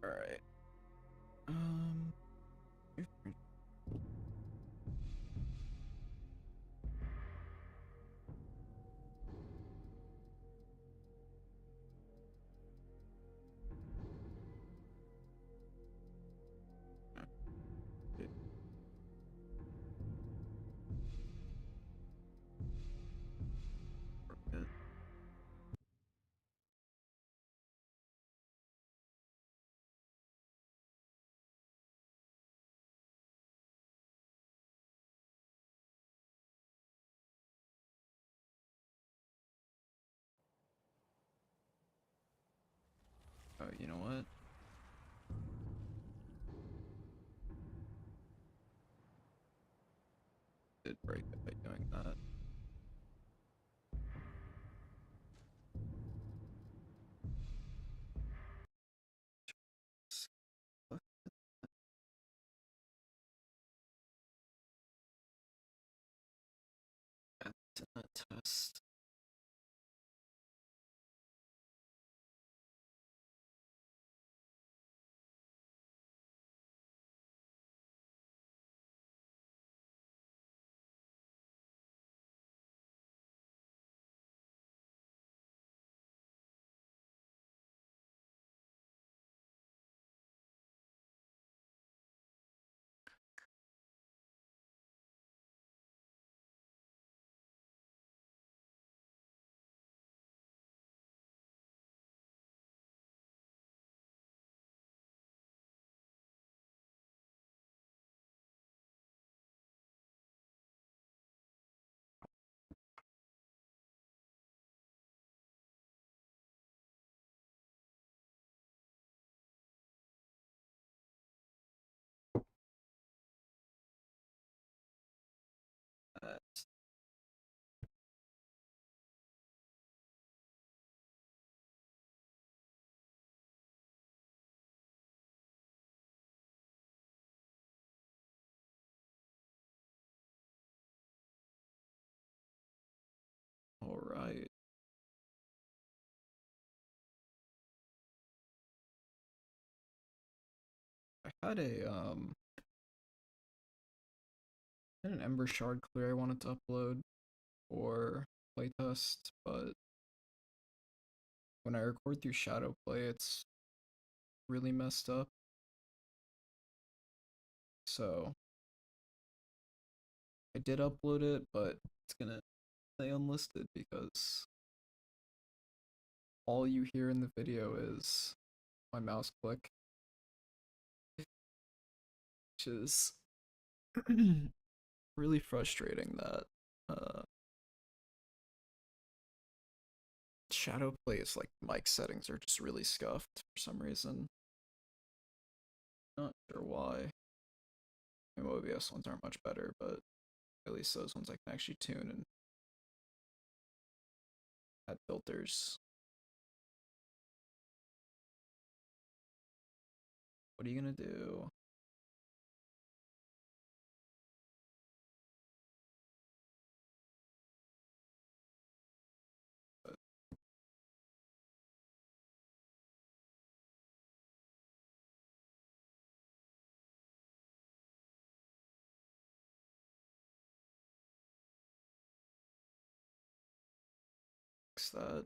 Alright. Um. Oh, you know what? Did break it by doing that. Test. Alright. I had an Ember Shard clear I wanted to upload for playtest, but when I record through Shadowplay, it's really messed up. So I did upload it, but it's gonna stay unlisted because all you hear in the video is my mouse click, which is really frustrating that Shadowplay's like mic settings are just really scuffed for some reason. Not sure why. I mean, OBS ones aren't much better, but at least those ones I can actually tune and add filters. What are you gonna do? But fix that.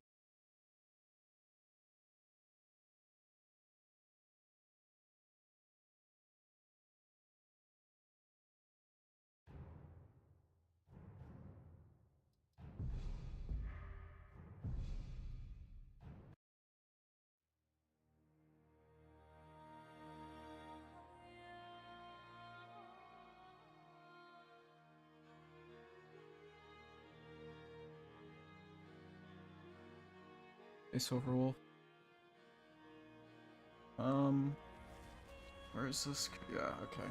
Ace Overwolf. Where is this? Yeah, okay.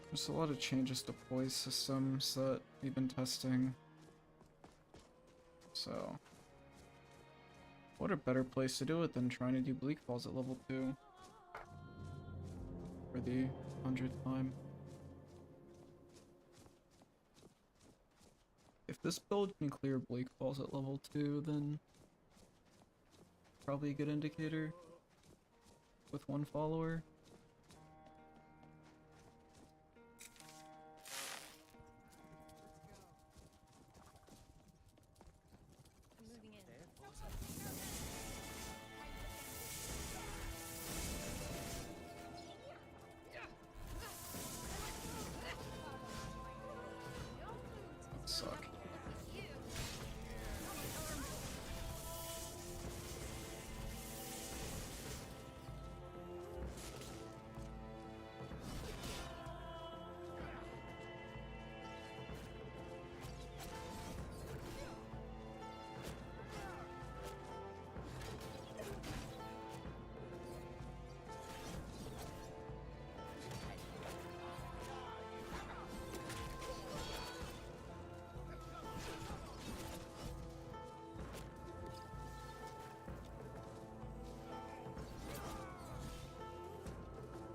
There's a lot of changes to poise systems that we've been testing. So, what a better place to do it than trying to do Bleak Falls at level 2 for the 100th time. If this build can clear Bleak Falls at level 2, then probably a good indicator with one follower. Suck.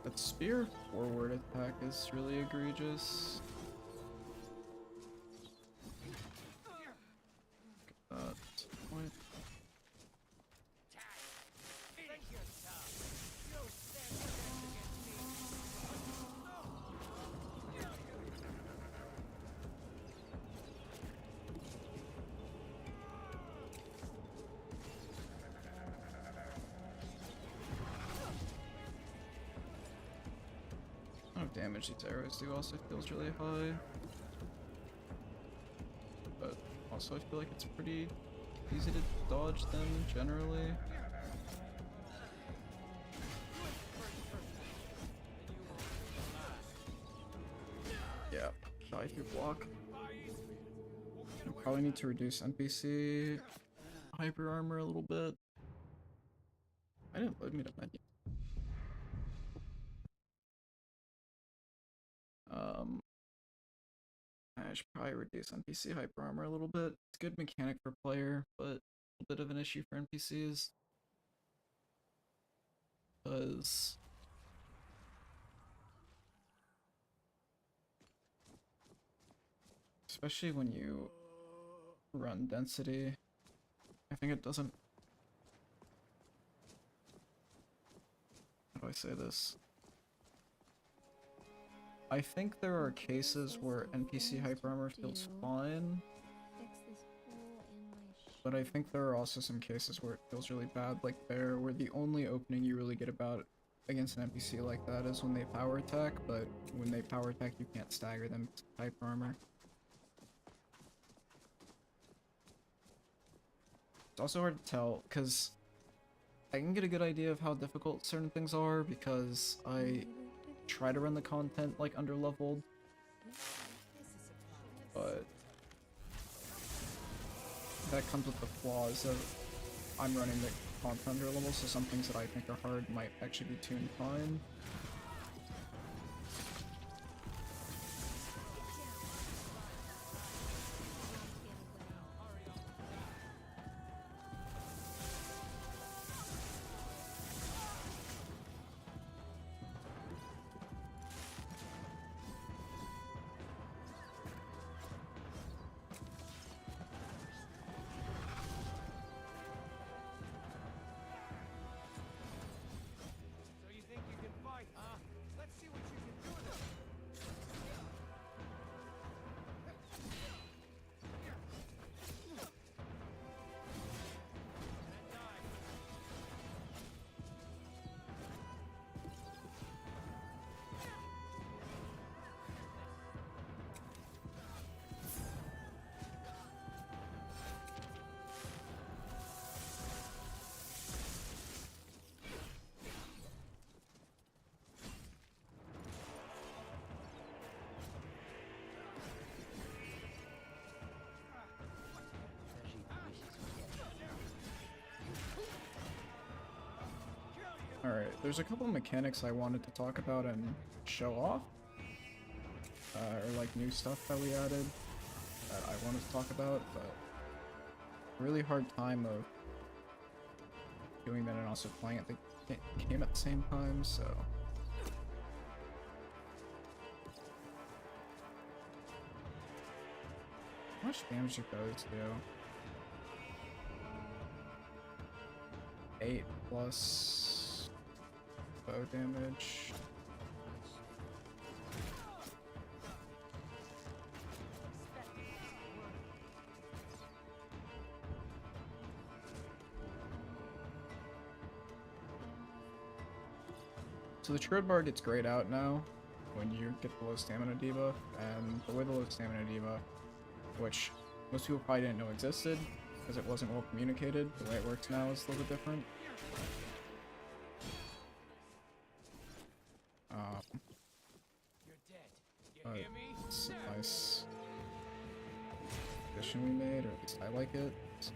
That spear forward attack is really egregious. Point. Damage these arrows do also feels really high, but also I feel like it's pretty easy to dodge them generally. Yeah, die through block. I probably need to reduce NPC hyper armor a little bit. I didn't load me to menu. I should probably reduce NPC hyper armor a little bit. It's a good mechanic for player, but a little bit of an issue for NPCs. Because especially when you run density, I think it doesn't. How do I say this? I think there are cases where NPC hyper armor feels fine, but I think there are also some cases where it feels really bad, like there, where the only opening you really get about against an NPC like that is when they power attack, but when they power attack you can't stagger them to hyper armor. It's also hard to tell, because I can get a good idea of how difficult certain things are because I try to run the content like under-leveled, but that comes with the flaws of I'm running the content under-level, so some things that I think are hard might actually be tuned fine. Alright, there's a couple mechanics I wanted to talk about and show off. Or like new stuff that we added that I wanted to talk about, but really hard time of doing that and also playing at the game at the same time, so How much damage it goes to? 8 plus bow damage. So the Shred Bar gets grayed out now when you get the low stamina debuff, and the way the low stamina debuff, which most people probably didn't know existed because it wasn't well communicated, the way it works now is a little bit different. But it's a nice addition we made, or at least I like it. So.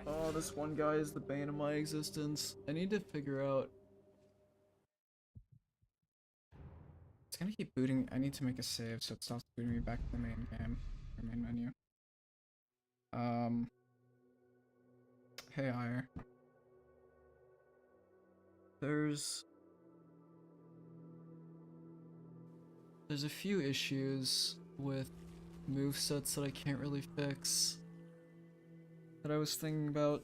Oh, this one guy is the bane of my existence. I need to figure out... It's gonna keep booting. I need to make a save so it stops booting me back to the main game, or main menu. Hey, Ire. There's a few issues with movesets that I can't really fix that I was thinking about.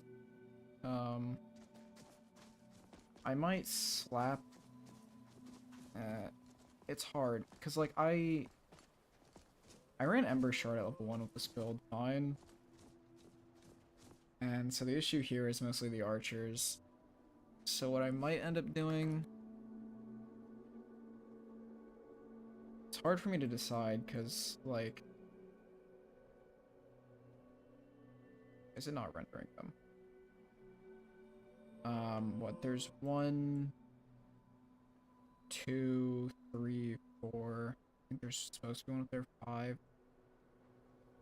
I might slap. It's hard because like I ran Ember Shard at level 1 with this build fine, and so the issue here is mostly the archers. So what I might end up doing, it's hard for me to decide because like, is it not rendering them? What, there's 1, 2, 3, 4. I think there's supposed to be one up there, 5. I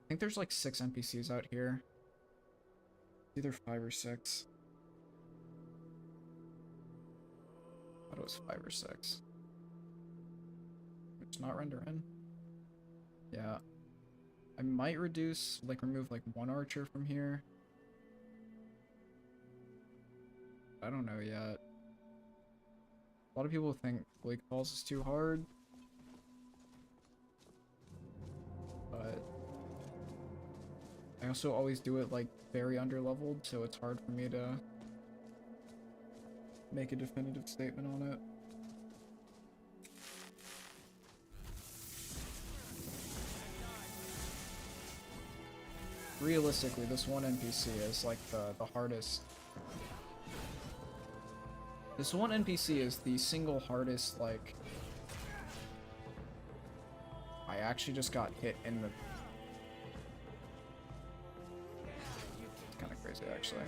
think there's like 6 NPCs out here. Either 5 or 6. I thought it was 5 or 6. It's not rendering. Yeah. I might remove like 1 archer from here. I don't know yet. A lot of people think Bleak Falls is too hard. But I also always do it like very underleveled, so it's hard for me to make a definitive statement on it. Realistically, this one NPC is like the hardest. This one NPC is the single hardest, like... I actually just got hit in the... It's kind of crazy, actually.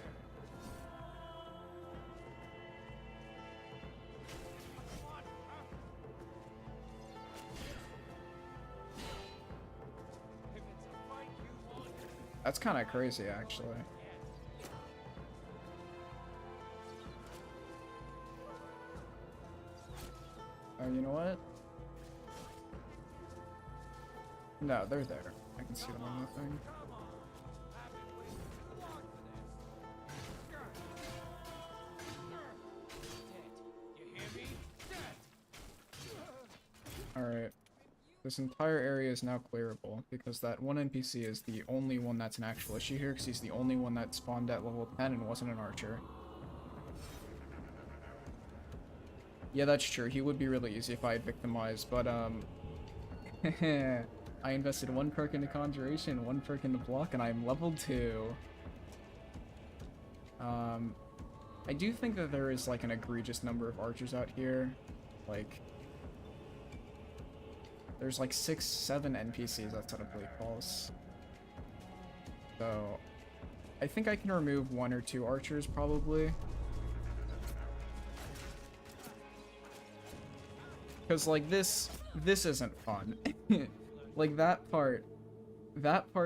That's kind of crazy, actually. Oh, you know what? No, they're there. I can see them on the thing. Alright. This entire area is now clearable, because that one NPC is the only one that's an actual issue here, because he's the only one that spawned at level 10 and wasn't an archer. Yeah, that's true. He would be really easy if I had victimized, but, I invested 1 perk into Conjuration, 1 perk into Block, and I'm level 2. I do think that there is, like, an egregious number of archers out here. Like, there's, like, 6, 7 NPCs outside of Bleak Falls. So, I think I can remove 1 or 2 archers, probably. Because, like, this isn't fun. Like, that part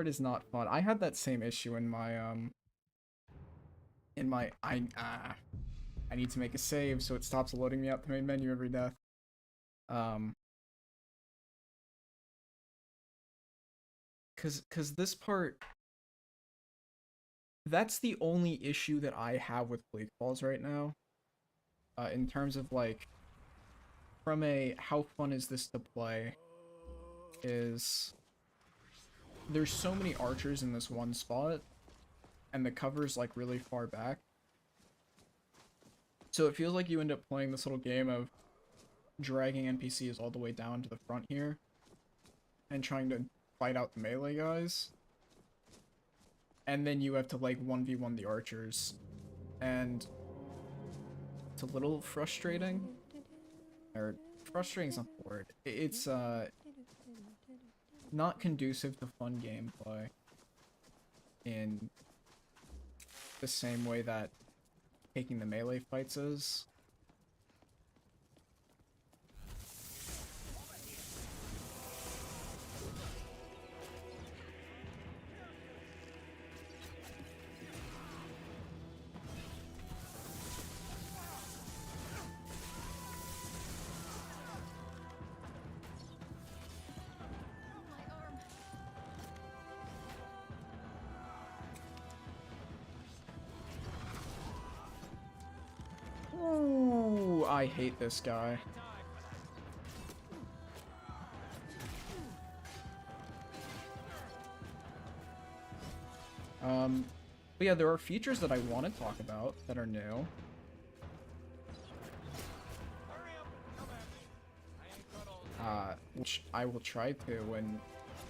is not fun. I had that same issue in my, I need to make a save so it stops loading me out the main menu every death. Cause this part, that's the only issue that I have with Bleak Falls right now. In terms of like, from a how fun is this to play, is there's so many archers in this one spot, and the cover's like really far back. So it feels like you end up playing this little game of dragging NPCs all the way down to the front here, and trying to fight out the melee guys. And then you have to like 1v1 the archers, and it's a little frustrating. Or frustrating is not the word. It's not conducive to fun gameplay in the same way that taking the melee fights is. Ooh, I hate this guy. But yeah, there are features that I want to talk about that are new. Which I will try to when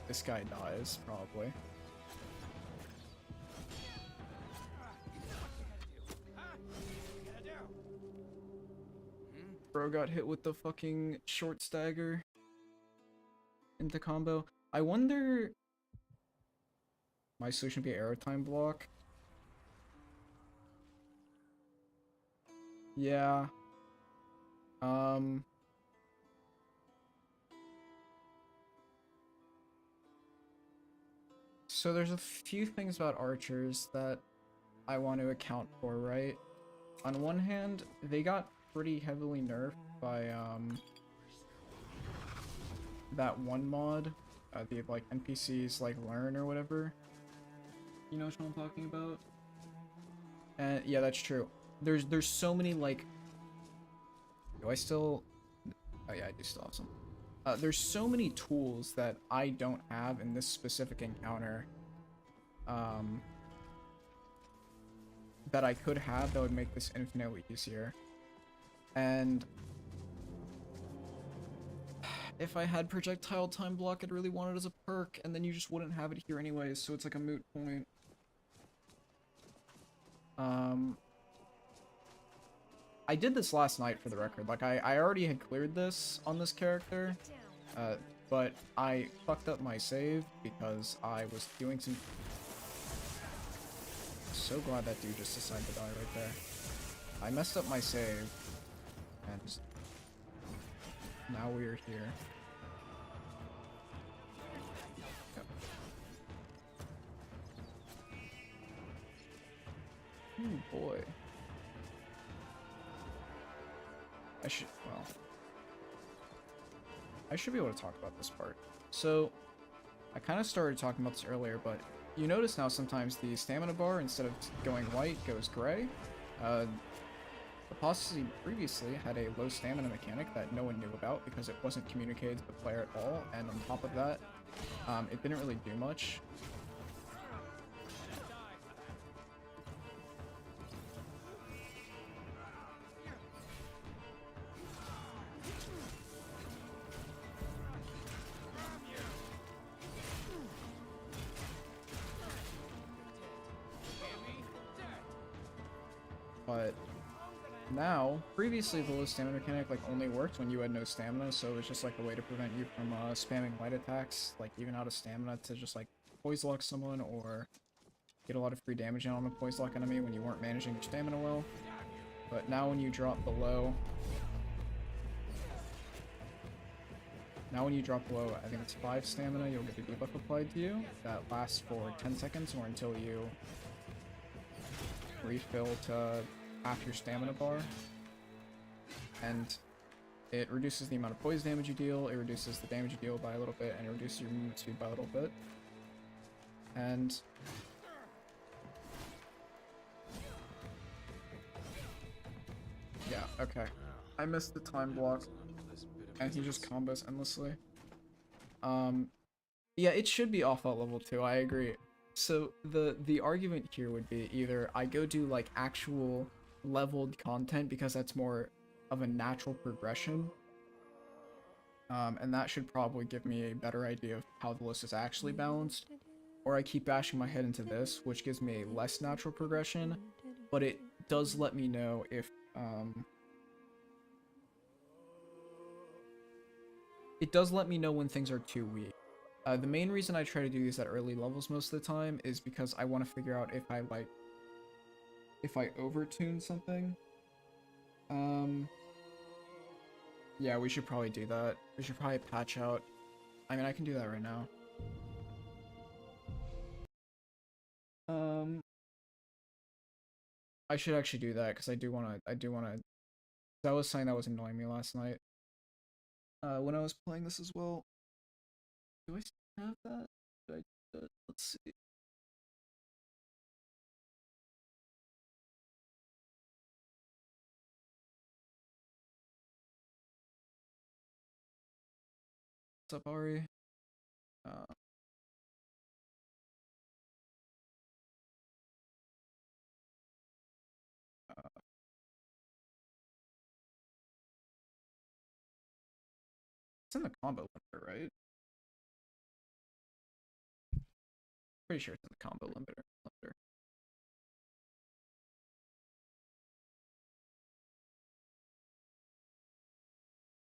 this guy dies, probably. Bro got hit with the fucking short stagger into combo. I wonder... My solution would be arrow time block. Yeah. So there's a few things about archers that I want to account for, right? On one hand, they got pretty heavily nerfed by, that one mod. The, like, NPCs, like, learn or whatever. You know what I'm talking about? And, yeah, that's true. There's so many, like... Do I still... Oh, yeah, I do still have some. There's so many tools that I don't have in this specific encounter, that I could have that would make this infinitely easier. And if I had projectile time block, I'd really want it as a perk, and then you just wouldn't have it here anyways, so it's like a moot point. I did this last night for the record. Like, I already had cleared this on this character, but I fucked up my save because I was doing some... So glad that dude just decided to die right there. I messed up my save, and now we are here. Yep. Oh boy. I should be able to talk about this part. So, I kind of started talking about this earlier, but you notice now sometimes the stamina bar, instead of going white, goes gray. Apostasy previously had a low stamina mechanic that no one knew about because it wasn't communicated to the player at all, and on top of that, it didn't really do much. But now, previously the low stamina mechanic like only worked when you had no stamina, so it was just like a way to prevent you from spamming light attacks, like even out of stamina, to just like poise lock someone or get a lot of free damage on a poise lock enemy when you weren't managing your stamina well. But now when you drop below, I think it's 5 stamina, you'll get a debuff applied to you that lasts for 10 seconds or until you refill to half your stamina bar, and it reduces the amount of poise damage you deal, it reduces the damage you deal by a little bit, and it reduces your movement speed by a little bit. And Yeah, okay. I missed the time block, and he just combos endlessly. Um, yeah, it should be off at level 2, I agree. So the argument here would be either I go do like actual leveled content because that's more of a natural progression, and that should probably give me a better idea of how the list is actually balanced, or I keep bashing my head into this, which gives me a less natural progression, but it does let me know if it does let me know when things are too weak. The main reason I try to do these at early levels most of the time is because I want to figure out if I overtune something. Um, yeah, we should probably do that. We should probably patch out. I mean, I can do that right now. Um, I should actually do that because I do wanna. That was something that was annoying me last night. When I was playing this as well. Do I still have that? Let's see. What's up, Ari? Uh, uh, it's in the combo limiter, right? Pretty sure it's in the combo limiter.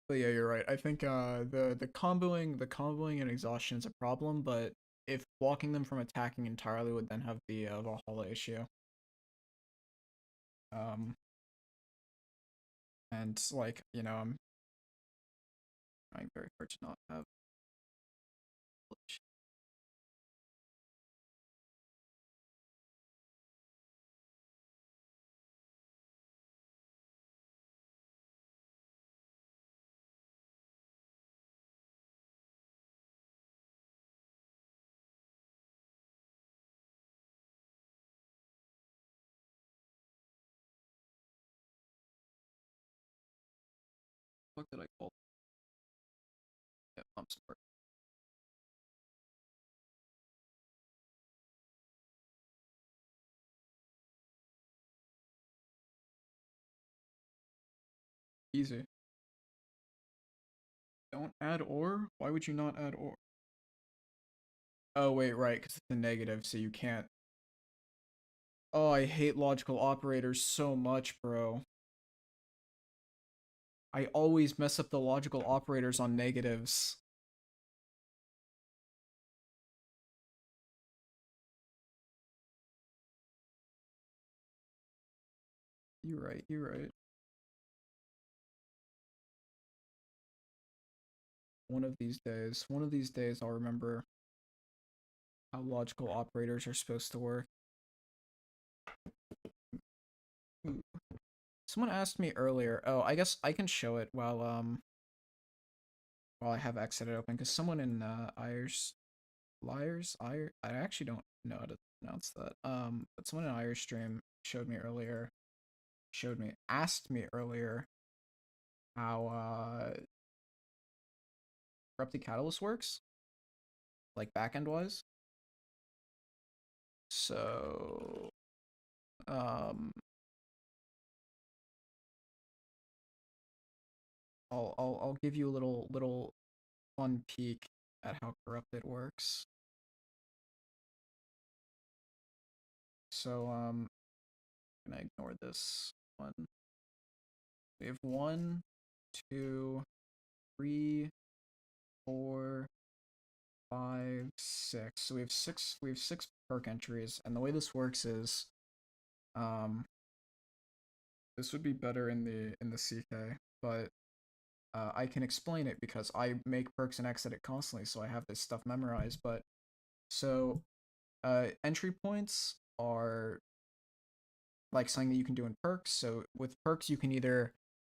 But yeah, you're right. I think the comboing and exhaustion is a problem, but if blocking them from attacking entirely would then have the Valhalla issue. Um, and like I'm trying very hard to not have glitch. What did I call? Yeah, I'm smart. Easy. Don't add ore. Why would you not add ore? Oh wait, right, because it's a negative, so you can't. Oh, I hate logical operators so much, bro. I always mess up the logical operators on negatives. You're right, you're right. One of these days, I'll remember how logical operators are supposed to work. Ooh. Someone asked me earlier. Oh, I guess I can show it while I have exited open because someone in I actually don't know how to pronounce that. But someone in Irish stream asked me earlier how corrupted catalyst works, like backend wise. So um I'll give you a little fun peek at how corrupted works. So I'm gonna ignore this one. We have 1, 2, 3, 4, 5, 6. So we have six perk entries, and the way this works is um this would be better in the CK, but I can explain it because I make perks and exit it constantly, so I have this stuff memorized. But so entry points are like something that you can do in perks. So with perks, you can either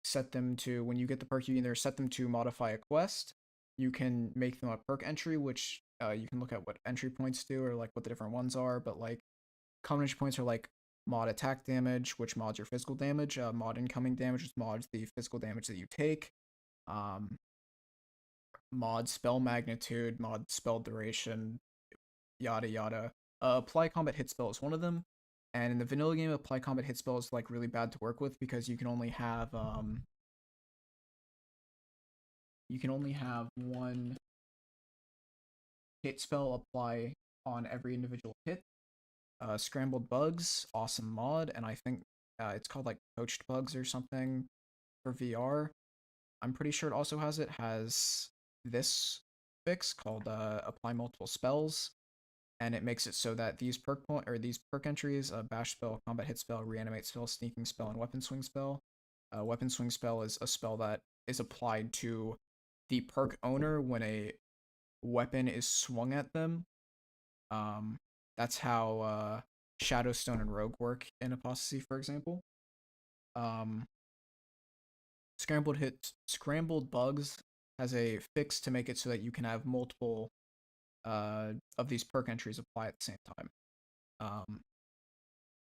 set them to when you get the perk, you either set them to modify a quest. You can make them a perk entry, which you can look at what entry points do or like what the different ones are. But like common entry points are like mod attack damage, which mods your physical damage. Mod incoming damage, which mods the physical damage that you take. Um, Mod spell magnitude, mod spell duration, yada yada. Apply combat hit spell is one of them. And in the vanilla game, apply combat hit spell is like really bad to work with because you can only have one hit spell apply on every individual hit. Scrambled bugs, awesome mod, and I think it's called like poached bugs or something for VR. I'm pretty sure it also has this fix called apply multiple spells, and it makes it so that these perk entries, bash spell, combat hit spell, reanimate spell, sneaking spell, and weapon swing spell. Weapon swing spell is a spell that is applied to the perk owner when a weapon is swung at them. Um, that's how Shadowstone and Rogue work in Apostasy, for example. Um, Scrambled bugs has a fix to make it so that you can have multiple of these perk entries apply at the same time.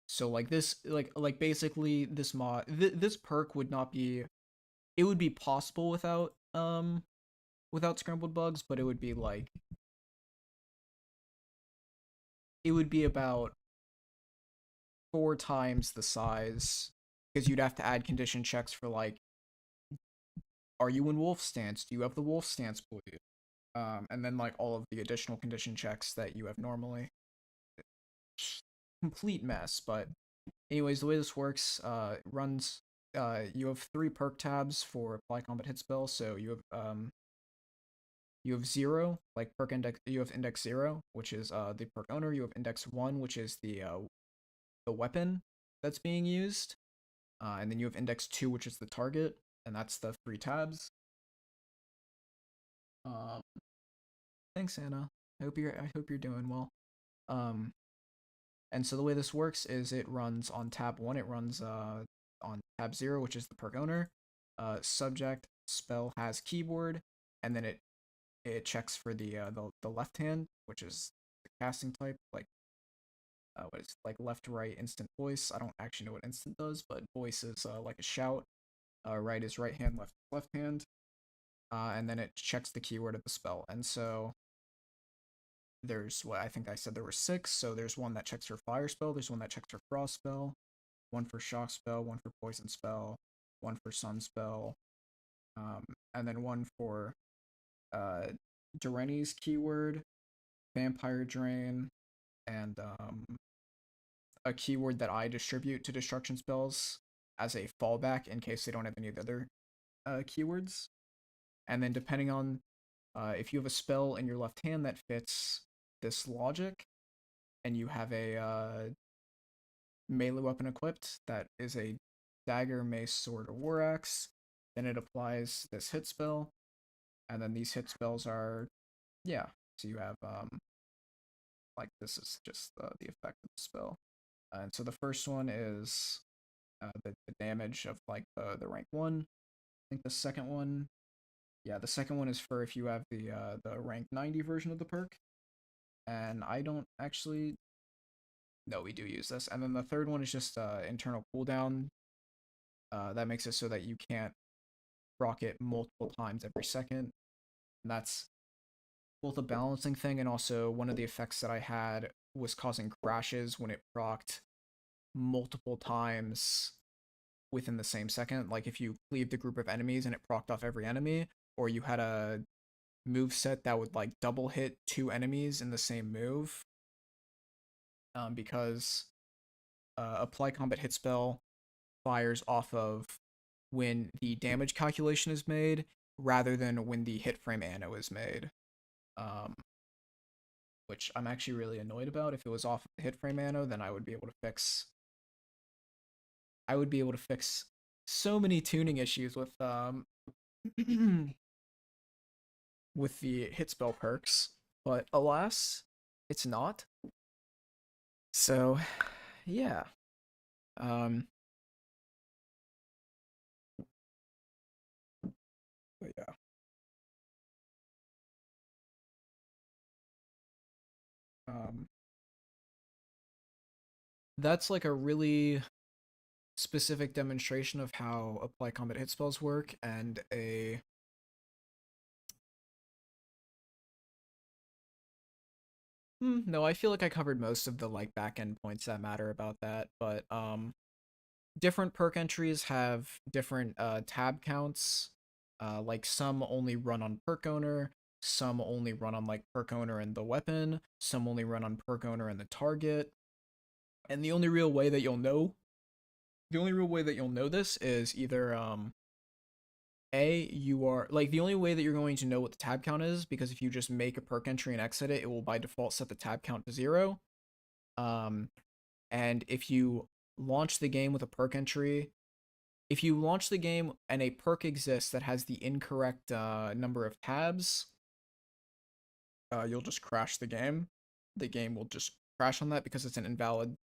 So like this, like basically this this perk would not be. It would be possible without scrambled bugs, but it would be like it would be about 4 times the size because you'd have to add condition checks for like, are you in wolf stance? Do you have the wolf stance bleed? And then like all of the additional condition checks that you have normally. Complete mess, but anyways, the way this works, runs. You have 3 perk tabs for apply combat hit spell. So you have 0, like perk index. You have index 0, which is the perk owner. You have index 1, which is the weapon that's being used, and then you have index 2, which is the target, and that's the 3 tabs. Um, Thanks, Anna. I hope you're doing well. Um, and so the way this works is it runs on tab 1. It runs on tab 0, which is the perk owner. Subject spell has keyboard, and then it checks for the left hand, which is the casting type, like what is like left right instant voice. I don't actually know what instant does, but voice is like a shout. Right is right hand, left hand, and then it checks the keyword of the spell. And so there's what I think I said there were 6. So there's one that checks for fire spell. There's one that checks for frost spell, one for shock spell, one for poison spell, one for sun spell, and then one for uh, Dureni's keyword, vampire drain, and a keyword that I distribute to destruction spells as a fallback in case they don't have any of the other keywords. And then depending on if you have a spell in your left hand that fits this logic, and you have a melee weapon equipped that is a dagger, mace, sword, or war axe, then it applies this hit spell. And then these hit spells are, yeah. So you have like this is just the effect of the spell. And so the first one is the damage of like the rank 1. I think the second one, yeah, the second one is for if you have the rank 90 version of the perk. And I don't actually. No, we do use this. And then the third one is just internal cooldown. That makes it so that you can't proc it multiple times every second. And that's both a balancing thing and also one of the effects that I had was causing crashes when it procced multiple times within the same second. Like if you cleaved a group of enemies and it procced off every enemy, or you had a move set that would like double hit 2 enemies in the same move. Because apply combat hit spell fires off of when the damage calculation is made rather than when the hit frame anno is made. Which I'm actually really annoyed about. If it was off of the hit frame anno, then I would be able to fix so many tuning issues with with the hit spell perks. But alas, it's not. So yeah. Um but yeah. Um that's like a really specific demonstration of how apply combat hit spells work, and a no, I feel like I covered most of the like back end points that matter about that, but different perk entries have different tab counts. Like some only run on perk owner, some only run on like perk owner and the weapon, some only run on perk owner and the target. And the only real way that you'll know this is either you are like the only way that you're going to know what the tab count is, because if you just make a perk entry and exit it, it will by default set the tab count to 0. Um, and if you launch the game with a perk entry, if you launch the game and a perk exists that has the incorrect number of tabs, you'll just crash the game. The game will just crash on that because it's an invalid,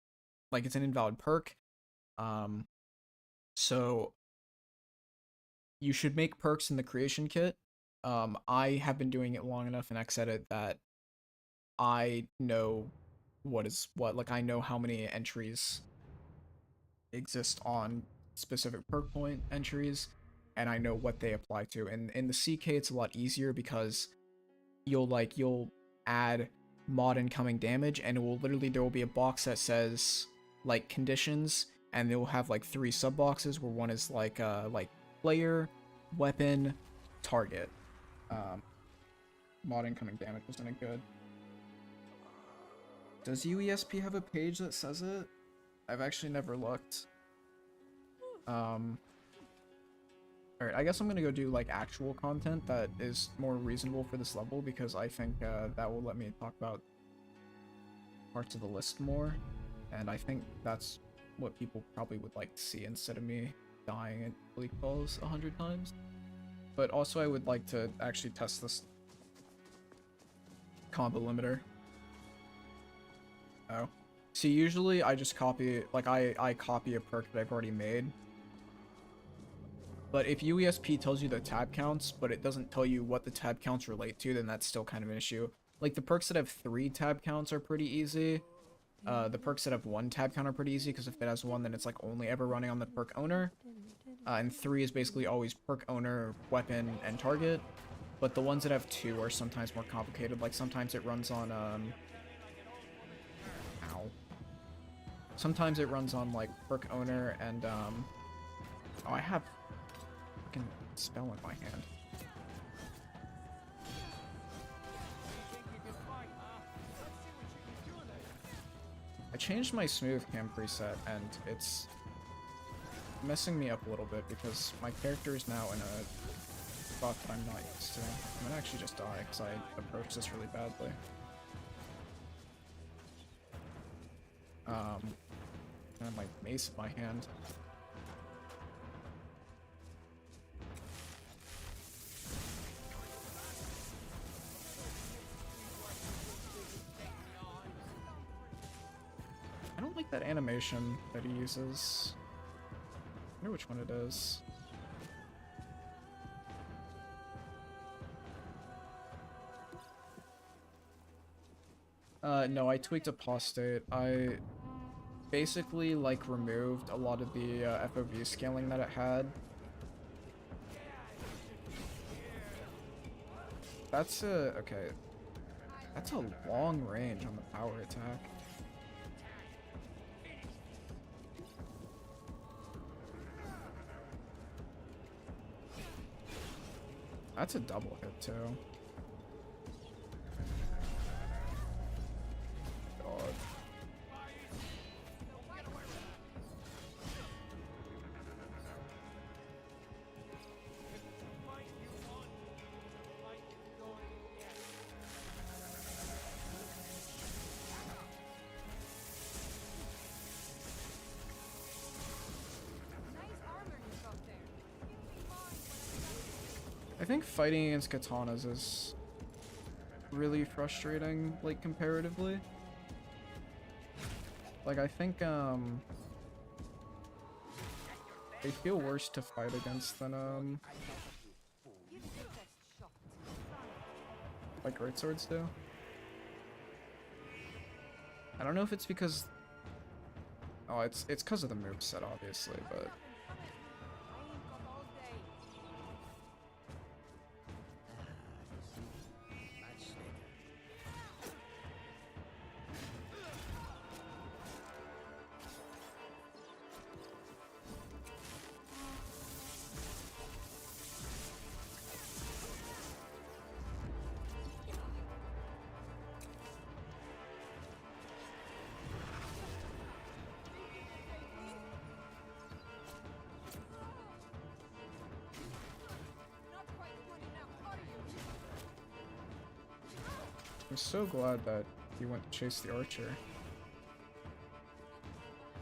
it's an invalid perk. Um, so you should make perks in the creation kit. I have been doing it long enough in Xedit that I know what is what. Like, I know how many entries exist on specific perk point entries, and I know what they apply to. And in the CK, it's a lot easier because you'll add mod incoming damage, and it will literally, there will be a box that says like conditions, and they will have like 3 sub boxes where one is like player, weapon, target. Mod incoming damage isn't it good? Does UESP have a page that says it? I've actually never looked. Alright, I guess I'm gonna go do like actual content that is more reasonable for this level, because I think that will let me talk about parts of the list more, and I think that's what people probably would like to see instead of me dying at Bleak Falls 100 times. But also I would like to actually test this combo limiter. Oh. See, usually I just copy, like I copy a perk that I've already made. But if UESP tells you the tab counts, but it doesn't tell you what the tab counts relate to, then that's still kind of an issue. Like, the perks that have 3 tab counts are pretty easy. The perks that have 1 tab count are pretty easy, because if it has 1, then it's like only ever running on the perk owner. And 3 is basically always perk owner, weapon, and target. But the ones that have 2 are sometimes more complicated. Like, sometimes it runs on, ow. Sometimes it runs on, like, perk owner and, oh, I have fucking spell in my hand. I changed my smooth cam preset, and it's messing me up a little bit because my character is now in a spot that I'm not used to. I'm gonna actually just die because I approached this really badly. I have my mace in my hand. I don't like that animation that he uses. I wonder which one it is. No, I tweaked Apostate. I basically, like, removed a lot of the FOV scaling that it had. That's okay. That's a long range on the power attack. That's a double hit too. God. I think fighting against katanas is really frustrating, like, comparatively. Like, I think, they feel worse to fight against than, like, greatswords do. I don't know if it's because Oh, it's because of the moveset, obviously, but I'm so glad that he went to chase the archer.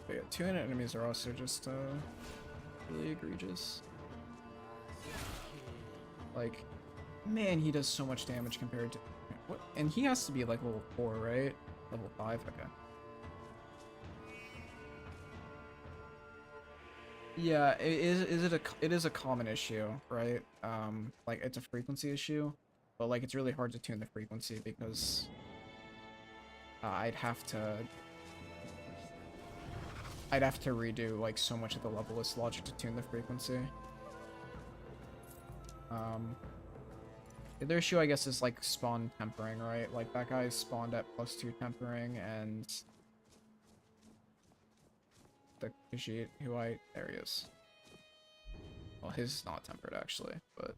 But yeah, 2-hit enemies are also just really egregious. Like, man, he does so much damage compared to what? And he has to be like level 4, right? Level 5, okay. Yeah, it is a common issue, right? Like it's a frequency issue, but like it's really hard to tune the frequency because I'd have to redo like so much of the level list logic to tune the frequency. The other issue I guess is like spawn tempering, right? Like that guy spawned at +2 tempering and the Khajiit who there he is. Well, his is not tempered actually, but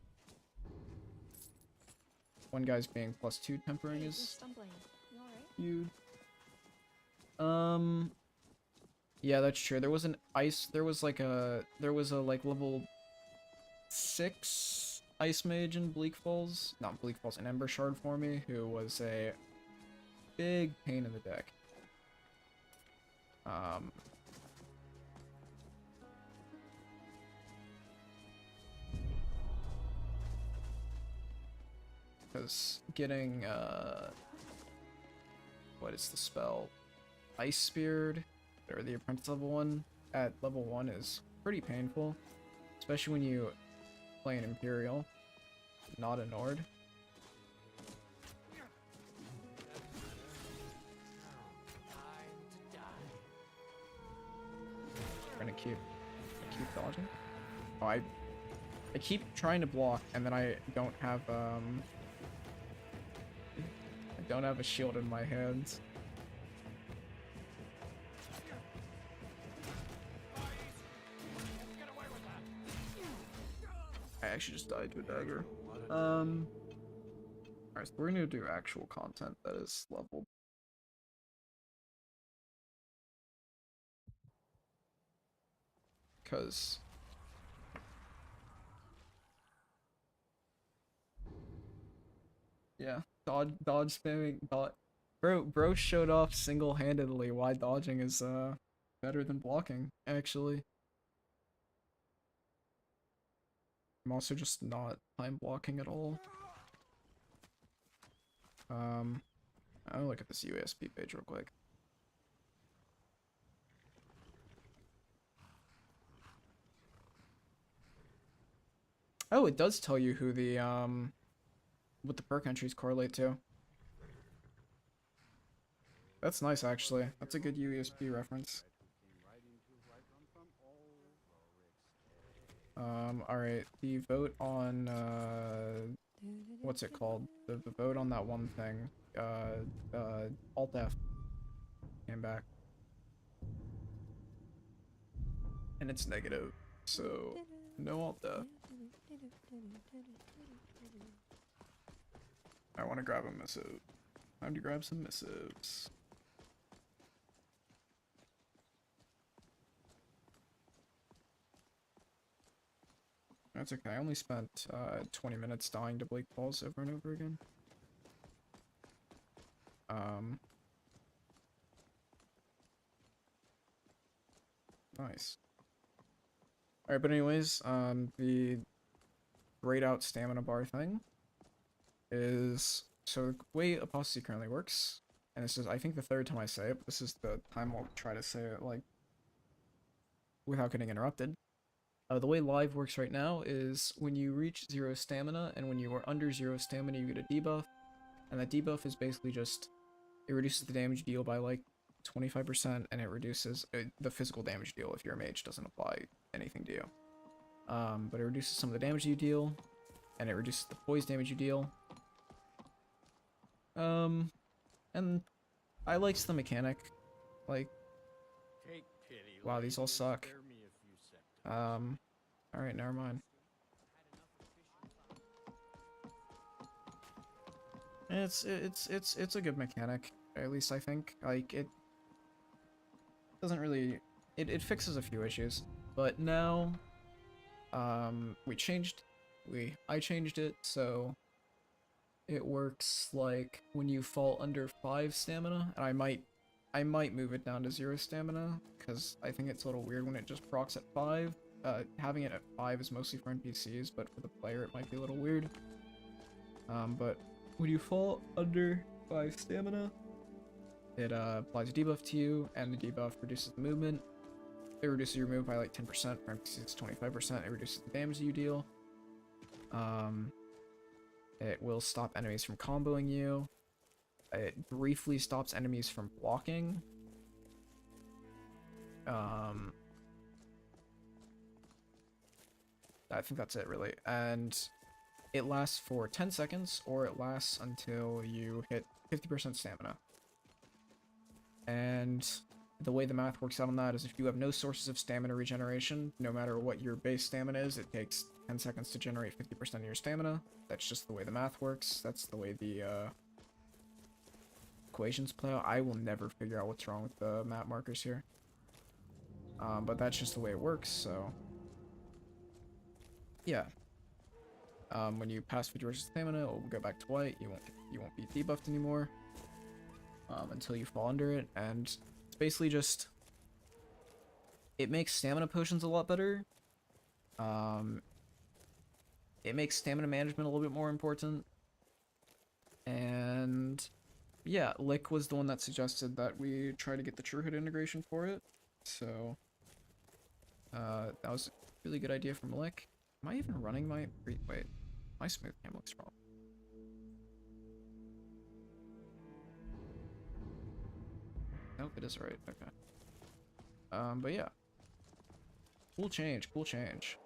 one guy's being +2 tempering is huge. Yeah, that's true. There was an ice. There was a like level 6 ice mage in Bleak Falls, not Bleak Falls, an Ember Shard for me, who was a big pain in the deck. Because getting what is the spell? Ice Speared, or the Apprentice level 1 at level 1 is pretty painful, especially when you play an Imperial, not a Nord. I'm gonna keep dodging. Oh, I keep trying to block, and then I don't have a shield in my hands. I actually just died to a dagger. Alright, so we're gonna do actual content that is leveled. Because yeah, dodge spamming, bro showed off single-handedly why dodging is better than blocking, actually. I'm also just not time blocking at all. I'll look at this USB page real quick. Oh, it does tell you who the what the perk entries correlate to. That's nice, actually. That's a good USB reference. Alright, the vote on, what's it called? The vote on that one thing, Alt F came back. And it's negative, so no Alt F. I want to grab a missive. Time to grab some missives. That's okay, I only spent 20 minutes dying to Bleak Falls over and over again. Nice. Alright, but anyways, the grayed out stamina bar thing is, so the way Apostasy currently works, and this is, I think, the third time I say it, but this is the time I'll try to say it, like, without getting interrupted. The way live works right now is when you reach 0 stamina, and when you are under 0 stamina, you get a debuff, and that debuff is basically just, it reduces the damage deal by, like, 25%, and it reduces the physical damage deal if your mage doesn't apply anything to you. But it reduces some of the damage you deal, and it reduces the poise damage you deal. And I liked the mechanic. Like, wow, these all suck. Alright, never mind. It's a good mechanic, at least I think. Like, it doesn't really... It fixes a few issues. But now, I changed it, so it works like when you fall under 5 stamina, and I might move it down to 0 stamina, because I think it's a little weird when it just procs at 5. Having it at 5 is mostly for NPCs, but for the player it might be a little weird. But when you fall under 5 stamina, it applies a debuff to you, and the debuff reduces the movement. It reduces your movement by like 10%, for NPCs it's 25%, it reduces the damage that you deal. It will stop enemies from comboing you. It briefly stops enemies from blocking. I think that's it, really. And it lasts for 10 seconds, or it lasts until you hit 50% stamina. And the way the math works out on that is if you have no sources of stamina regeneration, no matter what your base stamina is, it takes 10 seconds to generate 50% of your stamina. That's just the way the math works. That's the way the equations play out. I will never figure out what's wrong with the map markers here. But that's just the way it works, so... Yeah. When you pass 50% stamina, it will go back to white. You won't be debuffed anymore. Until you fall under it, and it's basically just... It makes stamina potions a lot better. It makes stamina management a little bit more important. And yeah, Lick was the one that suggested that we try to get the Truehood integration for it. So that was a really good idea from Lick. Am I even running my... Wait, my smooth cam looks wrong. Nope, it is right. Okay. But yeah. Cool change, cool change.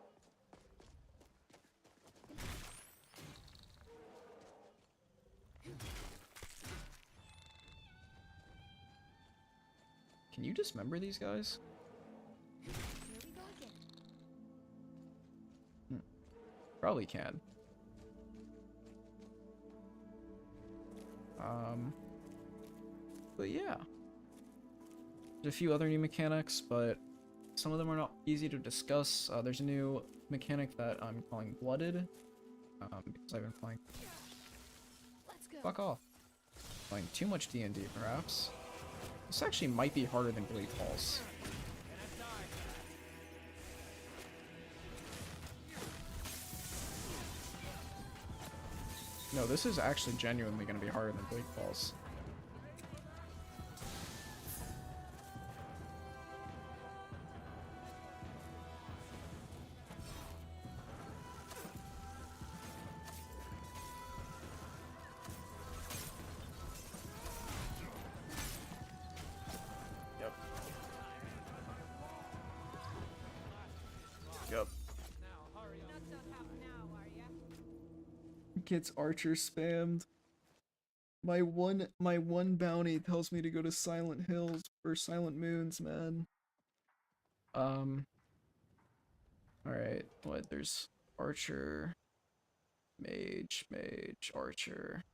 Can you dismember these guys? Probably can. But yeah. There's a few other new mechanics, but some of them are not easy to discuss. There's a new mechanic that I'm calling Blooded, because I've been playing... Fuck off. Playing too much D&D, perhaps. This actually might be harder than Bleak Falls. No, this is actually genuinely going to be harder than Bleak Falls. Yep. Gets archer spammed. My one bounty tells me to go to Silent Hills or Silent Moons, man. Alright, what, there's archer, mage, archer.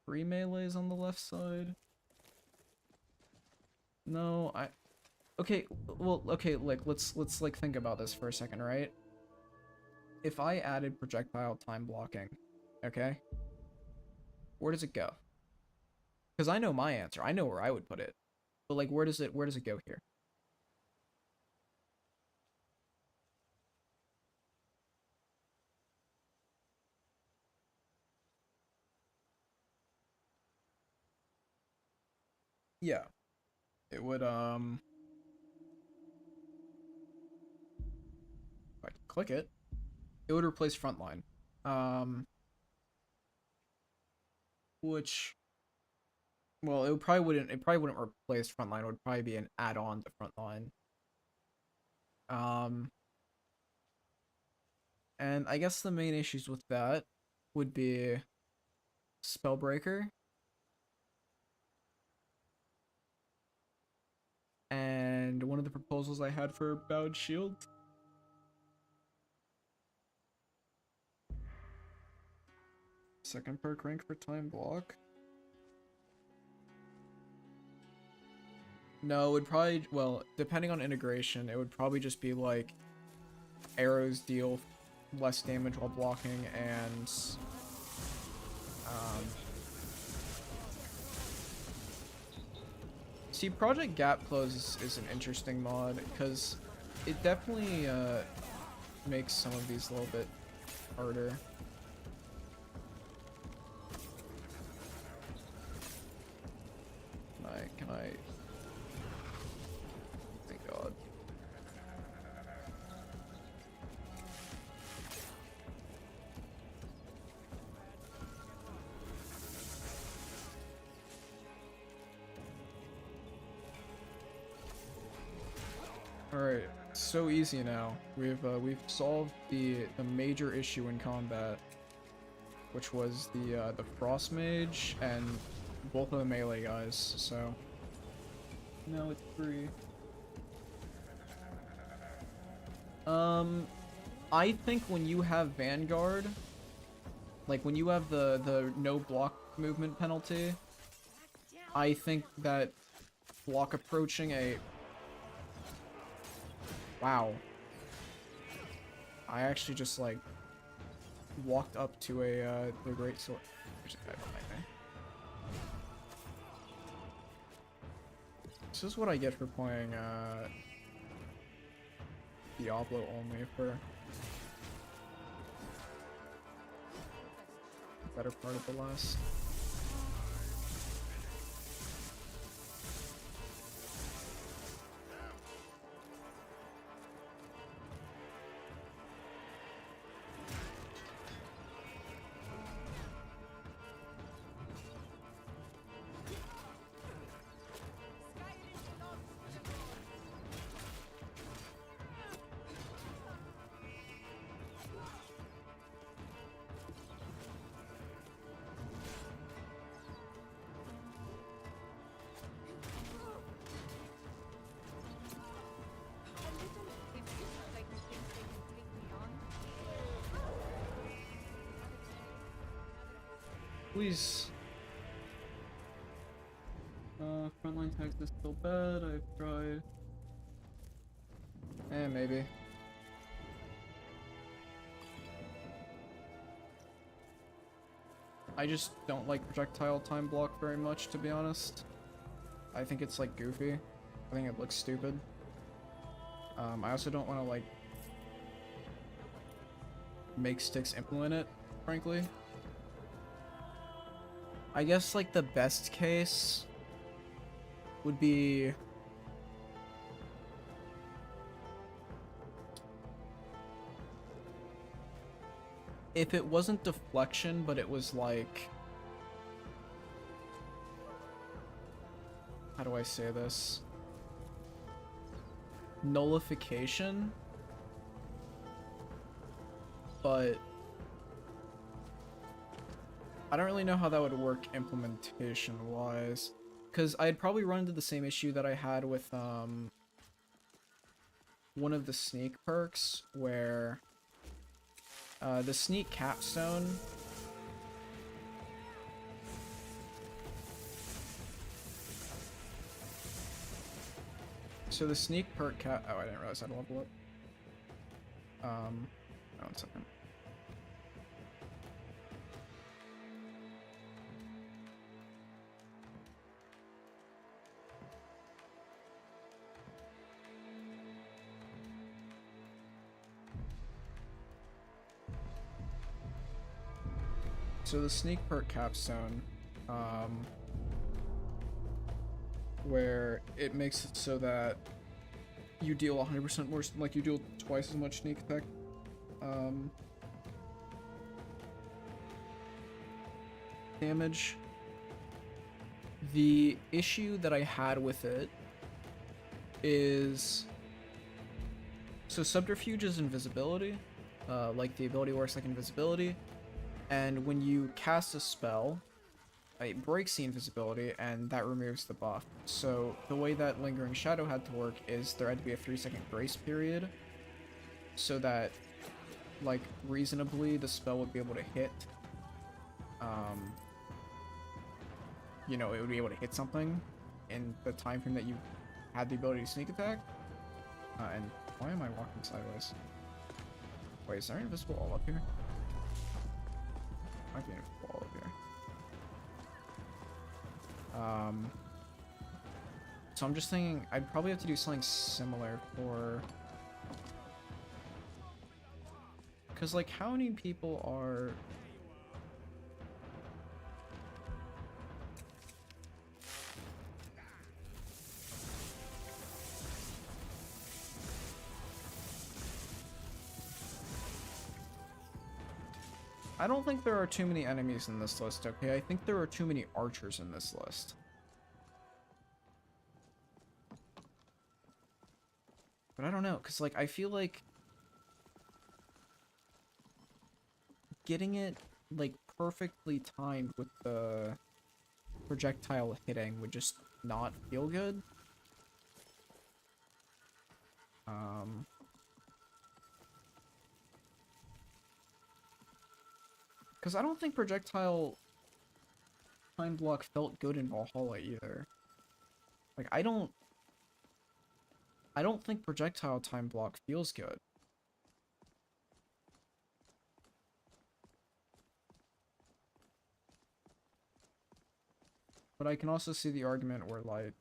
3 melees on the left side. No, okay, well, okay, like, let's like think about this for a second, right? If I added projectile time blocking, okay? Where does it go? Because I know my answer. I know where I would put it. But like, where does it go here? Yeah. It would, if I click it, it would replace frontline. Which Well, it probably wouldn't replace frontline. It would probably be an add-on to frontline. Um, and I guess the main issues with that would be Spellbreaker and one of the proposals I had for Bound Shield. Second perk rank for time block. No, it would probably, well, depending on integration, it would probably just be like arrows deal less damage while blocking and see, Project Gap Close is an interesting mod because it definitely makes some of these a little bit harder. Can I? Thank God. Alright, so easy now. We've solved the major issue in combat, which was the Frost Mage and both of the melee guys, so now it's free. I think when you have Vanguard, like when you have the no block movement penalty, I think that block approaching a wow. I actually just like walked up to a the great sword. There's a guy behind me. This is what I get for playing Diablo only for the better part of the last. Please. Frontline tags is still bad. I've tried. Maybe. I just don't like projectile time block very much, to be honest. I think it's like goofy. I think it looks stupid. I also don't want to like make sticks implement it, frankly. I guess like the best case would be if it wasn't deflection, but it was like, how do I say this? Nullification, but I don't really know how that would work implementation-wise, because I'd probably run into the same issue that I had with one of the sneak perks, where the sneak capstone so the sneak perk oh, I didn't realize I had to level up. 1 second. So the sneak perk capstone, where it makes it so that you deal 100% more, like you deal twice as much sneak attack, damage. The issue that I had with it is, so subterfuge is invisibility, like the ability works like invisibility, and when you cast a spell, it breaks the invisibility and that removes the buff. So the way that Lingering Shadow had to work is there had to be a 3-second grace period so that, like, reasonably the spell would be able to hit, you know, it would be able to hit something in the time frame that you had the ability to sneak attack. And why am I walking sideways? Wait, is there an invisible wall up here? Might be an invisible wall up here. So I'm just thinking I'd probably have to do something similar for, because, like, how many people are... I don't think there are too many enemies in this list, okay? I think there are too many archers in this list. But I don't know, because, like, I feel like getting it, like, perfectly timed with the projectile hitting would just not feel good. Because I don't think projectile time block felt good in Valhalla either. Like, I don't think projectile time block feels good. But I can also see the argument where, like,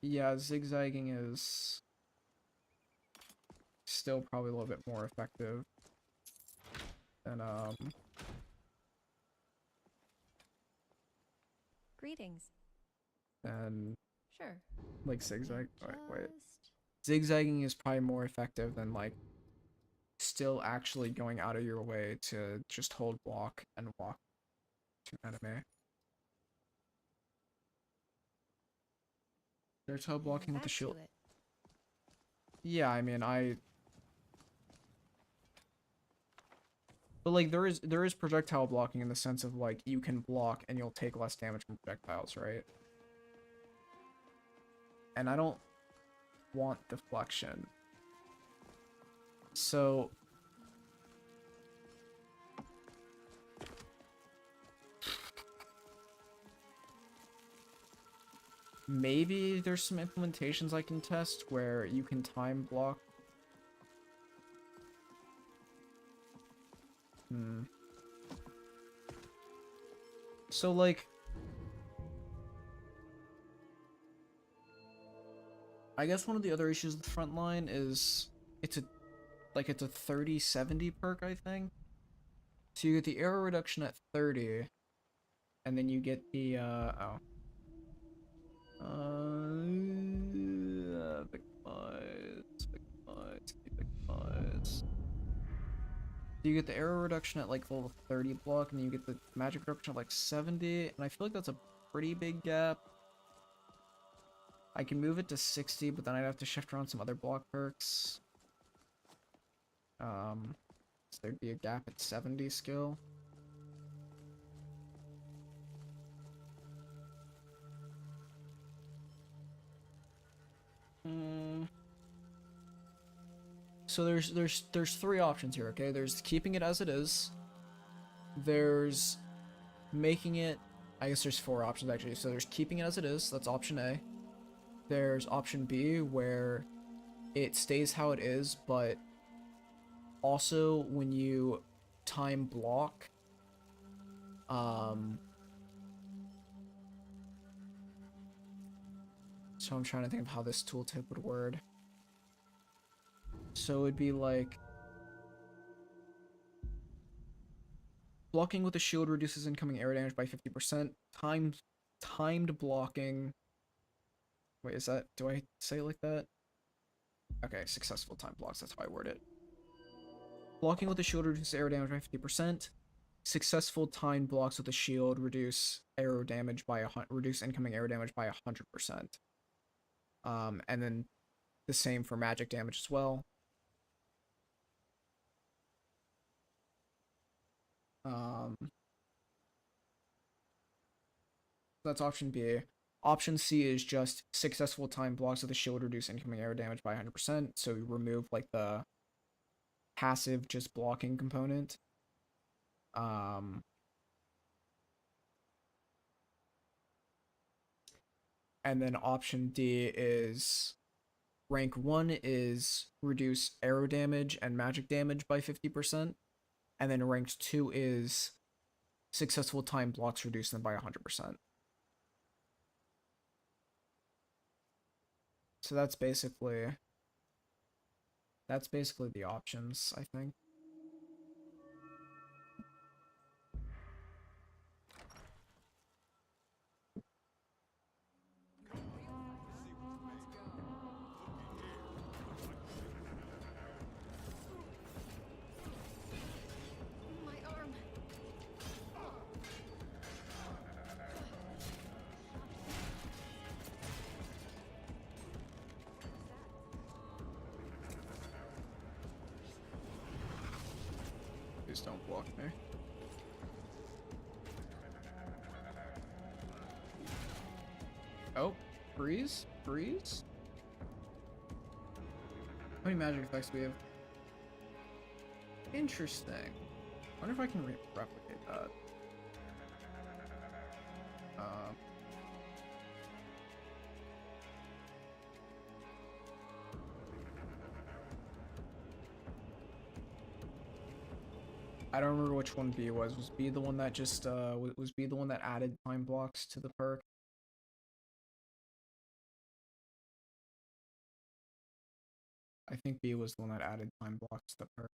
yeah, zigzagging is still probably a little bit more effective than, Greetings. and Sure. like zigzag. Wait. Zigzagging is probably more effective than, like, still actually going out of your way to just hold block and walk to an enemy. There's how blocking with the shield. Yeah, I mean, but, like, there is projectile blocking in the sense of, like, you can block and you'll take less damage from projectiles, right? And I don't want deflection. So maybe there's some implementations I can test where you can time block. So, like, I guess one of the other issues with Frontline is it's a 30-70 perk, I think. So you get the arrow reduction at 30, and then you get the big pies. So you get the arrow reduction at, like, level 30 block, and then you get the magic reduction at, like, 70, and I feel like that's a pretty big gap. I can move it to 60, but then I'd have to shift around some other block perks. So there'd be a gap at 70 skill. So there's three options here, okay? There's keeping it as it is. There's making it... I guess there's four options, actually. So there's keeping it as it is. That's option A. There's option B, where it stays how it is, but also when you time block, so I'm trying to think of how this tooltip would word. So it'd be like, blocking with a shield reduces incoming air damage by 50%. Timed blocking. Wait, is that... do I say it like that? Okay, successful time blocks, that's how I word it. Blocking with a shield reduces air damage by 50%. successful timed blocks with a shield reduce arrow damage by reduce incoming arrow damage by 100%. And then the same for magic damage as well. That's option B. Option C is just successful time blocks with a shield reduce incoming arrow damage by 100%. So you remove like the passive just blocking component. And then option D is rank 1 is reduce arrow damage and magic damage by 50%. And then ranked 2 is successful time blocks reduce them by 100%. So that's basically the options, I think. Please don't block me. Oh, freeze? Freeze? How many magic effects do we have? Interesting. I wonder if I can replicate that. I don't remember which one B was. Was B the one that just was B the one that added time blocks to the perk? I think B was the one that added time blocks to the perk.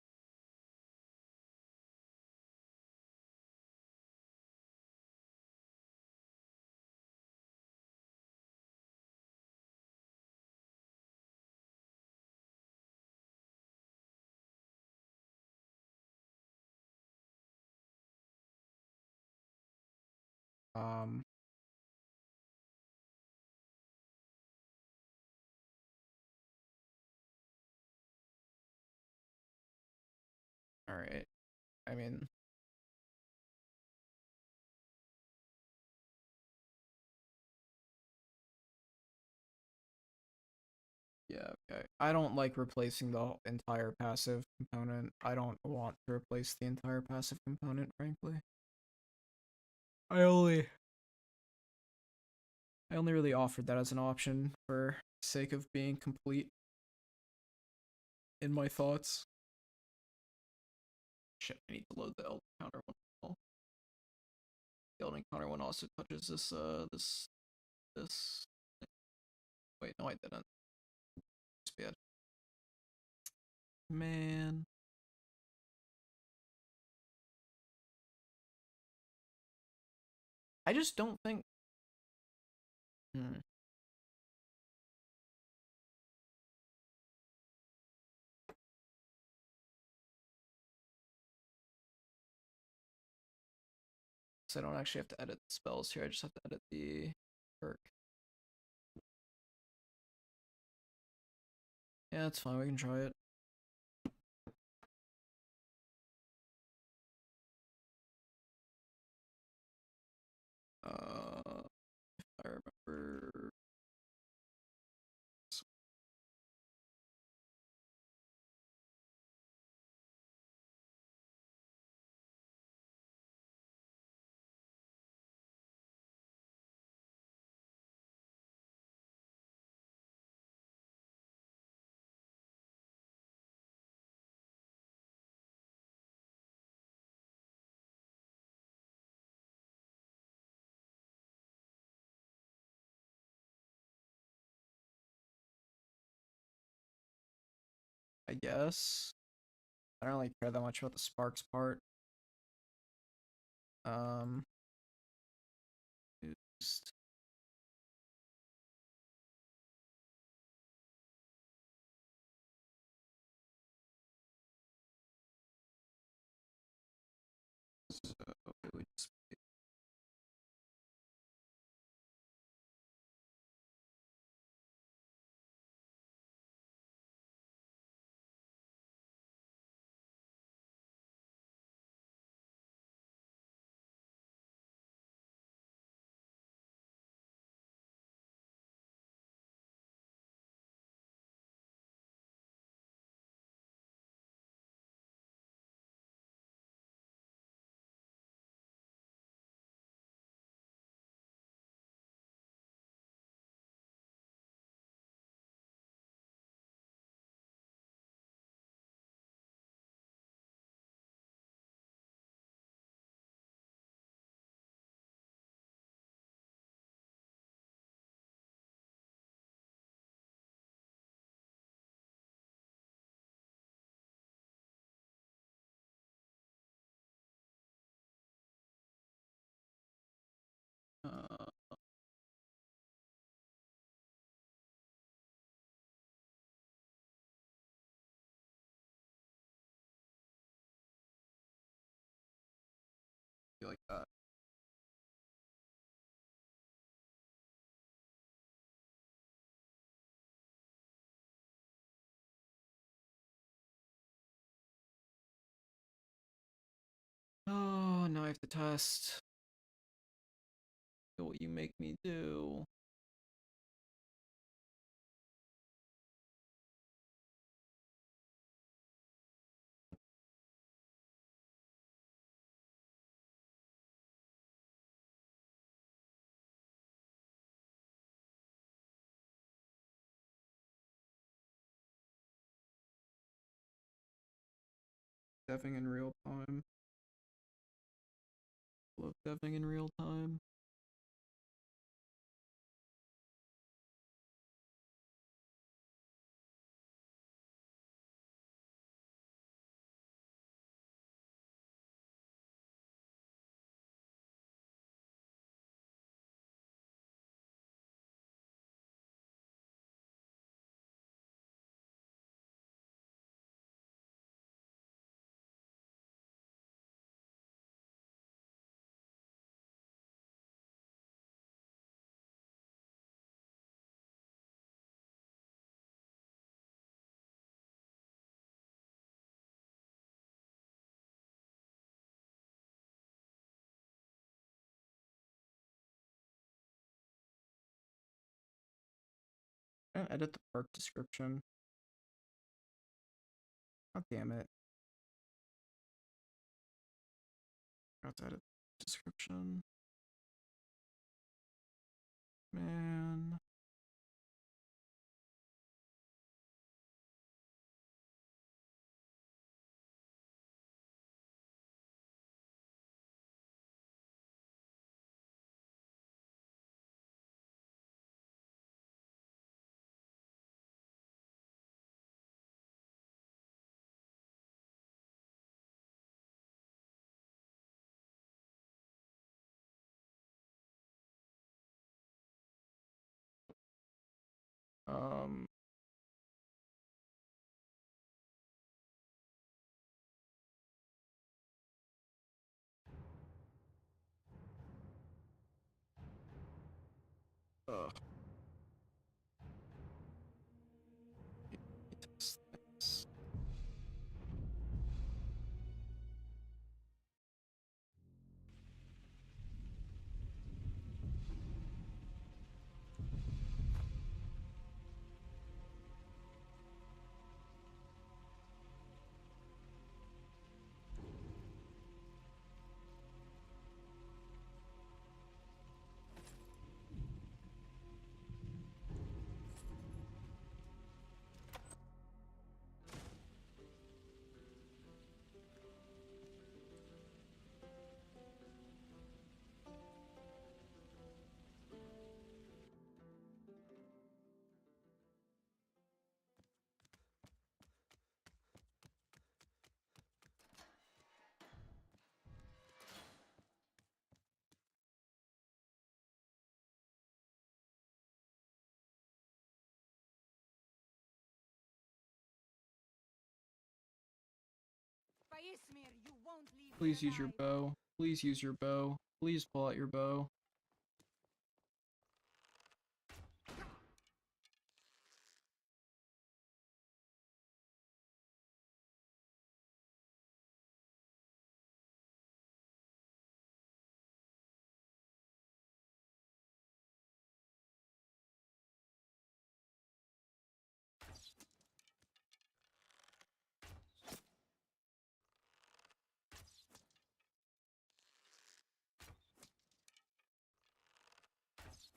All right. I mean, yeah, okay. I don't like replacing the entire passive component. I don't want to replace the entire passive component, frankly. I only really offered that as an option for sake of being complete in my thoughts. Shit, I need to load the Elden counter one. The Elden counter one also touches this this. Wait, no, I didn't. It's bad. Man. I just don't think. So I don't actually have to edit the spells here. I just have to edit the perk. Yeah, that's fine. We can try it. If I remember. I guess. I don't really care that much about the sparks part. Just be like that. Oh, now I have to test. What you make me do. Deving in real time. Love deving in real time. I'm gonna edit the perk description. God damn it. Got to edit the description. Man. Um. Ugh. Test this. You won't leave Please use your bow. Please use your bow. Please pull out your bow.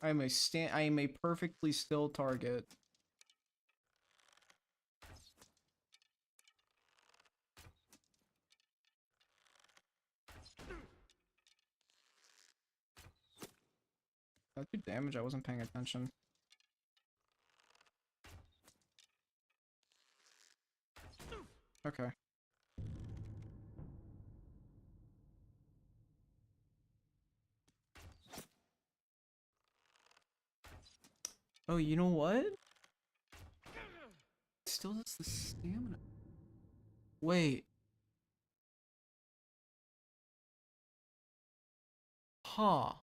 I am a perfectly still target. That did damage, I wasn't paying attention. Okay. Oh, you know what? Still does the stamina. Wait. Huh.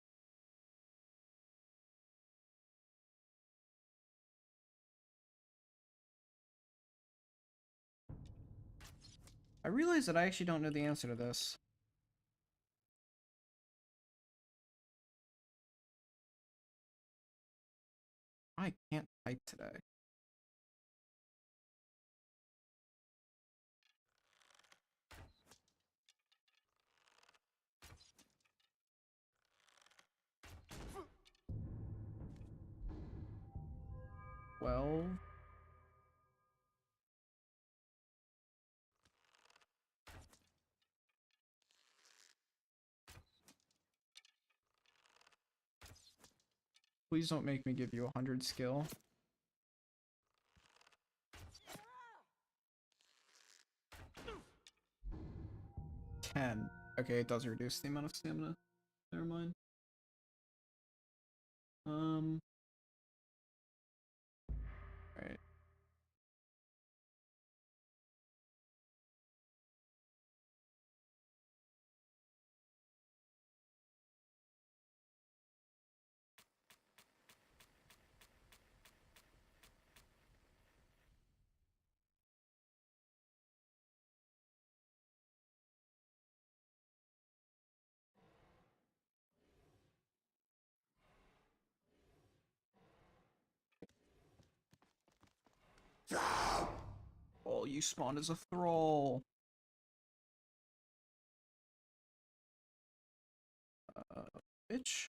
I realize that I actually don't know the answer to this. I can't type today. Well, please don't make me give you 100 skill. 10. Okay, it does reduce the amount of stamina. Never mind. Alright. Oh, you spawned as a thrall. Bitch.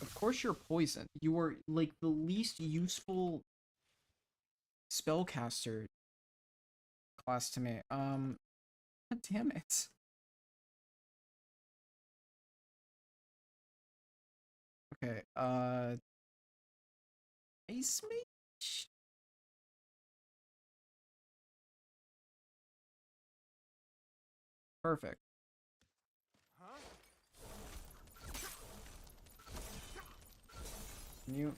Of course you're poison. You are like the least useful spellcaster class to me. God damn it. Okay, Ice Mage? Perfect. Can you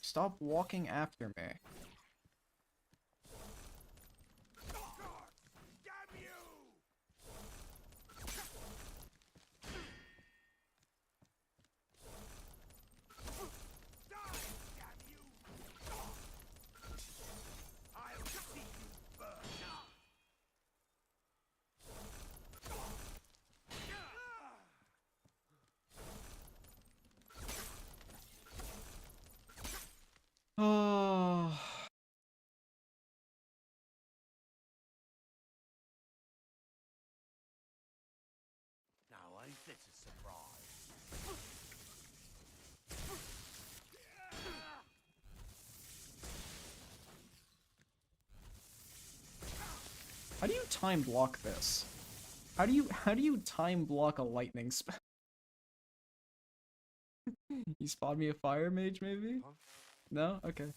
stop walking after me? Oh. Now ain't this a surprise? How do you time block this? How do you time block a lightning spell? You spawned me a fire mage, maybe? Huh? No? Okay.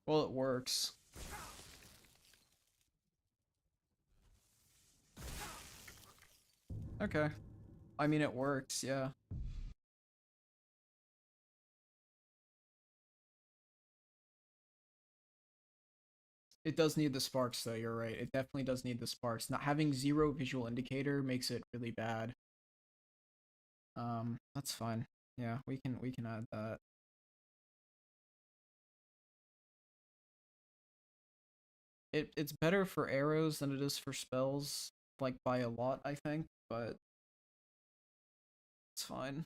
Well, it works. Okay. I mean, it works, yeah. It does need the sparks, though, you're right. It definitely does need the sparks. Not having 0 visual indicator makes it really bad. That's fine. Yeah, we can add that. It's better for arrows than it is for spells, like by a lot, I think, but it's fine.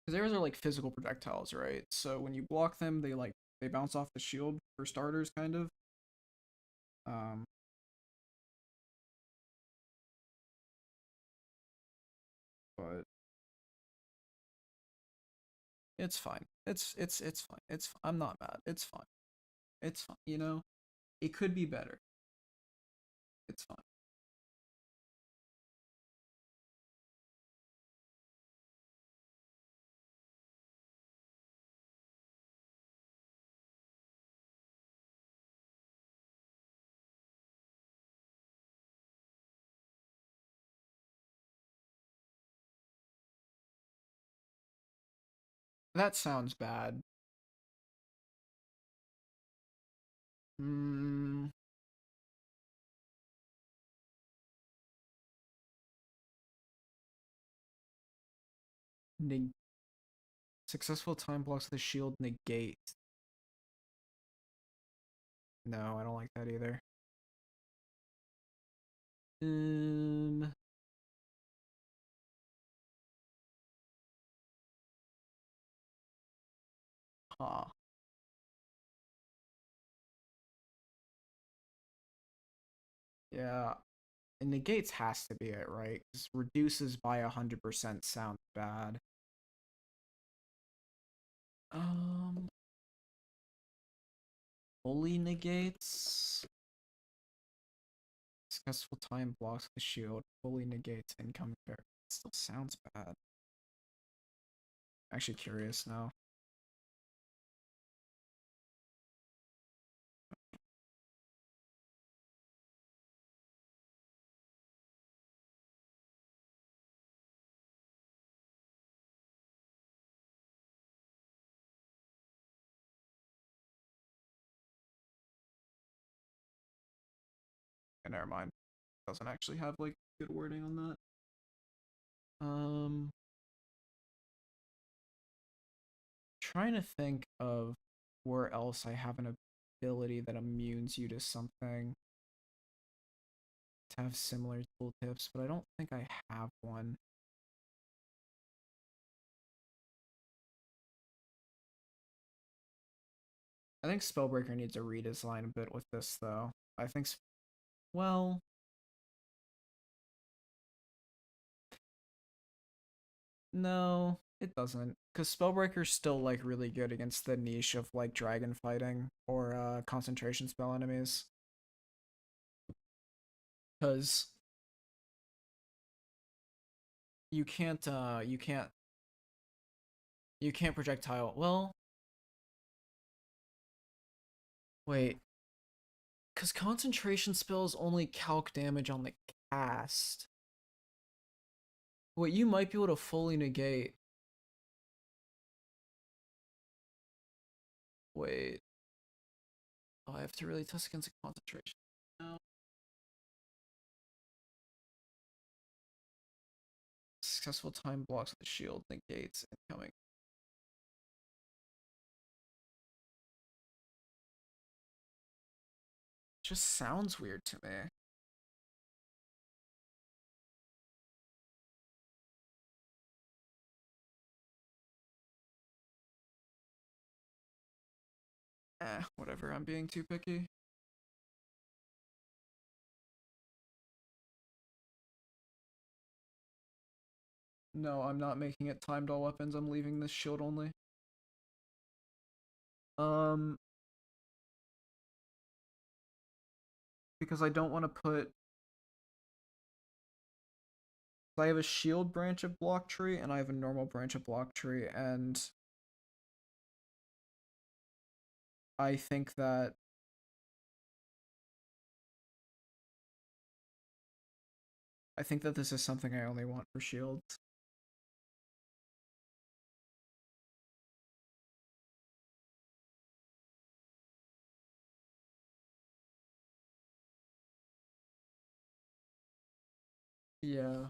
Because arrows are like physical projectiles, right? So when you block them, they like they bounce off the shield for starters, kind of. Um, but it's fine. It's fine. I'm not mad. It's fine. It's fine. You know, it could be better. It's fine. That sounds bad. Hmm. Neg- Successful time blocks the shield negate. No, I don't like that either. Um. Huh. Yeah. And negates has to be it, right? Because reduces by 100% sounds bad. Um. Fully negates. Successful time blocks the shield. Fully negates incoming Perk. It still sounds bad. Actually curious now. And never mind. Doesn't actually have like good wording on that. Trying to think of where else I have an ability that immunes you to something to have similar tooltips, but I don't think I have one. I think Spellbreaker needs a redesign a bit with this though. I think, well, no, it doesn't. Because Spellbreaker's still like really good against the niche of like dragon fighting or concentration spell enemies. Because you can't projectile. Well, wait, because concentration spells only calc damage on the cast. What you might be able to fully negate. Wait. Oh, I have to really test against a concentration. No. Successful time blocks the shield negates incoming. Just sounds weird to me. Whatever. I'm being too picky. No, I'm not making it timed all weapons. I'm leaving this shield only. Um, because I don't want to put. I have a shield branch of block tree and I have a normal branch of block tree, and I think that this is something I only want for shields. Yeah.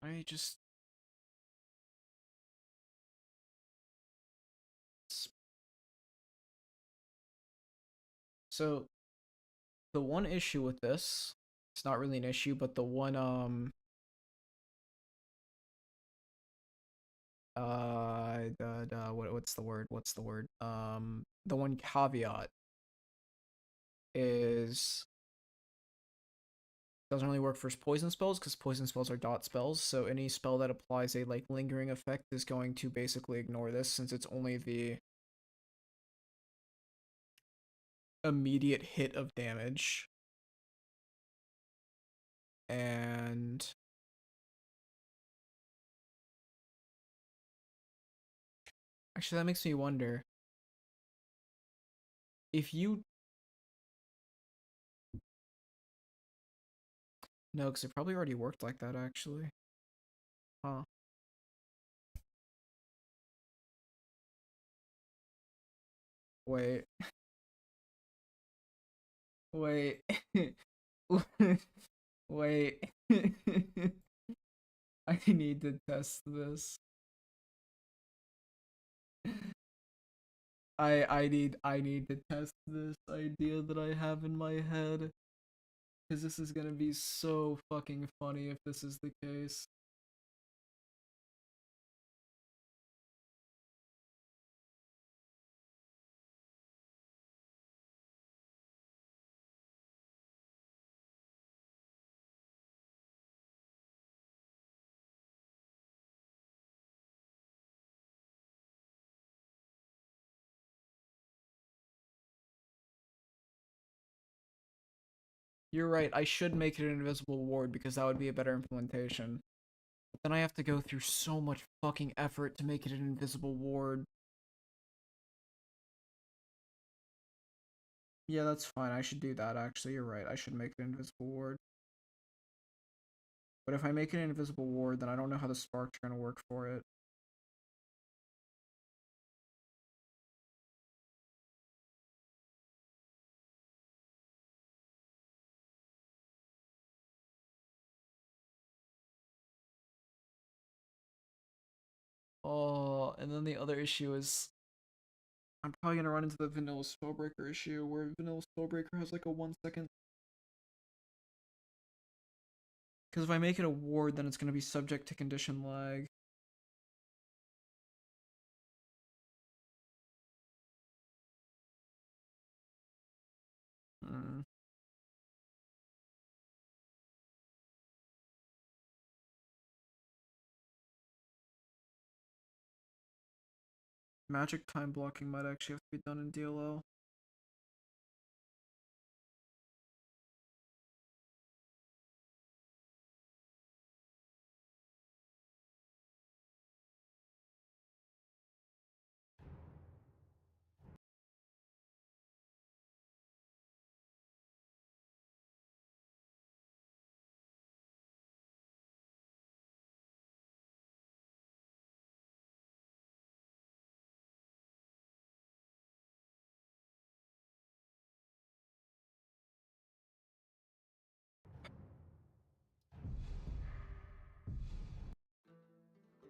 I just... So, the one issue with this, it's not really an issue, but the one, what's the word? What's the word? The one caveat is doesn't really work for poison spells because poison spells are dot spells. So any spell that applies a like lingering effect is going to basically ignore this since it's only the immediate hit of damage. And actually, that makes me wonder if you no, because it probably already worked like that actually. Huh. Wait. Wait. Wait. I need to test this. I need to test this idea that I have in my head. Because this is gonna be so fucking funny if this is the case. You're right, I should make it an invisible ward because that would be a better implementation. But then I have to go through so much fucking effort to make it an invisible ward. Yeah, that's fine. I should do that, actually. You're right. I should make it an invisible ward. But if I make it an invisible ward, then I don't know how the sparks are going to work for it. Oh, and then the other issue is I'm probably going to run into the vanilla spellbreaker issue where vanilla spellbreaker has like a 1 second. Because if I make it a ward, then it's going to be subject to condition lag. Hmm. Magic time blocking might actually have to be done in DLL.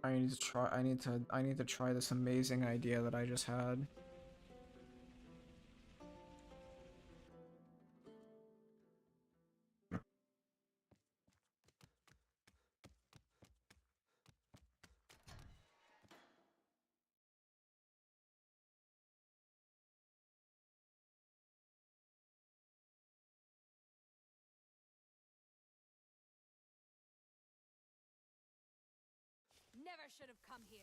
I need to try this amazing idea that I just had. Never should have come here.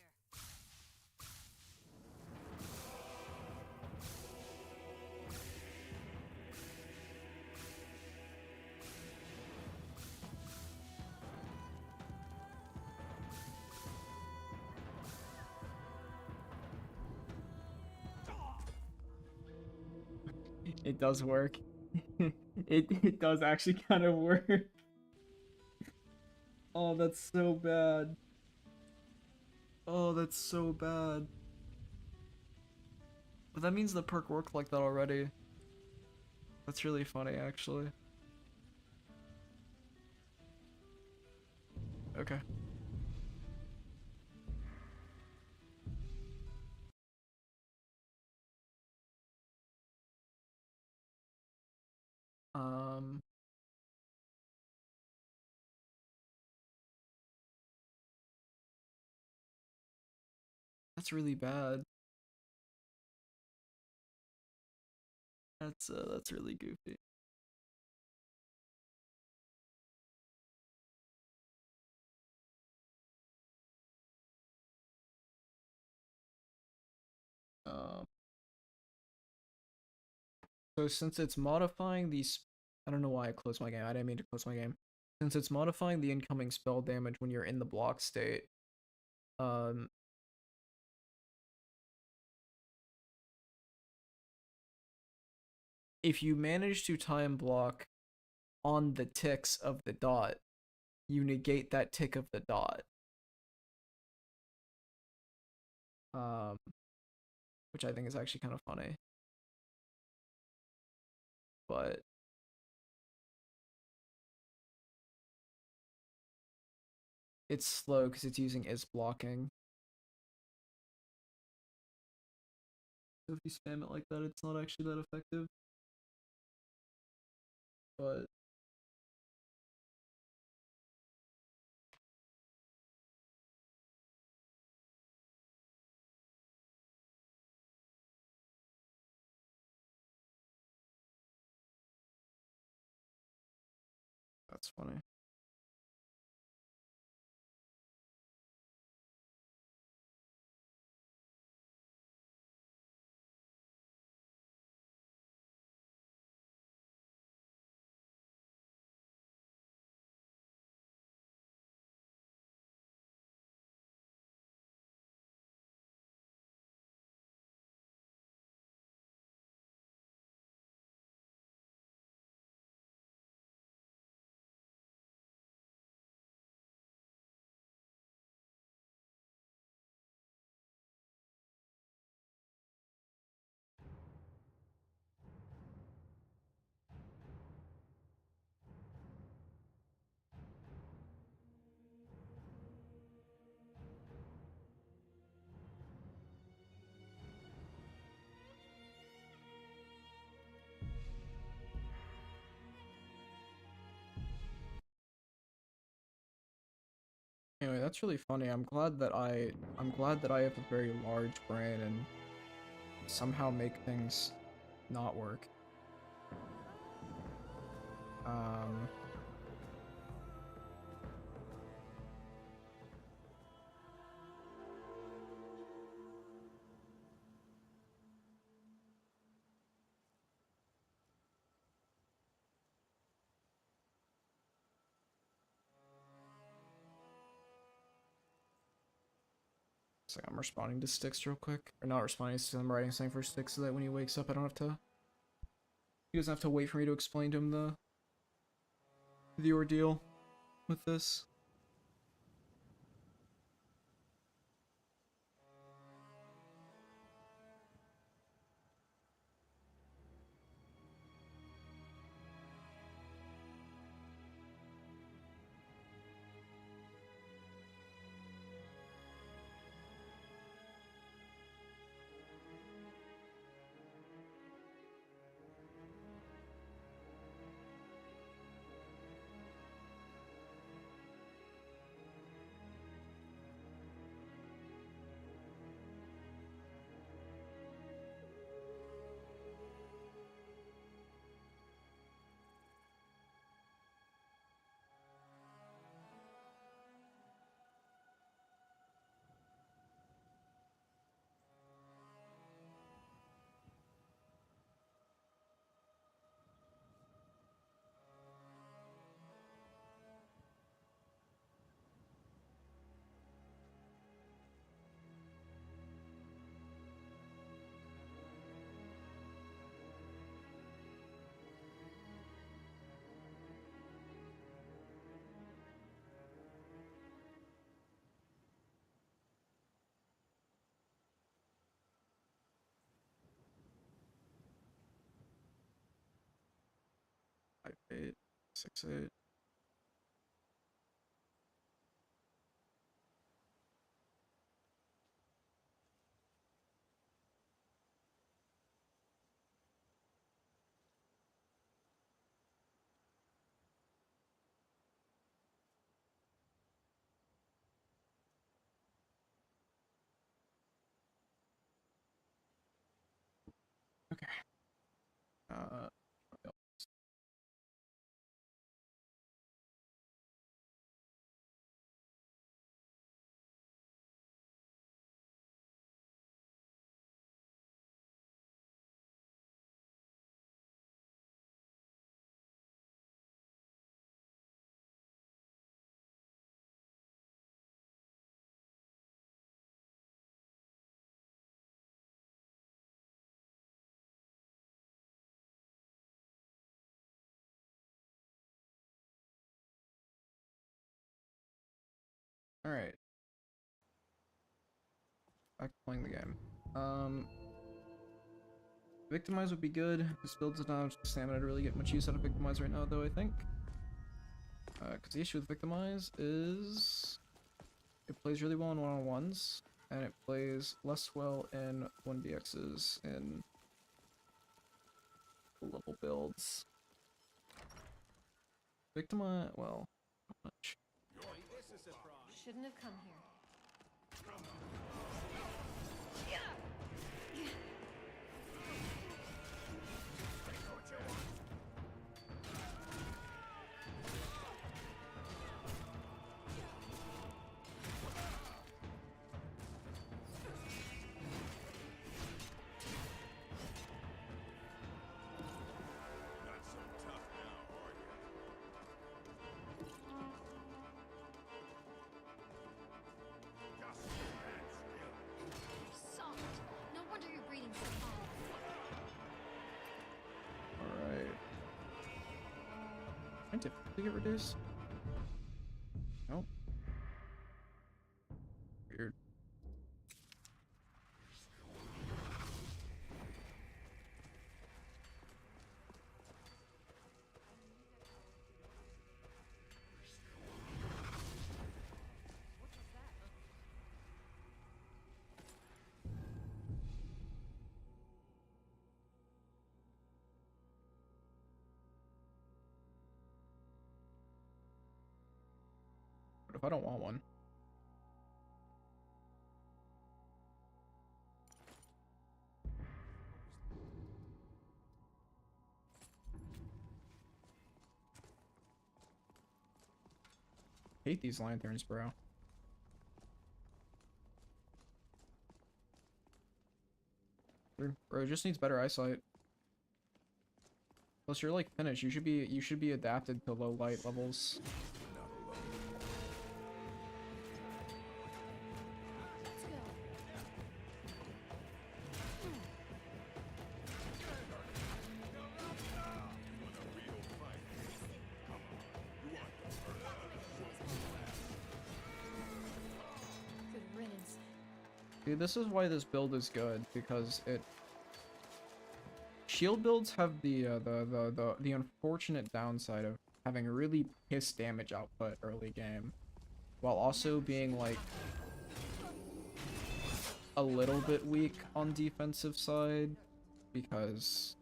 It does work. it does actually kind of work. Oh, that's so bad. Oh, that's so bad. But that means the perk worked like that already. That's really funny, actually. Okay. Um, that's really bad. That's really goofy. Um, so since it's modifying these, I don't know why I closed my game. I didn't mean to close my game. Since it's modifying the incoming spell damage when you're in the block state, um, if you manage to time block on the ticks of the dot, you negate that tick of the dot. Um, which I think is actually kind of funny. But it's slow because it's using is blocking. So if you spam it like that, it's not actually that effective. But that's funny. Anyway, that's really funny. I'm glad that I have a very large brain and somehow make things not work. Um, so I'm responding to Sticks real quick, or not responding to Sticks, I'm writing something for Sticks so that when he wakes up, I don't have to. He doesn't have to wait for me to explain to him the ordeal with this. Five, 8, 6, 8. Uh, Alright. Back to playing the game. Victimize would be good. This build does not have stamina to really get much use out of Victimize right now, though, I think. Because the issue with Victimize is it plays really well in one-on-ones, and it plays less well in 1vx's in level builds. Victimize, well, not much. Shouldn't have come here. Soft. No wonder you're breathing so hard. Alright. Scientific to get reduced? Nope. Weird. What if I don't want one? Hate these lanterns, bro. Bro, it just needs better eyesight. Plus, you're like finished. You should be adapted to low light levels. Let's go. Good riddance. Dude, this is why this build is good, because it shield builds have the unfortunate downside of having really piss damage output early game, while also being like a little bit weak on defensive side, because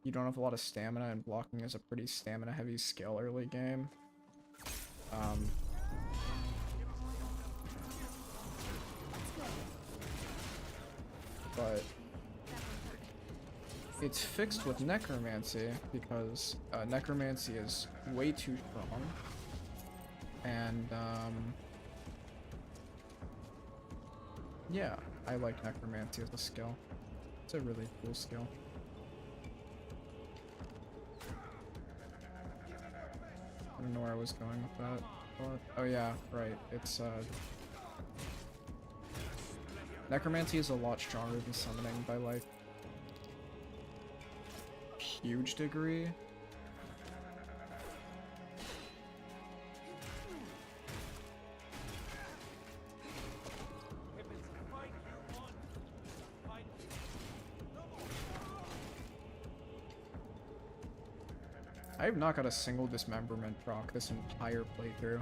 you don't have a lot of stamina and blocking is a pretty stamina heavy skill early game. But it's fixed with Necromancy, because Necromancy is way too strong. And, yeah, I like Necromancy as a skill. It's a really cool skill. I don't know where I was going with that, but, oh yeah, right, it's, Necromancy is a lot stronger than summoning by, like, huge degree. I have not got a single dismemberment proc this entire playthrough.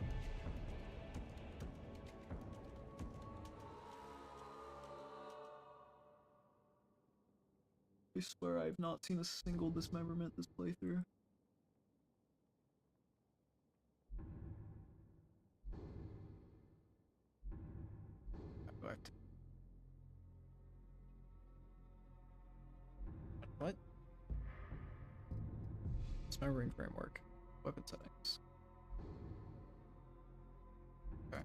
I swear I have not seen a single dismemberment this playthrough. What? Dismembering framework. Weapon settings. Okay.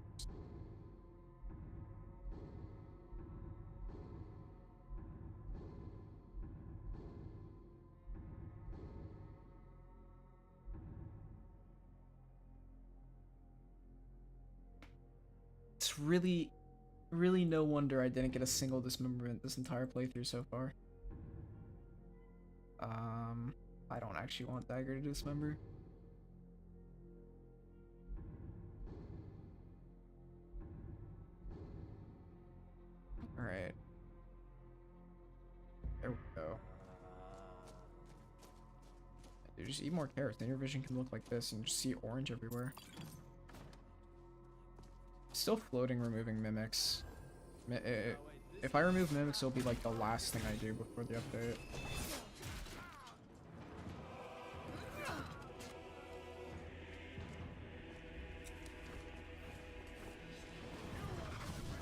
It's really no wonder I didn't get a single dismemberment this entire playthrough so far. I don't actually want Dagger to dismember. Alright. There we go. Dude, just eat more carrots, then your vision can look like this and you just see orange everywhere. Still floating removing mimics. If I remove mimics, it'll be like the last thing I do before the update.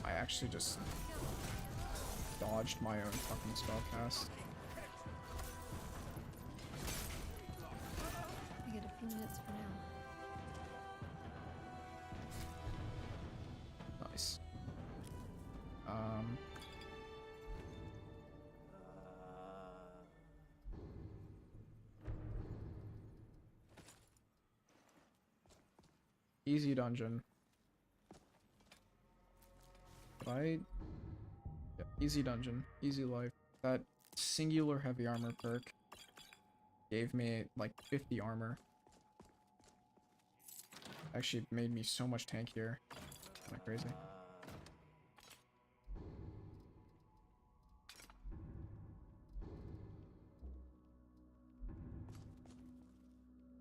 I actually just dodged my own fucking spellcast. I get a few minutes for now. Nice. Easy dungeon. Yeah, easy dungeon, easy life. That singular heavy armor perk gave me like 50 armor. Actually made me so much tankier. Kinda crazy.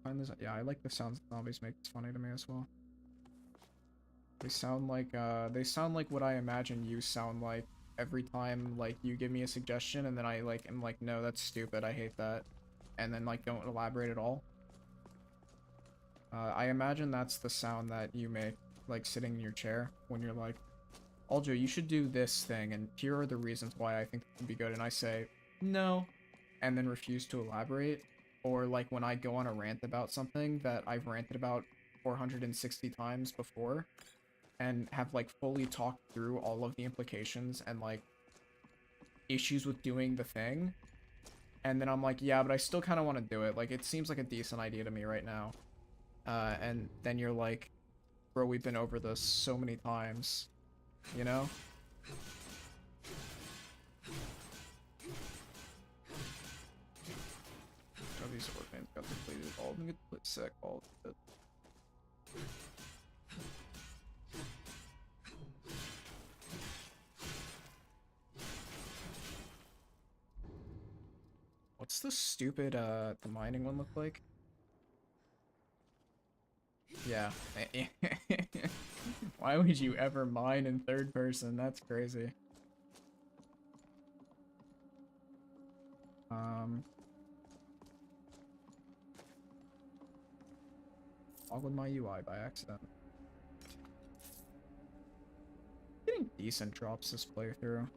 Find this. Yeah, I like the sounds zombies make. It's funny to me as well. They sound like what I imagine you sound like every time like you give me a suggestion and then I like am like, no, that's stupid, I hate that, and then like don't elaborate at all. I imagine that's the sound that you make like sitting in your chair when you're like, Aljo, you should do this thing and here are the reasons why I think it would be good, and I say no and then refuse to elaborate. Or like when I go on a rant about something that I've ranted about 460 times before and have like fully talked through all of the implications and like issues with doing the thing, and then I'm like, yeah, but I still kind of want to do it, like it seems like a decent idea to me right now, and then you're like, bro, we've been over this so many times, you know? Oh, these sword fans got depleted, all of them get sick, all of it. What's the stupid, the mining one look like? Yeah. Why would you ever mine in third person? That's crazy. Followed my UI by accident. Getting decent drops this playthrough.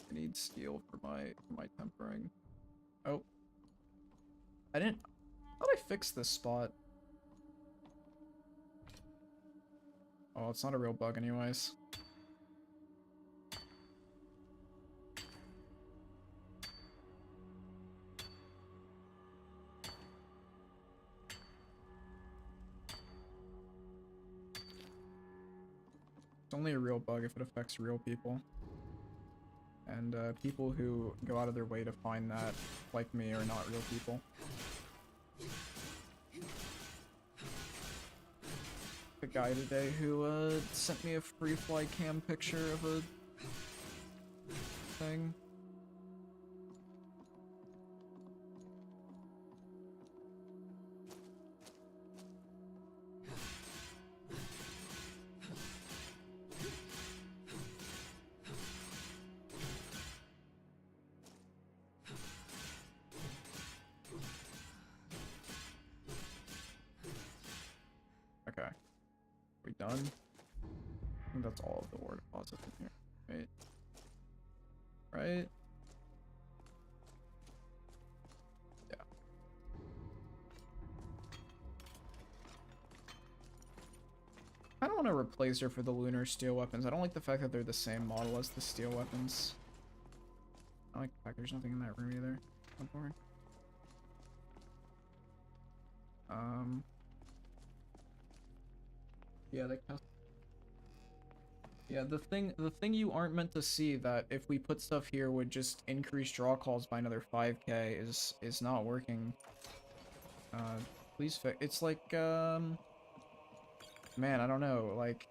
I need steel for my tempering. Oh. I thought I fixed this spot. Oh, it's not a real bug anyways. It's only a real bug if it affects real people. And people who go out of their way to find that, like me, are not real people. The guy today who sent me a free fly cam picture of a thing. done. I think that's all of the ore deposits in here, right? Right? Yeah. I don't want to replace her for the lunar steel weapons. I don't like the fact that they're the same model as the steel weapons. I like the fact there's nothing in that room either. Not boring. Yeah, yeah, the thing you aren't meant to see, that if we put stuff here would just increase draw calls by another 5k, is not working. Please fix. It's like man, I don't know, like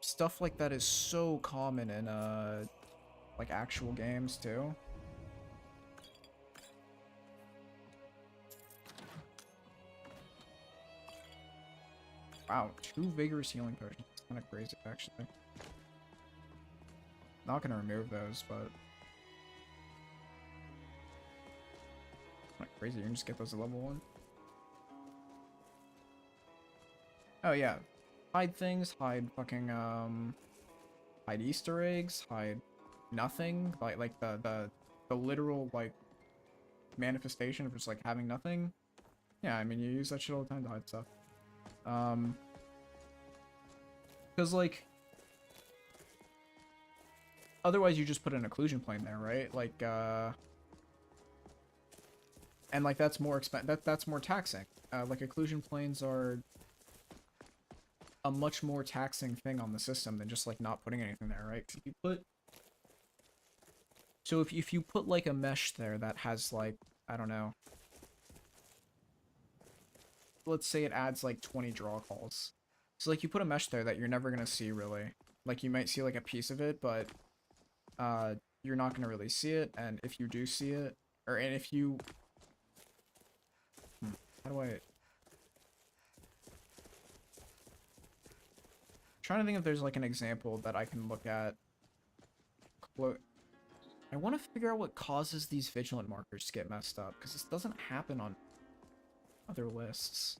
stuff like that is so common in like actual games too. Wow, 2 vigorous healing potions. It's kind of crazy, actually. Not gonna remove those, but not crazy. You can just get those at level 1. Oh yeah, hide things. Hide fucking hide Easter eggs. Hide nothing. Like the literal like manifestation of just like having nothing. Yeah, I mean you use that shit all the time to hide stuff. Because like otherwise you just put an occlusion plane there, right? Like and like that's more that's more taxing. Like occlusion planes are a much more taxing thing on the system than just like not putting anything there, right? If you put if you put like a mesh there that has like, I don't know, let's say it adds like 20 draw calls. So like you put a mesh there that you're never gonna see really. Like you might see like a piece of it, but you're not gonna really see it. And if you do see it, and if you, how do I? Trying to think if there's like an example that I can look at. I want to figure out what causes these vigilant markers to get messed up, because this doesn't happen on other lists.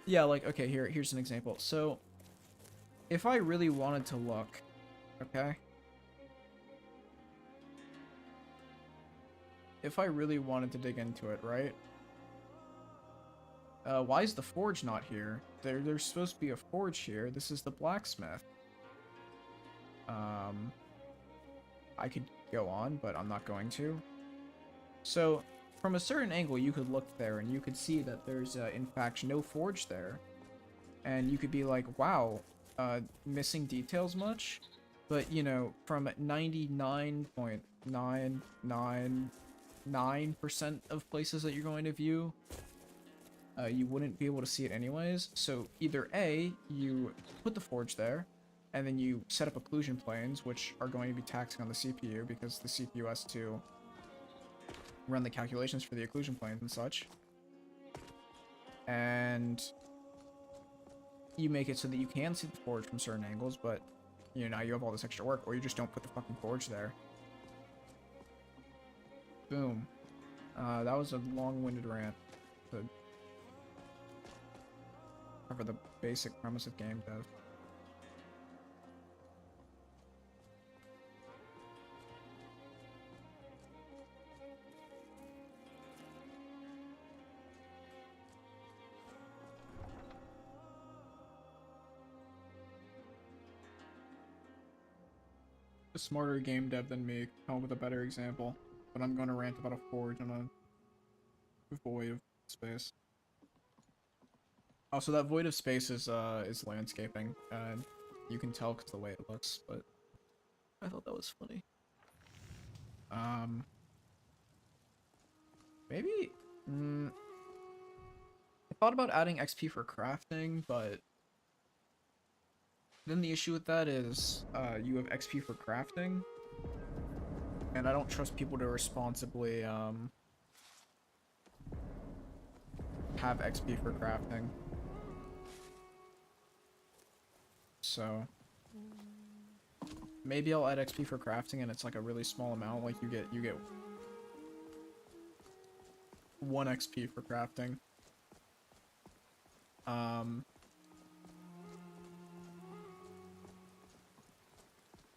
Yeah, like, okay, here's an example. So, if I really wanted to look, okay? If I really wanted to dig into it, right? Why is the forge not here? There's supposed to be a forge here. This is the blacksmith. I could go on, but I'm not going to. So, from a certain angle, you could look there, and you could see that there's, in fact, no forge there. And you could be like, wow, missing details much? But, you know, from 99.999% of places that you're going to view, you wouldn't be able to see it anyways. So either A, you put the forge there, and then you set up occlusion planes, which are going to be taxing on the CPU because the CPU has to run the calculations for the occlusion planes and such. And you make it so that you can see the forge from certain angles, but you know, now you have all this extra work, or you just don't put the fucking forge there. Boom. That was a long-winded rant to cover the basic premise of game dev. A smarter game dev than me come up with a better example, but I'm going to rant about a forge on a void of space. Also, that void of space is landscaping, and you can tell because the way it looks, but I thought that was funny. Maybe, I thought about adding XP for crafting, but then the issue with that is, you have XP for crafting, and I don't trust people to responsibly, have XP for crafting. So maybe I'll add XP for crafting and it's like a really small amount, like you get 1 XP for crafting.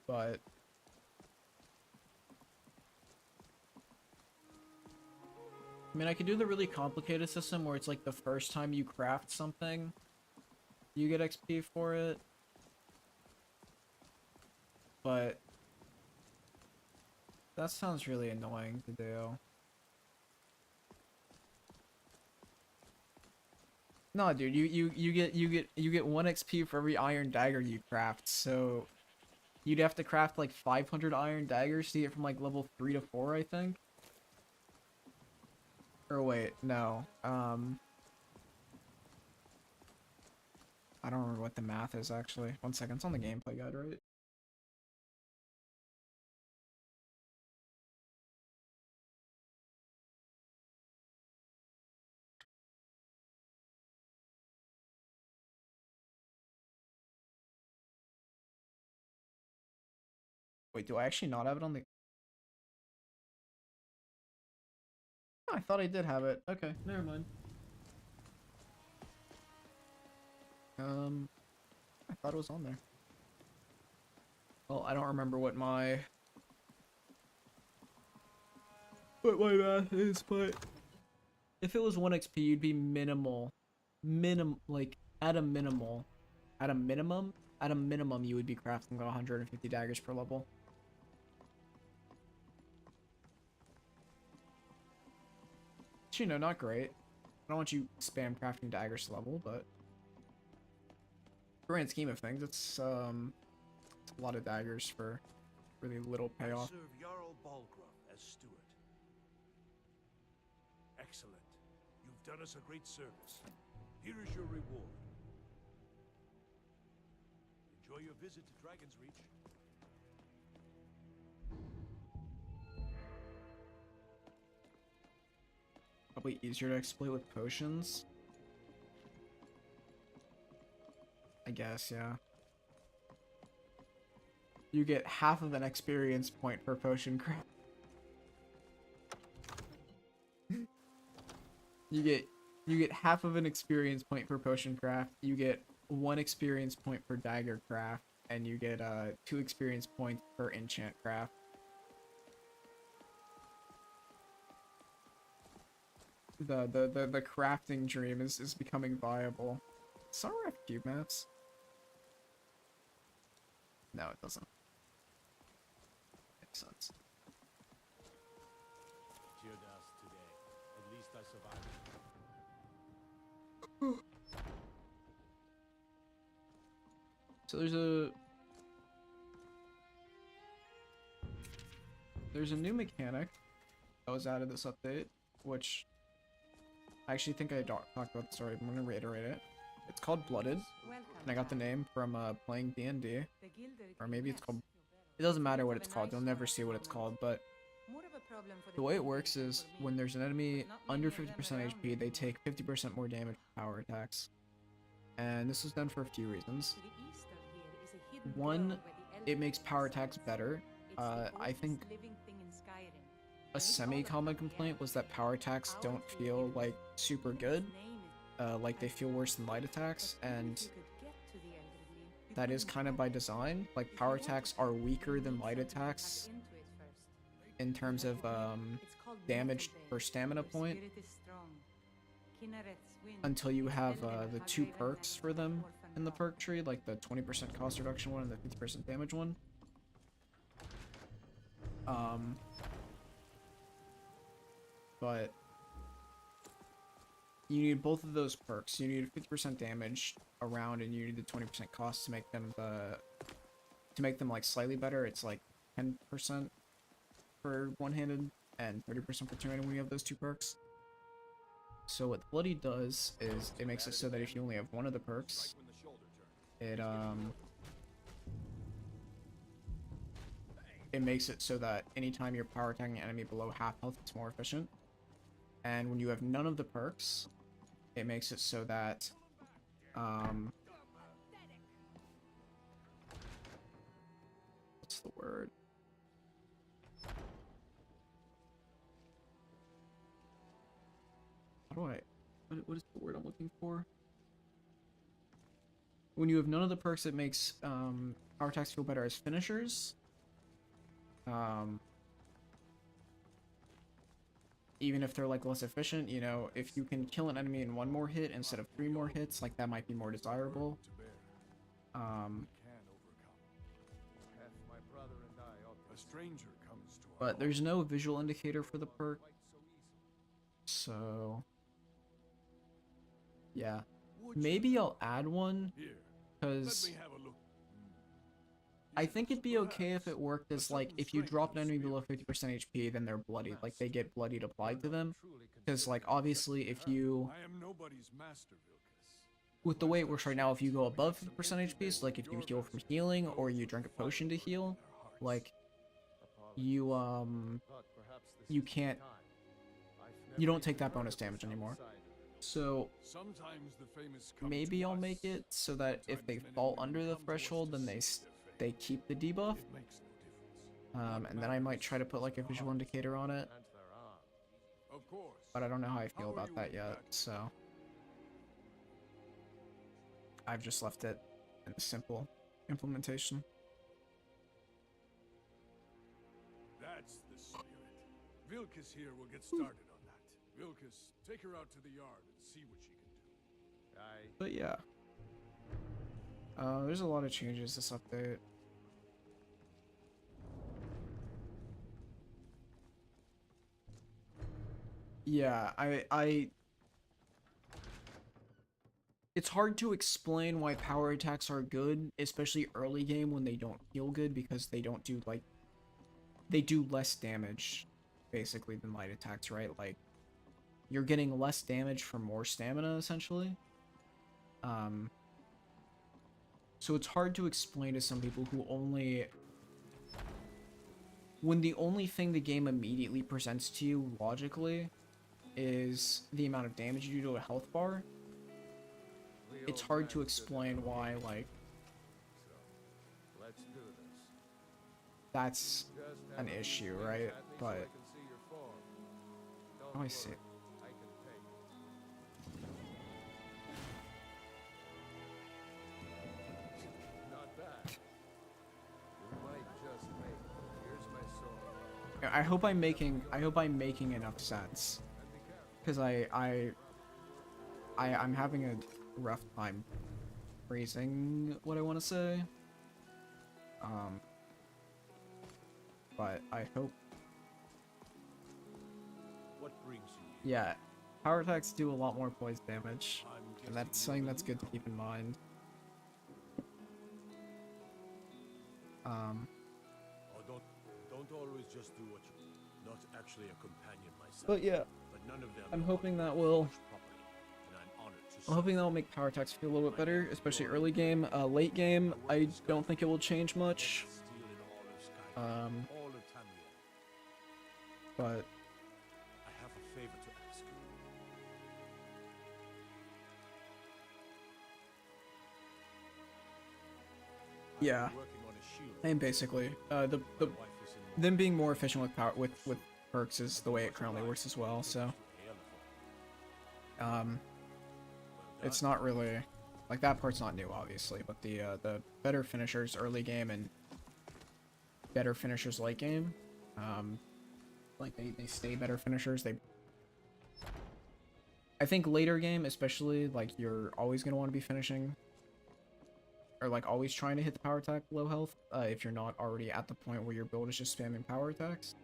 But I mean, I could do the really complicated system where it's like the first time you craft something, you get XP for it. But that sounds really annoying to do. No, dude, you get 1 XP for every iron dagger you craft. So you'd have to craft like 500 iron daggers to get from like level 3 to 4, I think. Or wait, no. I don't remember what the math is actually. 1 second, it's on the gameplay guide, right? Wait, do I actually not have it on the... Oh, I thought I did have it. Okay, never mind. I thought it was on there. Well, I don't remember what my math is, but if it was 1 XP, you'd be like at a minimum, you would be crafting about 150 daggers per level. Which, you know, not great. I don't want you spam crafting daggers to level, but grand scheme of things, it's a lot of daggers for really little payoff. I serve Jarl Balgruuf as steward. Excellent. You've done us a great service. Here is your reward. Enjoy your visit to Dragon's Reach. Probably easier to exploit with potions. I guess, yeah. You get half of an experience point per potion craft. You get half of an experience point per potion craft. You get 1 experience point per dagger craft, and you get 2 experience points per enchant craft. The crafting dream is becoming viable. Summer have cube maps? No, it doesn't. Makes sense. Cheered us today. At least I survived. So there's a new mechanic that was added this update, which I actually think I talked about the story, but I'm gonna reiterate it. It's called Blooded, and I got the name from playing D&D, or maybe it's called... It doesn't matter what it's called, you'll never see what it's called, but the way it works is when there's an enemy under 50% HP, they take 50% more damage from power attacks. And this was done for a few reasons. One, it makes power attacks better. I think a semi-common complaint was that power attacks don't feel like super good. Like they feel worse than light attacks, and that is kind of by design. Like power attacks are weaker than light attacks in terms of damage per stamina point until you have the 2 perks for them in the perk tree, like the 20% cost reduction one and the 50% damage one. But you need both of those perks. You need 50% damage around, and you need the 20% cost to make them like slightly better. It's like 10% for one-handed and 30% for two-handed when you have those 2 perks. So what Bloody does is it makes it so that if you only have one of the perks, it makes it so that anytime you're power attacking an enemy below half health, it's more efficient. And when you have none of the perks, it makes it so that what's the word? What is the word I'm looking for? When you have none of the perks, it makes power attacks feel better as finishers. Even if they're like less efficient, you know, if you can kill an enemy in 1 more hit instead of 3 more hits, like that might be more desirable. A stranger comes to But there's no visual indicator for the perk, so yeah, maybe I'll add one, because I think it'd be okay if it worked as like if you drop an enemy below 50% HP, then they're bloodied, like they get bloodied applied to them. Because like obviously if you, I am nobody's master, Vilkas. with the way it works right now, if you go above 50% HP, so like if you heal from healing or you drink a potion to heal, like you you can't, you don't take that bonus damage anymore. So Sometimes the famous come maybe to I'll us. make it so that if they fall under the threshold, then they keep the debuff. It makes no difference. And then I might try to put like a visual indicator on it, Of course. but I don't know how I feel How are about you that with yet, that? so I've just left it in a simple implementation. That's the spirit. Vilkas here will get started on that. Vilkas, take her out to the yard and see what she can do. But yeah, there's a lot of changes this update. Yeah, it's hard to explain why power attacks are good, especially early game when they don't heal good, because they don't do like, they do less damage basically than light attacks, right? Like you're getting less damage for more stamina essentially. So it's hard to explain to some people who only, when the only thing the game immediately presents to you logically is the amount of damage you do to a health bar. It's hard to explain why, like, that's an issue, right? But how do I say it? I hope I'm making enough sense, because I'm having a rough time phrasing what I want to say. But I hope. What brings you? Yeah, power attacks do a lot more poise damage, and that's something that's good to keep in mind. Oh, don't always just do what you. Not actually a companion myself. But yeah, But none of them I'm know hoping how to that will. push properly, and I'm honored to I'm serve. hoping that will make power attacks feel a little bit better, especially early game. Late game, I don't think it will change much. Steel in all of Sky, all of Tamriel. But I have a favor to ask you. yeah, I'm working on a shield. and basically, My wife is in them being more efficient with power with perks is the way it currently works as well. So it's not really like that part's not new, obviously, but the better finishers early game and better finishers late game, like they stay better finishers. I think later game, especially, like you're always gonna want to be finishing, or like always trying to hit the power attack low health, if you're not already at the point where your build is just spamming power attacks.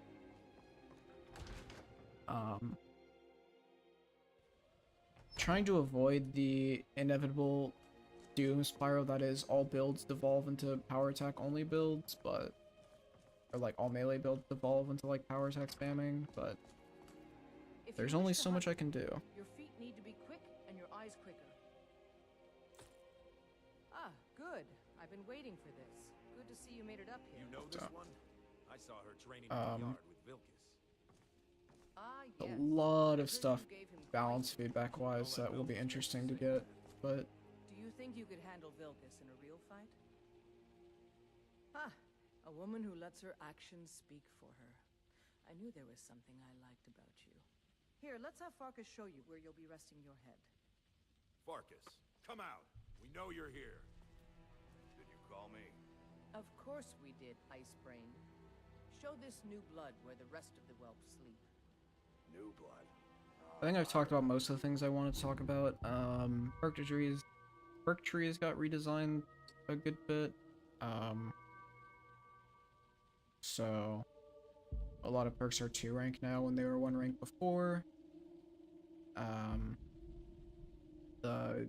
Trying to avoid the inevitable doom spiral that is all builds devolve into power attack only builds, but or like all melee builds devolve into like power attack spamming, but there's only so much I can do. Your feet need to be quick and your eyes quicker. Ah, good. I've been waiting for this. Good to see you made it up here. You know this one? I saw her training in the yard with Vilkas. Ah, A yes. lot of I heard stuff you gave him balance quite- feedback wise that will be interesting to get, but Do you think you could handle Vilkas in a real fight? Ah, a woman who lets her actions speak for her. I knew there was something I liked about you. Here, let's have Farkas show you where you'll be resting your head. Farkas, come out. We know you're here. Did you call me? Of course we did, Ice Brain. Show this new blood where the rest of the whelps sleep. New blood. I think I've talked about most of the things I wanted to talk about. Perk trees got redesigned a good bit. So a lot of perks are 2 rank now when they were 1 rank before. The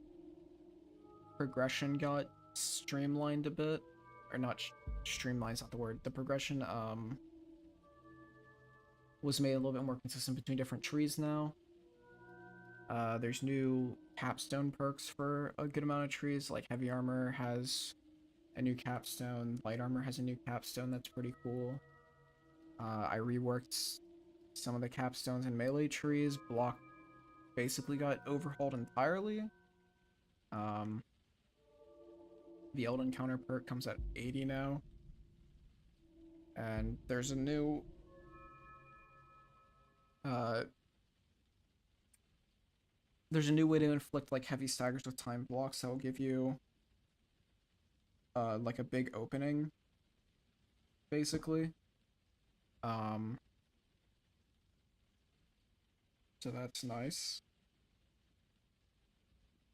progression got streamlined a bit, or not streamline's not the word. The progression was made a little bit more consistent between different trees now. There's new capstone perks for a good amount of trees, like heavy armor has a new capstone, light armor has a new capstone that's pretty cool. I reworked some of the capstones in melee trees. Block basically got overhauled entirely. The Elden Counter perk comes at 80 now. And there's a new way to inflict like heavy staggers with time blocks that will give you like a big opening, basically. So that's nice.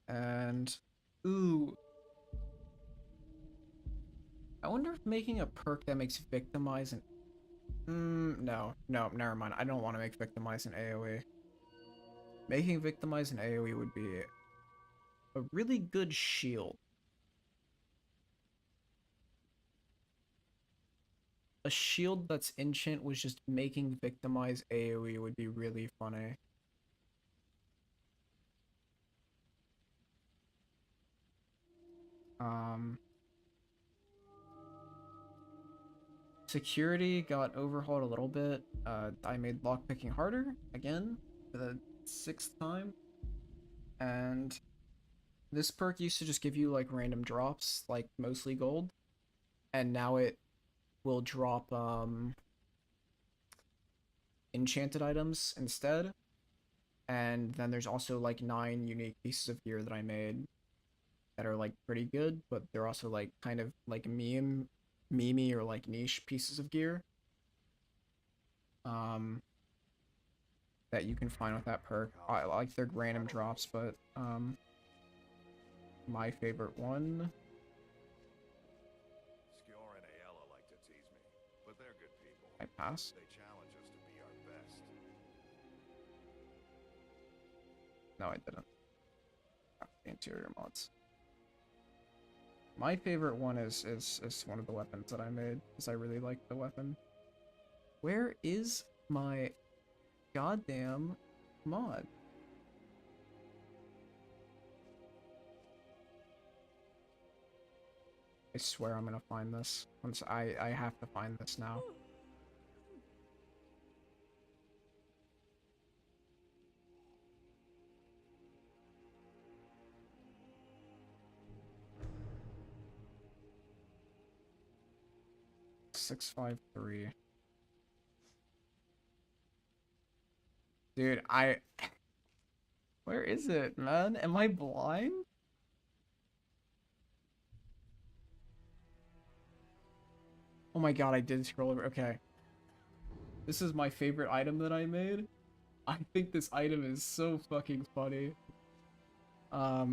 And ooh, I wonder if making a perk that makes victimize an no, never mind. I don't want to make victimize an AoE. Making victimize an AoE would be a really good shield. A shield that's enchant was just making victimize AoE would be really funny. Security got overhauled a little bit. I made lockpicking harder again for the 6th time. And this perk used to just give you like random drops, like mostly gold. And now it will drop enchanted items instead. And then there's also like 9 unique pieces of gear that I made that are like pretty good, but they're also like kind of like memey or like niche pieces of gear that you can find with that perk. I like their random drops, but my favorite one, Skior and Ayala like to tease me, but they're good people. I pass. They challenge us to be our best. No, I didn't. The interior mods. My favorite one is one of the weapons that I made, because I really like the weapon. Where is my goddamn mod? I swear I'm gonna find this. Once I have to find this now. $653. Dude, where is it, man? Am I blind? Oh my god, I did scroll over. Okay. This is my favorite item that I made. I think this item is so fucking funny. Or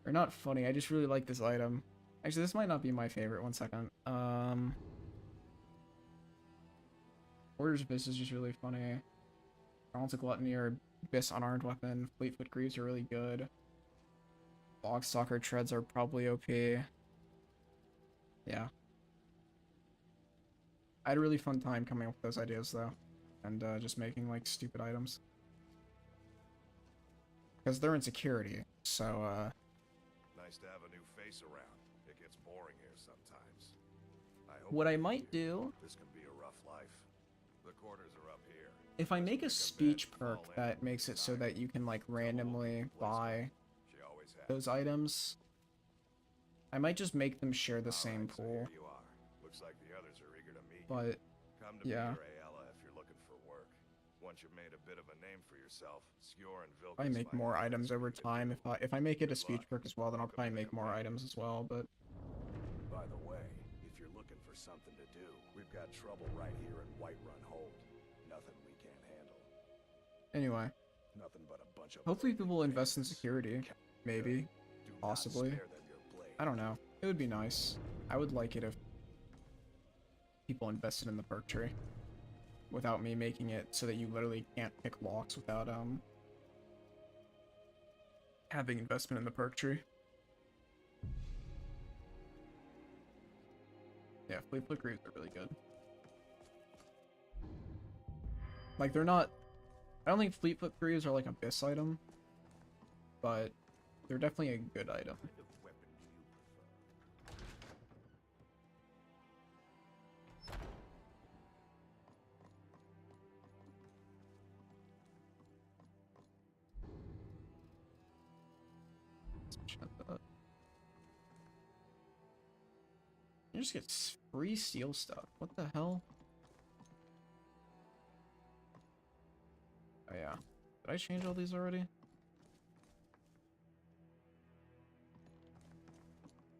not funny, I just really like this item. Actually, this might not be my favorite. 1 second. Order's Abyss is just really funny. Balance of Gluttony or Abyss unarmed weapon. Fleetfoot Greaves are really good. Logstalker Treads are probably OP. Yeah. I had a really fun time coming up with those ideas, though. And just making, like, stupid items. Because they're in security, so, Nice to have a new face around. It gets boring here sometimes. what I might do, This can be a rough life. The quarters are up here. if I make a speech perk that makes it so that you can, like, randomly buy She always has. those items, I might just make them share the same Alright, so pool. here you are. Looks like the others are eager to meet you. But, Come to yeah. me or Ayala if you're looking for work. once you've made a bit of a name for yourself, Skjor and Vilkas I make more might items ask over you to time. do. If I make it a Good speech luck. perk as well, then I'll Welcome probably to make more campaign. items as well. But By the way, if you're looking for something to do, we've got trouble right here in Whiterun Hold. Nothing we can't handle. anyway, Nothing but a bunch of hopefully broken people will invest in bandits. security. Maybe, Do not possibly. spare them your blade. I don't know. It would be nice. I would like it if people invested in the perk tree without me making it so that you literally can't pick locks without having investment in the perk tree. Yeah, fleet foot greaves are really good. Like, they're not... I don't think fleet foot greaves are like a BIS item, but they're definitely a good item. What kind of weapon do you prefer? Let's check that. You just get free steel stuff. What the hell? Oh yeah. Did I change all these already?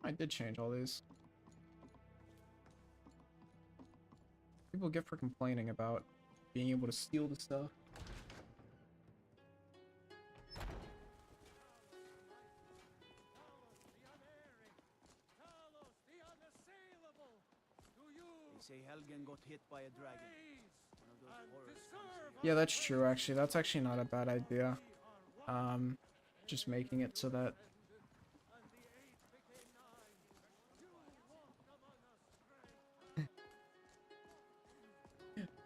I did change all these. People get for complaining about being able to steal the stuff. They say Helgen got hit by a dragon. One of those horrors comes here. Yeah, that's true actually. That's actually not a bad idea. Just making it so that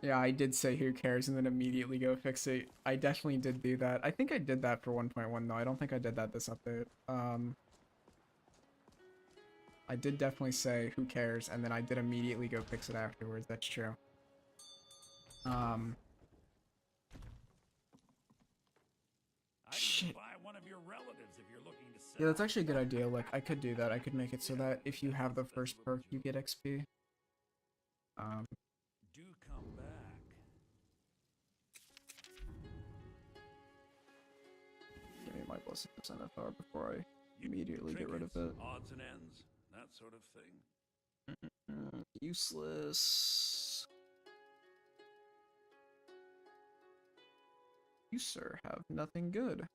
yeah, I did say who cares and then immediately go fix it. I definitely did do that. I think I did that for 1.1 though. I don't think I did that this update. I did definitely say who cares and then I did immediately go fix it afterwards. That's true. Shit. Buy one of your relatives if you're looking to sell. Yeah, that's actually a good idea. Like, I could do that. I could make it so that if you have the first perk, you get XP. Do come back. Give me my blessing percent FR before I immediately get rid of it. Trinkets, odds and ends, that sort of thing. Useless. You, sir, have nothing good.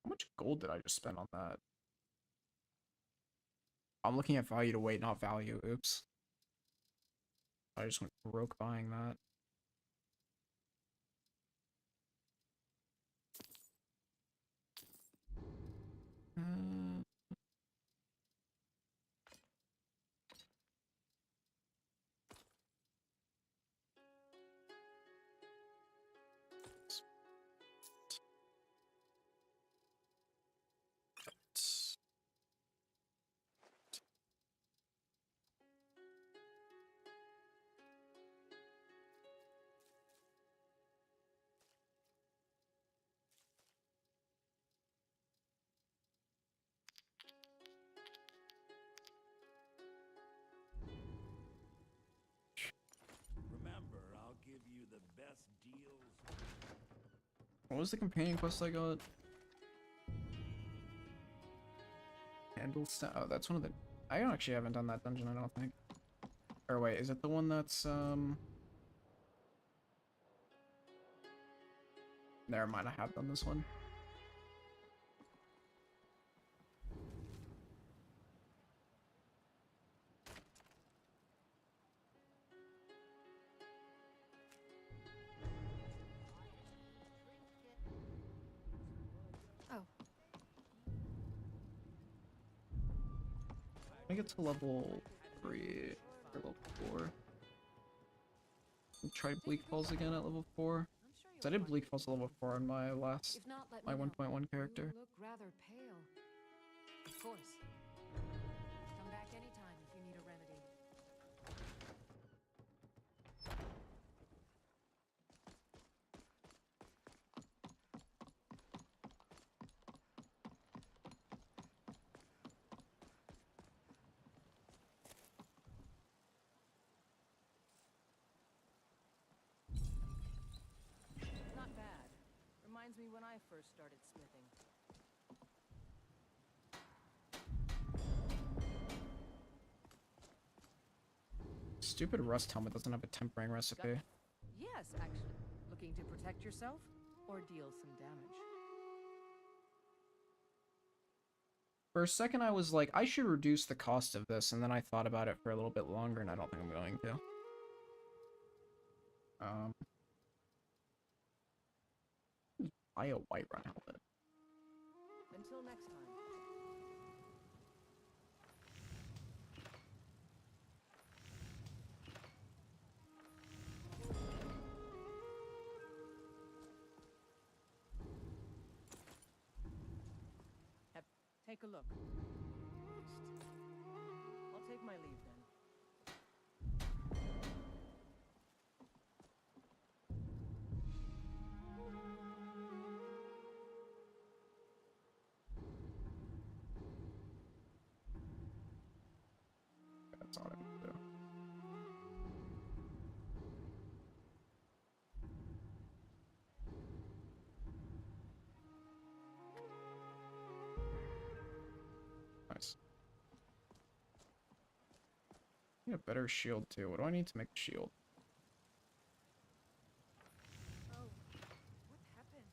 How much gold did I just spend on that? I'm looking at value to weight, not value. Oops. I just went broke buying that. Remember, I'll give you the best deals. What was the companion quest I got? Handle oh, that's one of the... I actually haven't done that dungeon, I don't think. Or wait, is it the one that's, Never mind, I have done this one. Oh, I get to level 3 or level 4. Try Bleak Falls again at level 4. So I did Bleak Falls at level 4 on my last, if not, let my me know. 1.1 character. You look rather pale. Of course. Come back anytime. reminds me when I first started smithing. Stupid rust helmet doesn't have a tempering recipe. Yes, actually. Looking to protect yourself or deal some damage? For a second, I was like, I should reduce the cost of this, and then I thought about it for a little bit longer, and I don't think I'm going to. Buy a Whiterun helmet. Until next time. Take a look. I'll take my leave then. That's all I need to do. Nice. I need a better shield too. What do I need to make a shield? Oh, what happened?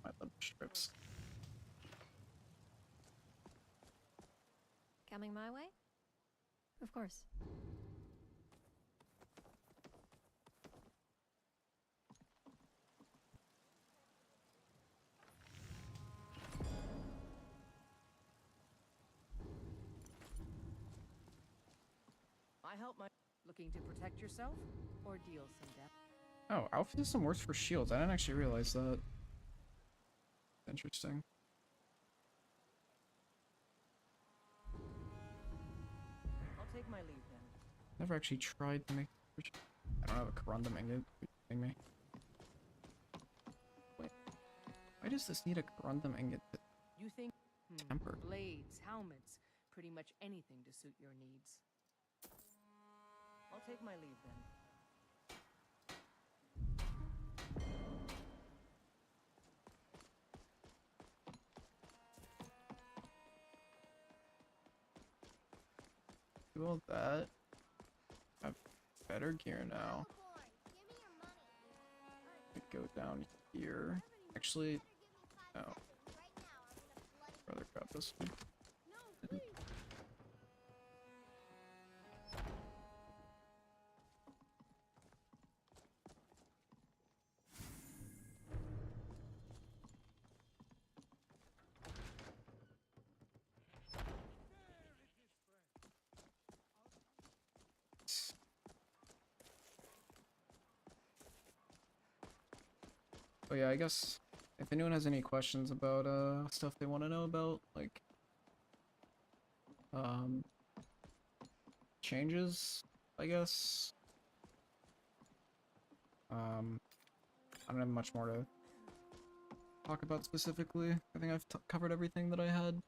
My limb strips. Coming my way? Of course. I help my... Looking to protect yourself or deal some damage? Oh, alpha system works for shields. I didn't actually realize that. Interesting. I'll take my leave then. Never actually tried to make. I don't have a corundum ingot. Are you kidding me? Wait. Why does this need a corundum ingot? You think... Tempered. Blades, helmets, pretty much anything to suit your needs. I'll take my leave then. Do all that. I have better gear now. I could go down here. Actually, no. Rather grab this one. Oh yeah, I guess if anyone has any questions about stuff they want to know about, like changes, I guess. I don't have much more to talk about specifically. I think I've covered everything that I had,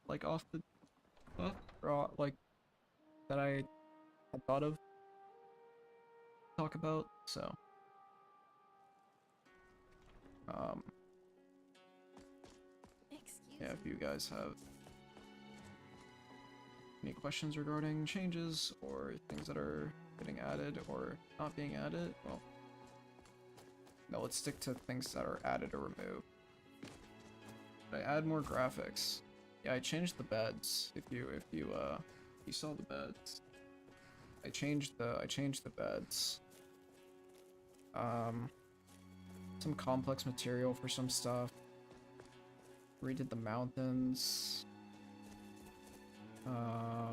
like off the cuff, or like that I had thought of talk about. So, Excuse yeah, if you guys have any questions regarding changes or things that are getting added or not being added, well, no, let's stick to things that are added or removed. Did I add more graphics? Yeah, I changed the beds. If you saw the beds, I changed the beds. Some complex material for some stuff. Redid the mountains. I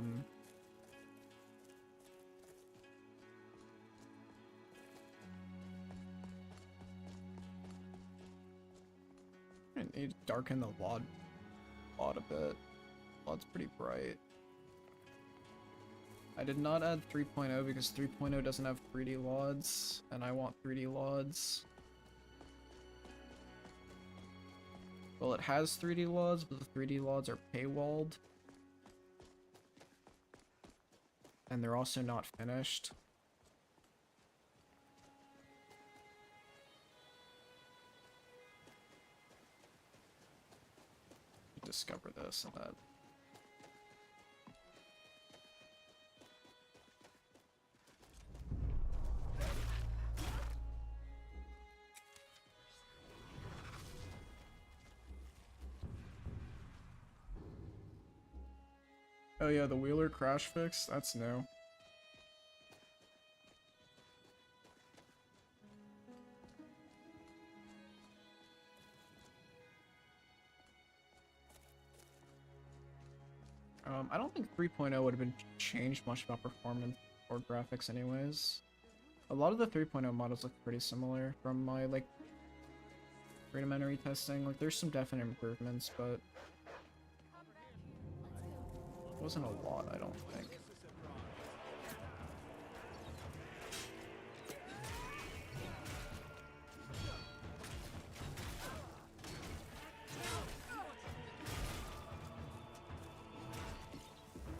need to darken the LOD a bit. LOD's pretty bright. I did not add 3.0 because 3.0 doesn't have 3D LODs, and I want 3D LODs. Well, it has 3D LODs, but the 3D LODs are paywalled. And they're also not finished. discover this and that. Oh yeah, the Wheeler crash fix, that's new. I don't think 3.0 would have been changed much about performance or graphics anyways. A lot of the 3.0 models look pretty similar from my, like, rudimentary testing. Like, there's some definite improvements, but it wasn't a lot, I don't think.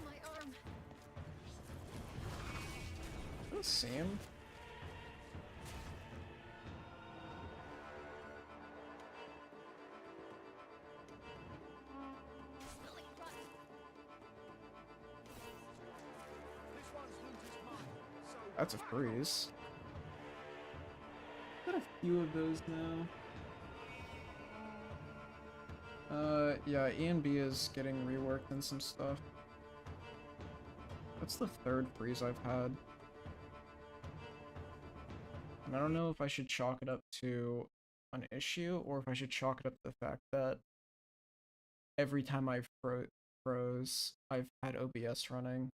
My arm. Does it seem? Smelling rotten. That's a freeze. Got a few of those now. Yeah, E and B is getting reworked and some stuff. That's the third freeze I've had. And I don't know if I should chalk it up to an issue, or if I should chalk it up to the fact that every time I've froze, I've had OBS running.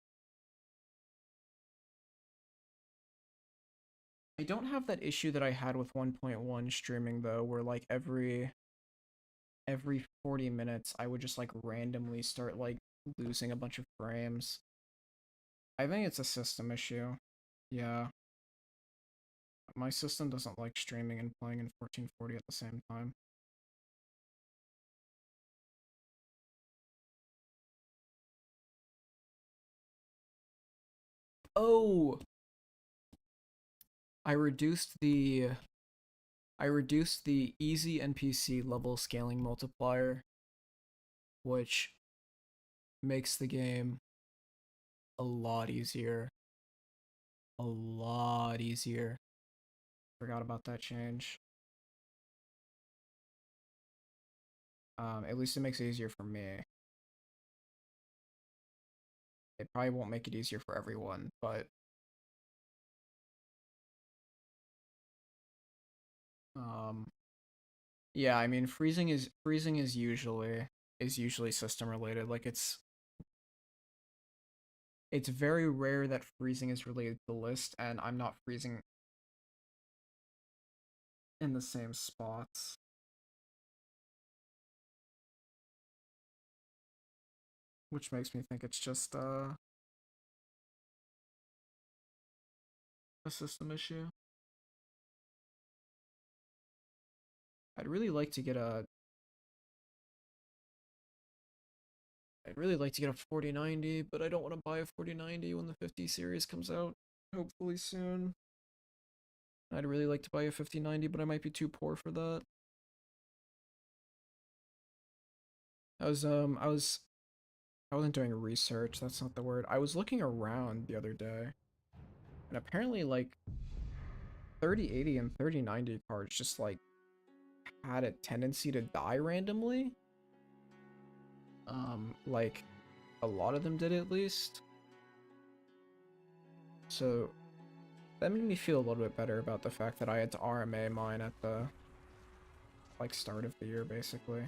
I don't have that issue that I had with 1.1 streaming though, where like every 40 minutes I would just like randomly start like losing a bunch of frames. I think it's a system issue. Yeah. My system doesn't like streaming and playing in 1440 at the same time. Oh! I reduced the easy NPC level scaling multiplier, which makes the game a lot easier. A lot easier. Forgot about that change. At least it makes it easier for me. It probably won't make it easier for everyone, but yeah, I mean freezing is usually system related. Like it's very rare that freezing is related to the list, and I'm not freezing in the same spots. Which makes me think it's just a system issue. I'd really like to get a 4090, but I don't want to buy a 4090 when the 50 series comes out, hopefully soon. I'd really like to buy a 5090, but I might be too poor for that. I wasn't doing research, that's not the word. I was looking around the other day, and apparently like 3080 and 3090 cards just like had a tendency to die randomly. Like a lot of them did at least. So that made me feel a little bit better about the fact that I had to RMA mine at the like start of the year basically.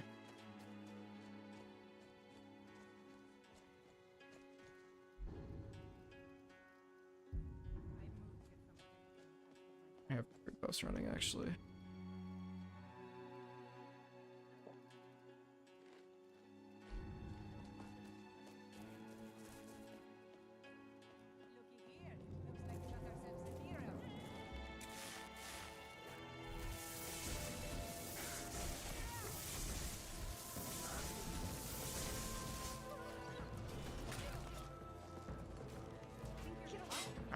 I have Perk bus running actually.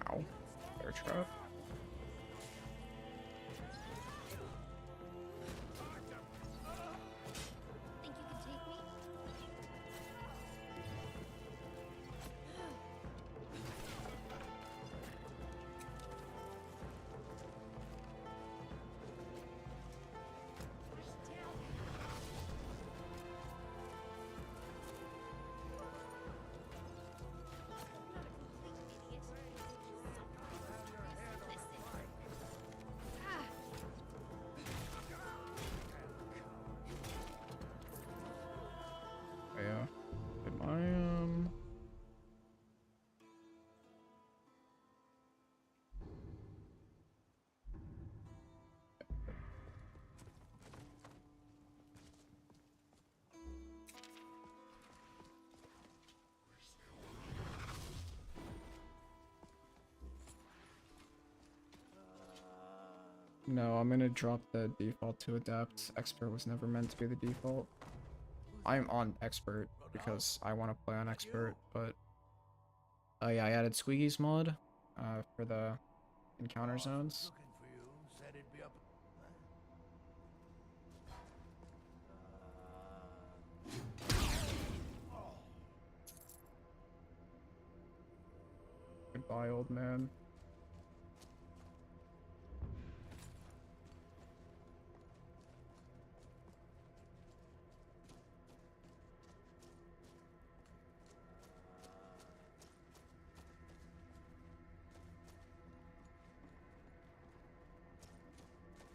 Ow. Bear trap. No, I'm gonna drop the default to adapt. Expert was never meant to be the default. I'm on expert because I want to play on expert, but yeah, I added Squeaky's mod for the encounter zones. Looking for you. Said it'd be up. Goodbye, old man.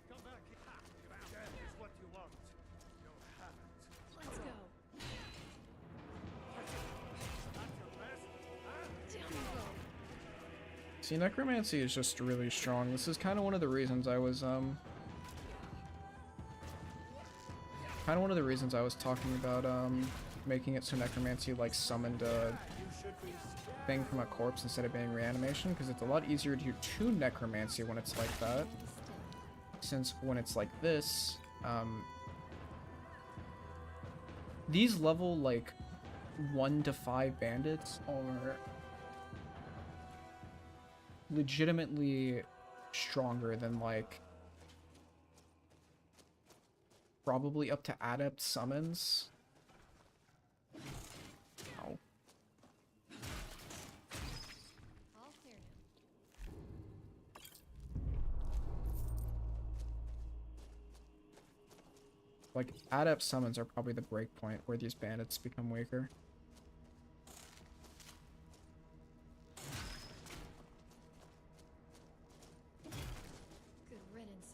Come back here. That is what you want. You haven't. Let's go. That's your best. Down we go. See, Necromancy is just really strong. This is kind of one of the reasons I was talking about making it so Necromancy like summoned a thing from a corpse instead of being reanimation, because it's a lot easier to do two Necromancy when it's like that. Since when it's like this, these level like 1 to 5 bandits are legitimately stronger than like probably up to adept summons. Ow. I'll clear him. Like adept summons are probably the break point where these bandits become weaker. Good riddance.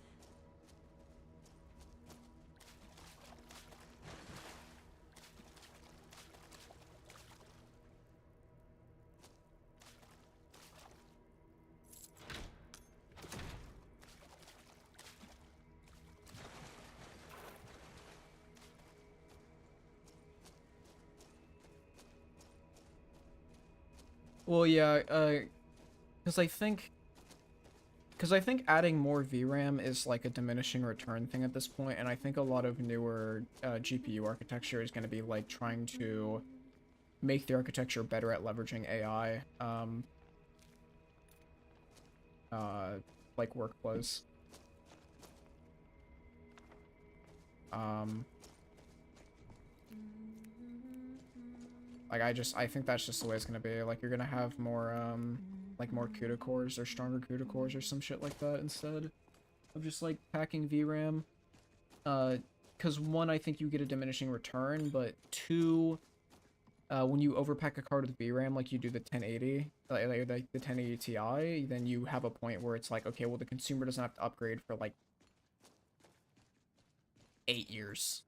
Well, yeah, because I think adding more VRAM is like a diminishing return thing at this point, and I think a lot of newer GPU architecture is going to be like trying to make the architecture better at leveraging AI, like workflows. Like I think that's just the way it's gonna be. Like you're gonna have more like more CUDA cores or stronger CUDA cores or some shit like that instead of just like packing VRAM. Because one, I think you get a diminishing return, but two, when you overpack a card with VRAM like you do the 1080, like the 1080 Ti, then you have a point where it's like, okay, well the consumer doesn't have to upgrade for like 8 years.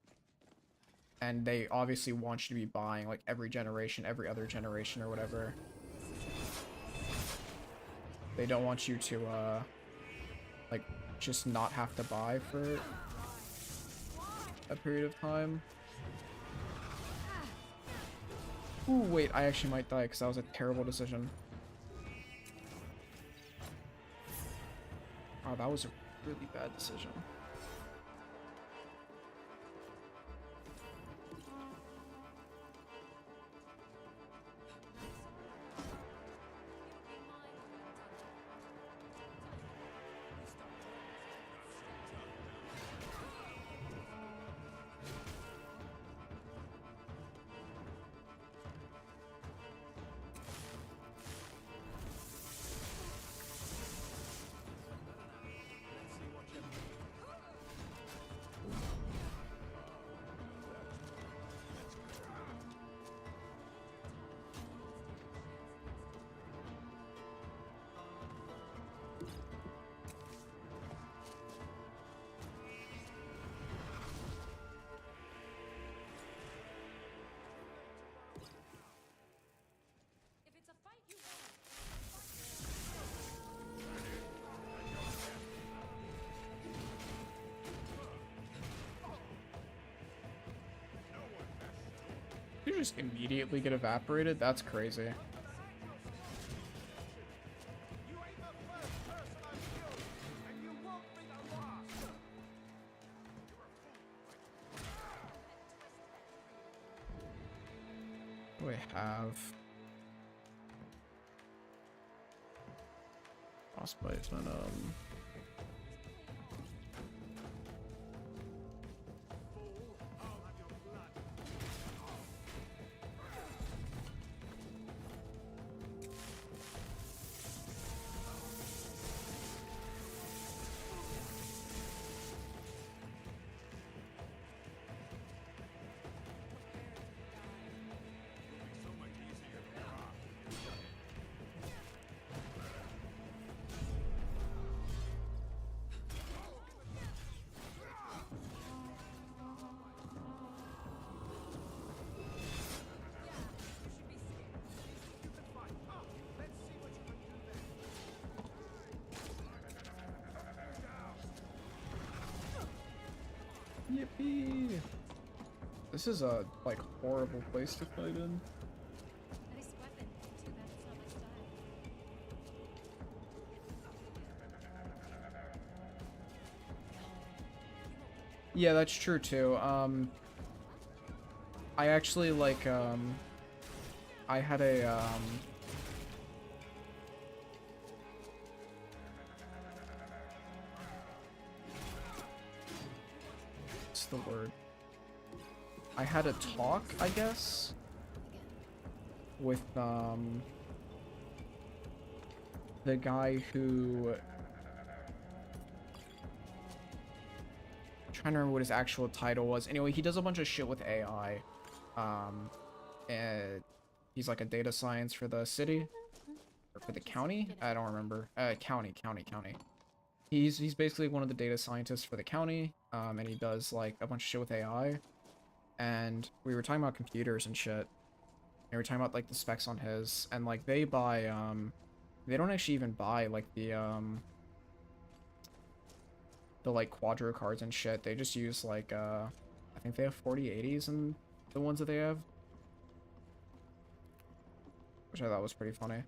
And they obviously want you to be buying like every generation, every other generation or whatever. They don't want you to like just not have to buy for a period of time. Ooh, wait, I actually might die because that was a terrible decision. Oh, that was a really bad decision. You just immediately get evaporated? That's crazy. What do I have? Boss placement, Yippee! This is a, like, horrible place to fight in. Nice weapon. Too bad it's not my style. Yeah, that's true too. I actually, like, I had a, what's the word? I had a talk, I guess, with, the guy who... I'm trying to remember what his actual title was. Anyway, he does a bunch of shit with AI. And he's like a data science for the city? Or for the county? I don't remember. County. He's basically one of the data scientists for the county, and he does, like, a bunch of shit with AI. And we were talking about computers and shit. And we were talking about, like, the specs on his, and, like, they buy, they don't actually even buy, like, the like, Quadro cards and shit. They just use, like, I think they have 4080s in the ones that they have. Which I thought was pretty funny.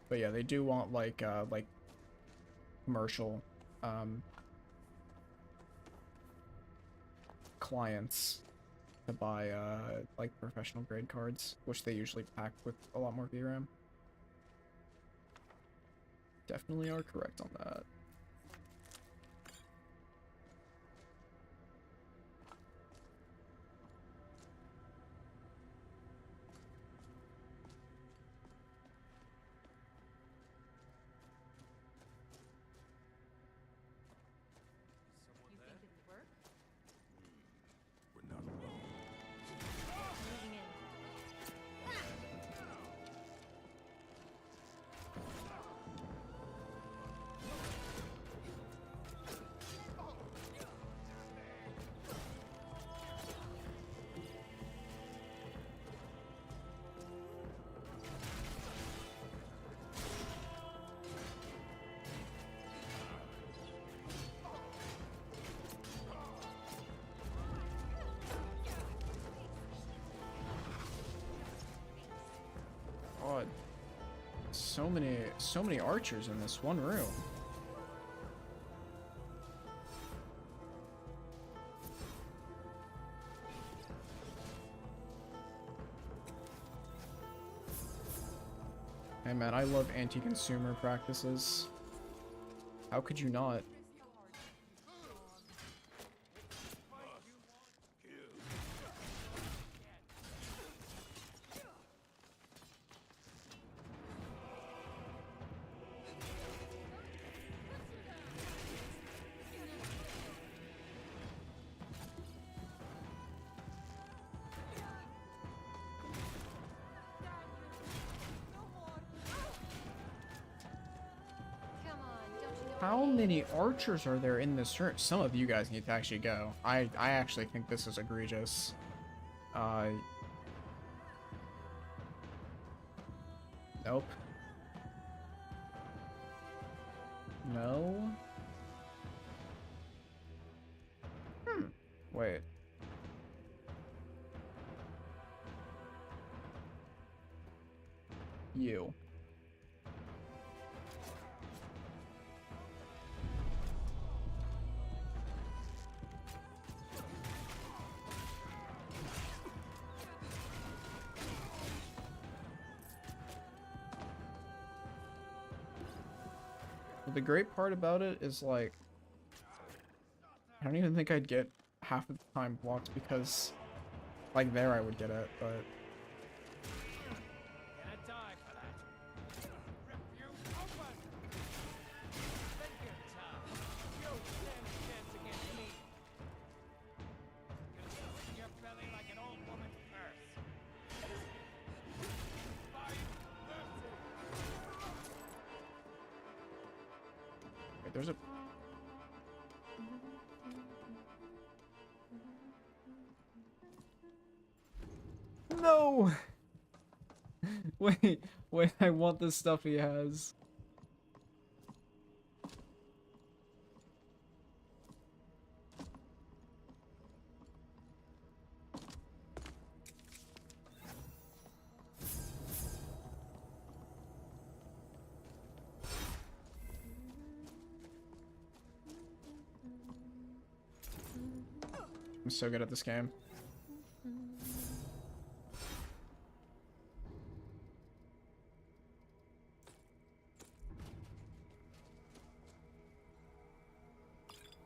But yeah, they do want, like commercial, clients to buy, like, professional grade cards, which they usually pack with a lot more VRAM. Definitely are correct on that. You think it'll work? We're not alone. Moving in. God. So many archers in this one room. Hey man, I love anti-consumer practices. How could you not? Come on, don't you know How many archers are there in this room? Some of you guys need to actually go. I actually think this is egregious. Nope. No. Wait. You. the great part about it is, like, I don't even think I'd get half of the time blocked because, like, there I would get it, but... Wait, there's a... No! Wait, I want the stuff he has. I'm so good at this game.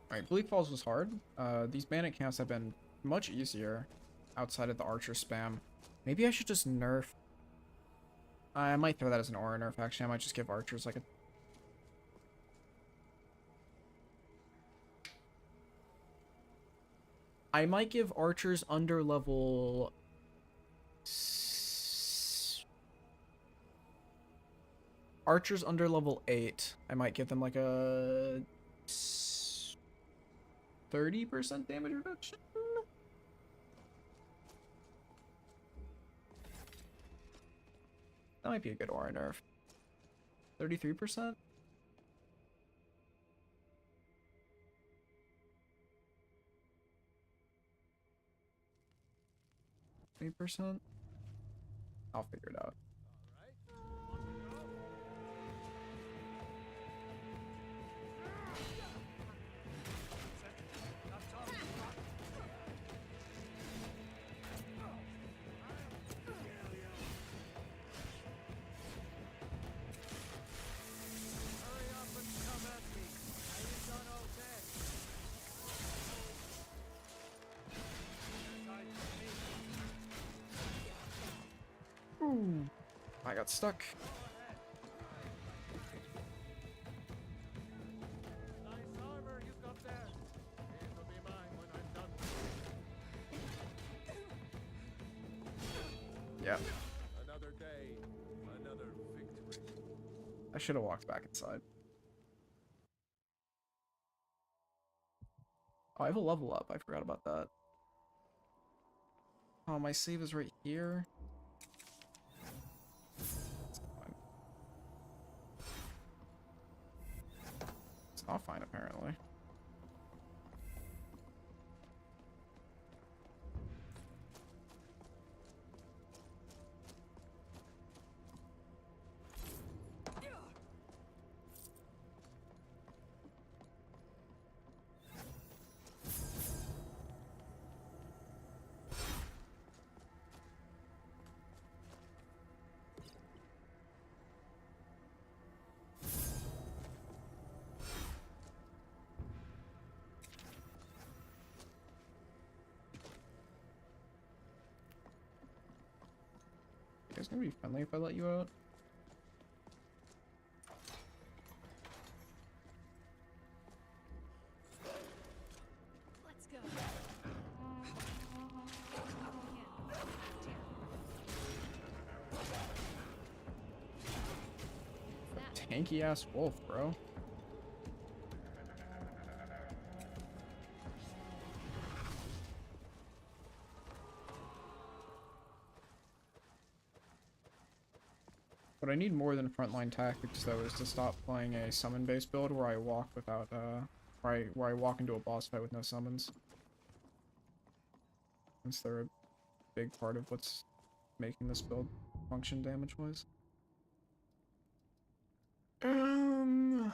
Alright, Bleak Falls was hard. These bandit camps have been much easier outside of the archer spam. Maybe I should just nerf. I might throw that as an aura nerf, actually. I might just give archers like a... I might give archers under level... Archers under level 8. I might give them like a... 30% damage reduction? That might be a good aura nerf. 33%? 20%? I'll figure it out. I got stuck. Yeah. Another day, another victory. I should have walked back inside. Oh, I have a level up. I forgot about that. Oh, my save is right here. It's not fine, apparently. It's gonna be friendly if I let you out. Let's go. Tanky ass wolf, bro. What I need more than frontline tactics though is to stop playing a summon based build where I walk without where I walk into a boss fight with no summons. Since they're a big part of what's making this build function damage wise. 5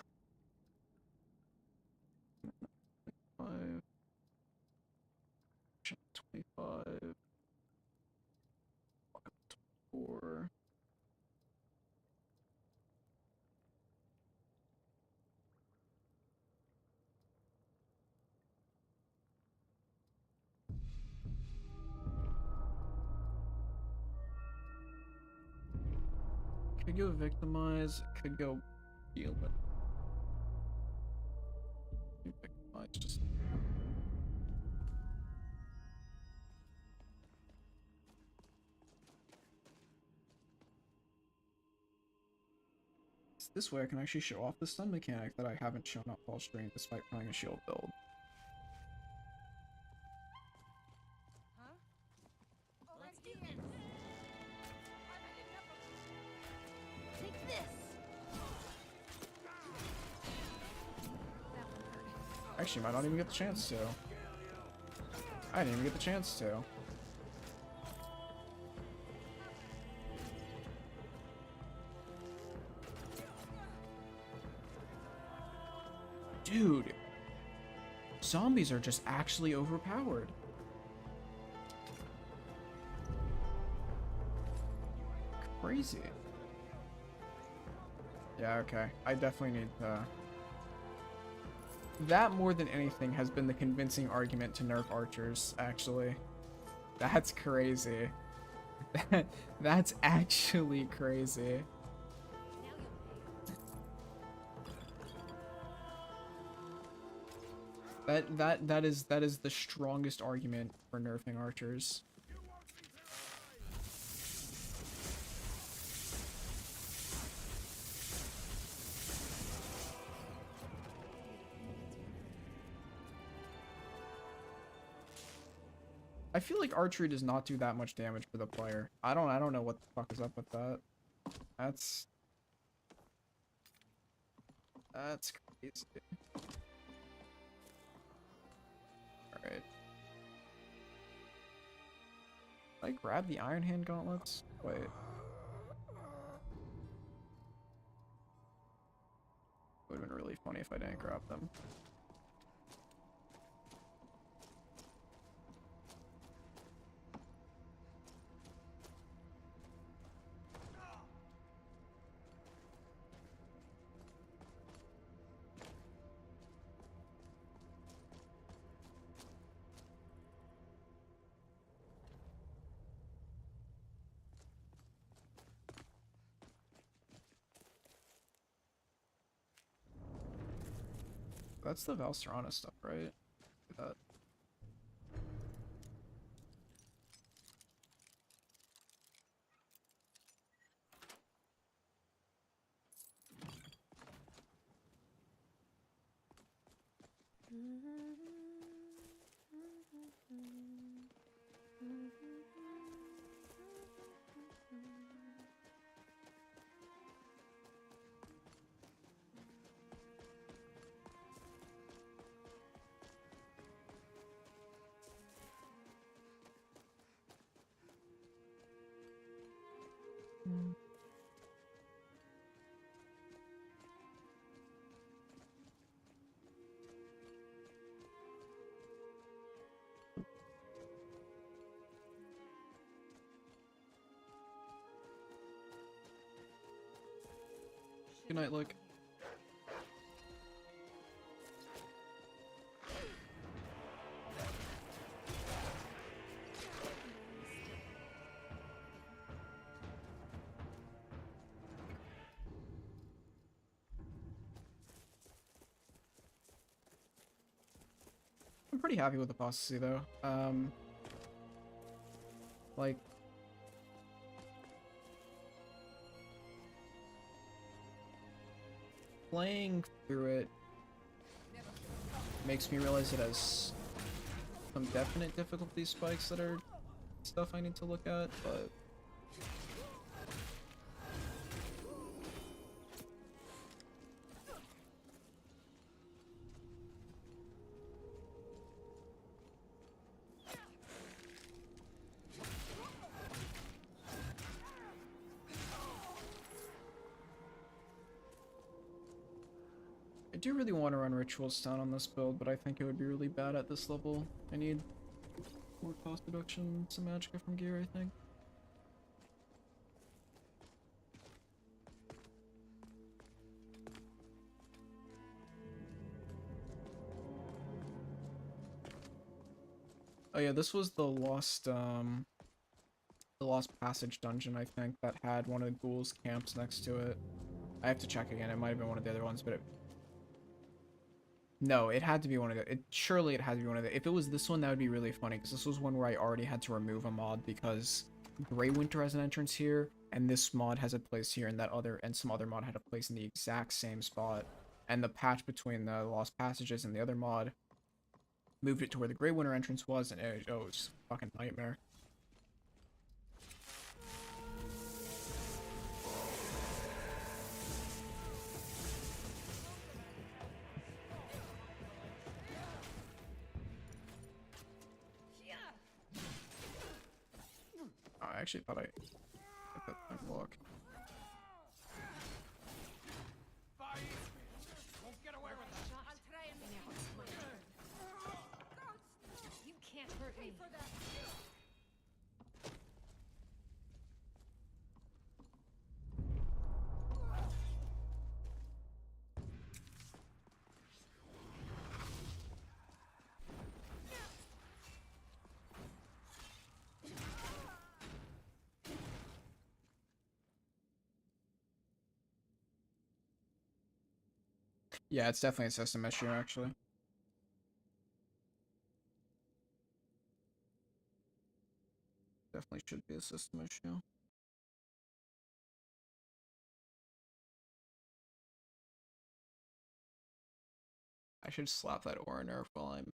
25 4 Could go victimize, could go heal, but victimize just. This way I can actually show off the stun mechanic that I haven't shown up while streaming despite playing a shield build. Huh? Oh, let's do this. Take this. That one hurt. Actually, might not even get the chance to. I didn't even get the chance to. Dude, zombies are just actually overpowered. Crazy. Yeah, okay. I definitely need to... That, more than anything, has been the convincing argument to nerf archers, actually. That's crazy. That's actually crazy. That is the strongest argument for nerfing archers. I feel like archery does not do that much damage for the player. I don't know what the fuck is up with that. That's crazy. Alright. Did I grab the Iron Hand gauntlets? Wait. Would have been really funny if I didn't grab them. That's the Valserana stuff, right? That. Good night, Luke. I'm pretty happy with Apostasy though. Like, playing through it makes me realize it has some definite difficulty spikes that are stuff I need to look at, but I do really want to run Ritual Stun on this build, but I think it would be really bad at this level. I need more cost reduction, some magicka from gear, I think. Oh yeah, this was the lost, the Lost Passage dungeon, I think, that had one of the ghouls camps next to it. I have to check again. It might have been one of the other ones, but no, it had to be one of the. Surely it had to be one of the. If it was this one, that would be really funny because this was one where I already had to remove a mod because Grey Winter has an entrance here, and this mod has a place here, and some other mod had a place in the exact same spot. And the patch between the Lost Passages and the other mod moved it to where the Grey Winter entrance was, and it was just a fucking nightmare. I actually thought I hit that block. You can't hurt me. Yeah, it's definitely a system issue, actually. Definitely should be a system issue. I should slap that aura nerf while I'm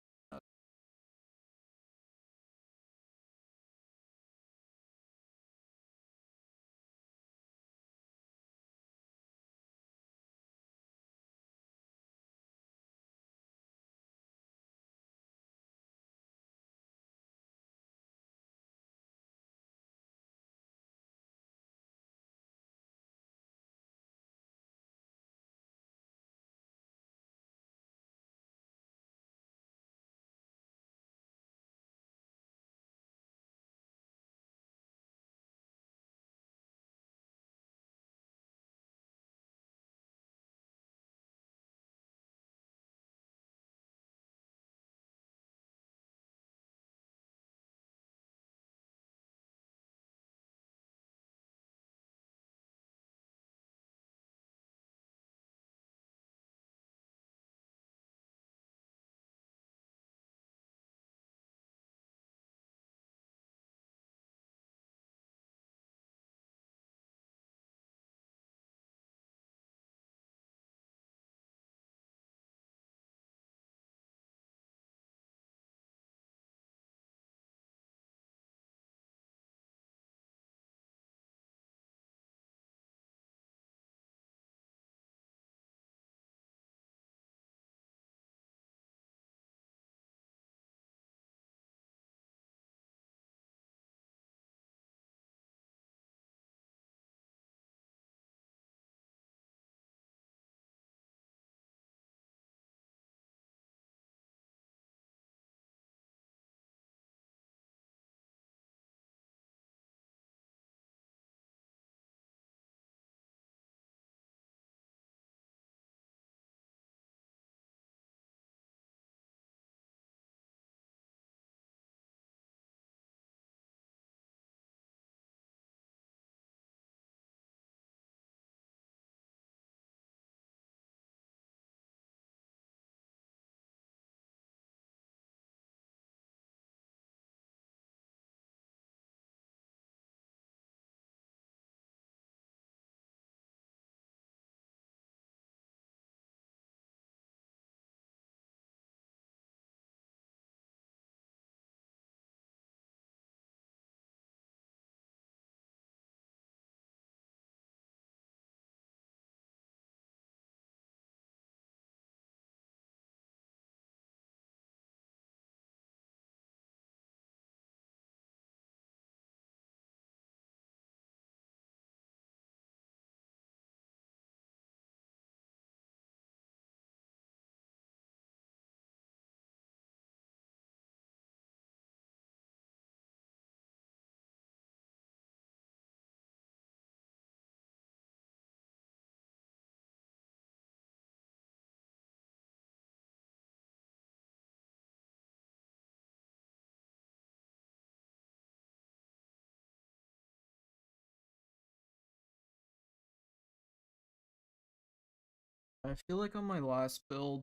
I feel like on my last build,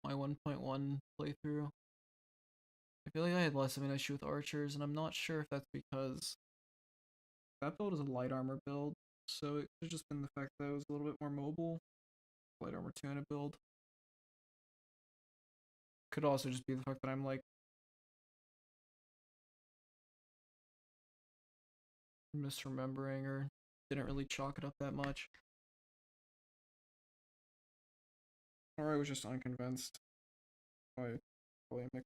my 1.1 playthrough, I feel like I had less of an issue with archers, and I'm not sure if that's because that build is a light armor build, so it could have just been the fact that I was a little bit more mobile. Light armor 2 in a build. Could also just be the fact that I'm like misremembering or didn't really chalk it up that much. Or I was just unconvinced by polemic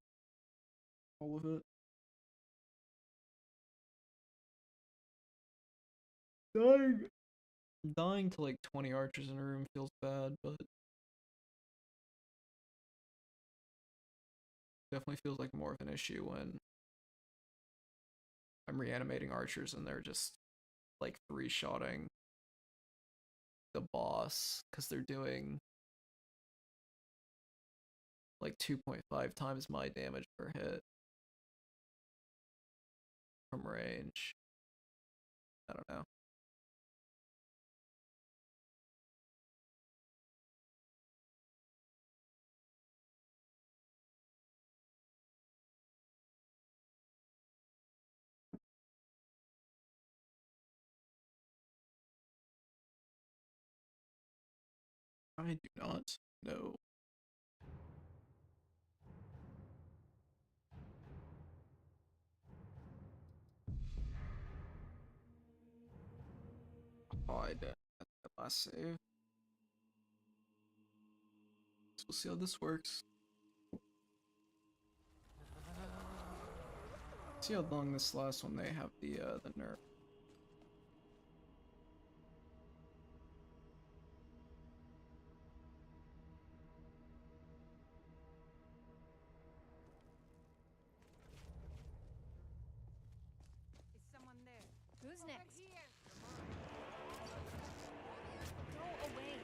all of it. Dying to like 20 archers in a room feels bad, but definitely feels like more of an issue when I'm reanimating archers and they're just like 3-shotting the boss because they're doing like 2.5 times my damage per hit from range. I don't know. I do not know. Oh, I did. That's the last save. So we'll see how this works. See how long this lasts when they have the nerf. Is someone there? Who's Over next? here. Go away.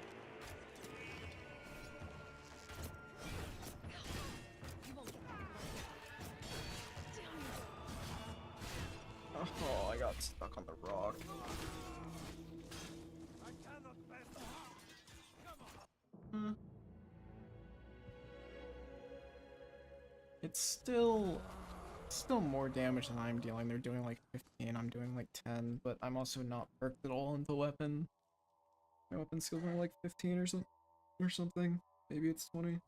You won't get that. Oh, I got stuck on the rock. It's still more damage than I'm dealing. They're doing like 15, I'm doing like 10, but I'm also not perked at all into weapon. My weapon skill's only like 15 or something. Maybe it's 20.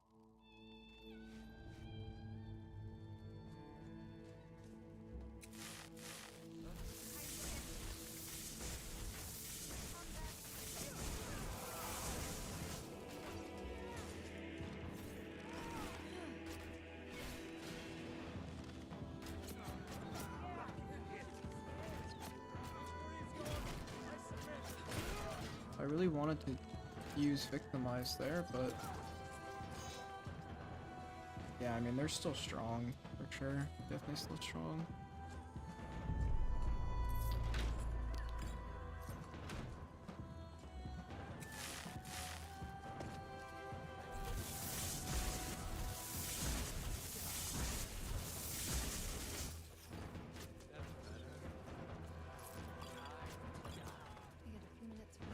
I really wanted to use Victimize there, but yeah, I mean, they're still strong, for sure. Definitely still strong. We got a few minutes for now.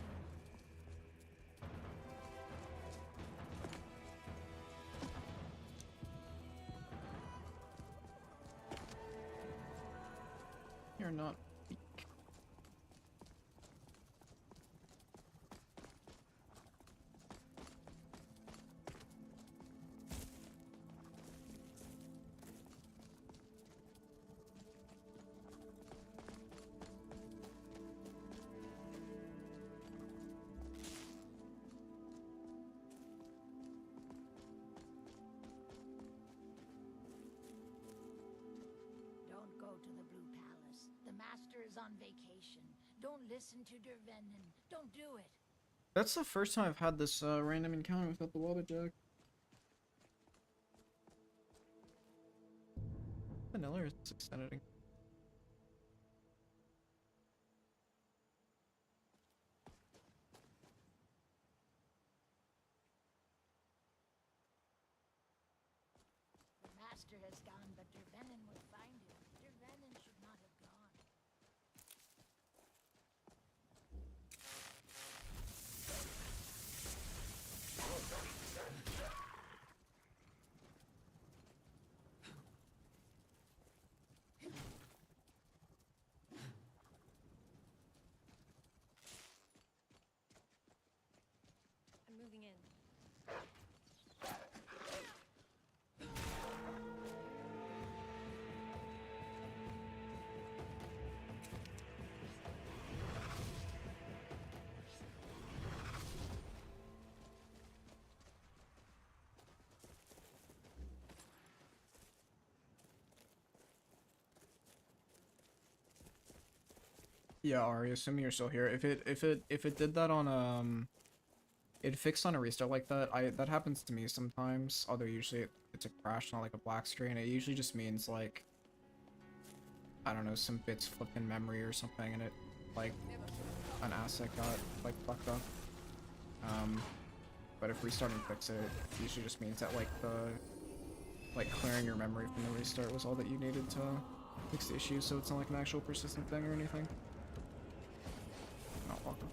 You're not weak. Don't go to the Blue Palace. The Master is on vacation. Don't listen to Dervenin. Don't do it. That's the first time I've had this random encounter without the Wabbajack. Vanilla or is this extended? The Master has gone, but Dervenin will find him. Dervenin should not have gone. Yeah, Ari, assuming you're still here. If it did that on it fixed on a restart like that, that happens to me sometimes. Although usually it's a crash, not like a black screen. It usually just means like, I don't know, some bits flipped in memory or something, and it like an asset got like fucked up. But if restarting fix it, it usually just means that like clearing your memory from the restart was all that you needed to fix the issue, so it's not like an actual persistent thing or anything. Not welcome.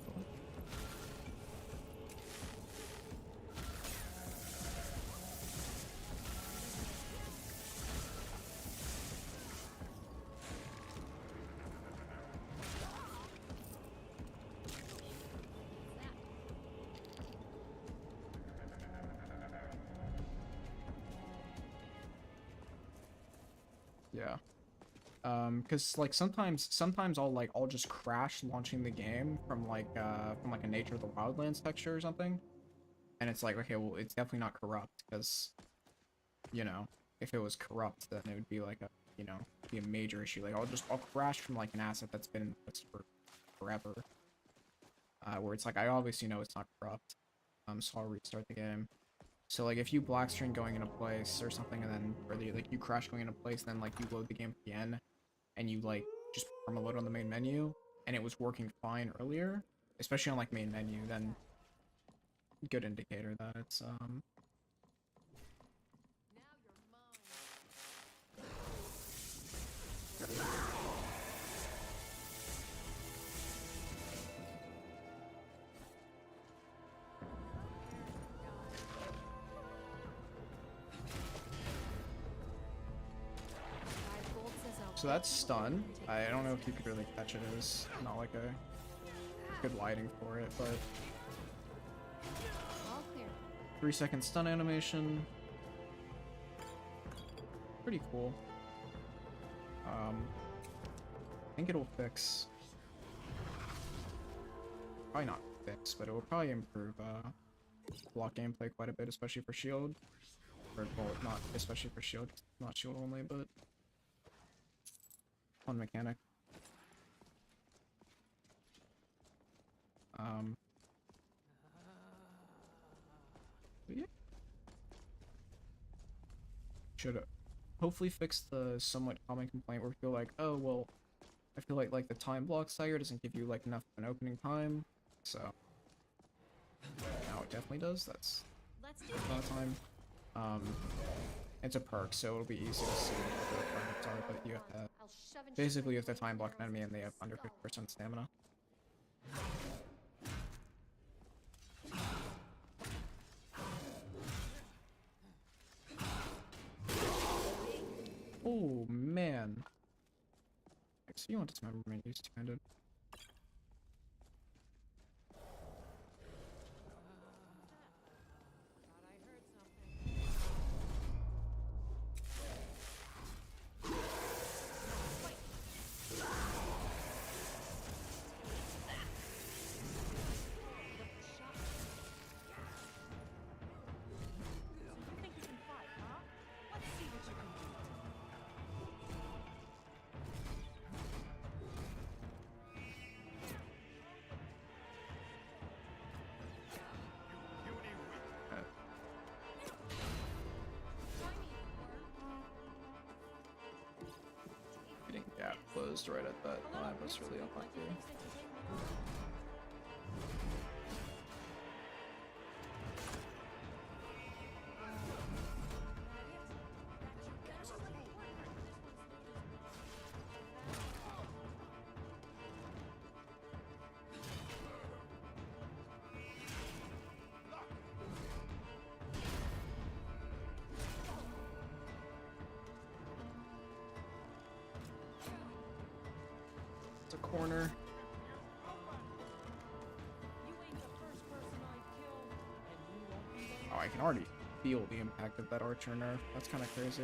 Yeah. Cause like sometimes I'll just crash launching the game from like a Nature of the Wildlands texture or something. And it's like, okay, well it's definitely not corrupt, because you know, if it was corrupt then it would be like a, you know, be a major issue. Like I'll crash from like an asset that's been in place for forever. Where it's like I obviously know it's not corrupt. So I'll restart the game. So like if you black screen going into place or something, and then like you crash going into place, then like you load the game again and you like just perma load on the main menu and it was working fine earlier, especially on like main menu, then good indicator that it's so that's stun. I don't know if you could really catch it. It was not like a good lighting for it, but All clear. 3-second stun animation. Pretty cool. I think it'll fix. Probably not fix, but it will probably improve block gameplay quite a bit, especially for shield. Or well, not especially for shield, not shield only, but fun mechanic. But yeah. Should hopefully fix the somewhat common complaint where people like, oh well, I feel like the time block stagger doesn't give you like enough of an opening time, so now it definitely does. That's Let's do a lot of time. It's a perk, so it'll be easy to see what the requirements are, but you have to I'll shove and basically you have shove to time block an arrows enemy and they have in under the 50% stamina. Oh man. So you want dismemberment use two-handed. Getting gap closed right at that time was really unlucky. It's a corner. Oh, I can already feel the impact of that archer nerf. That's kind of crazy.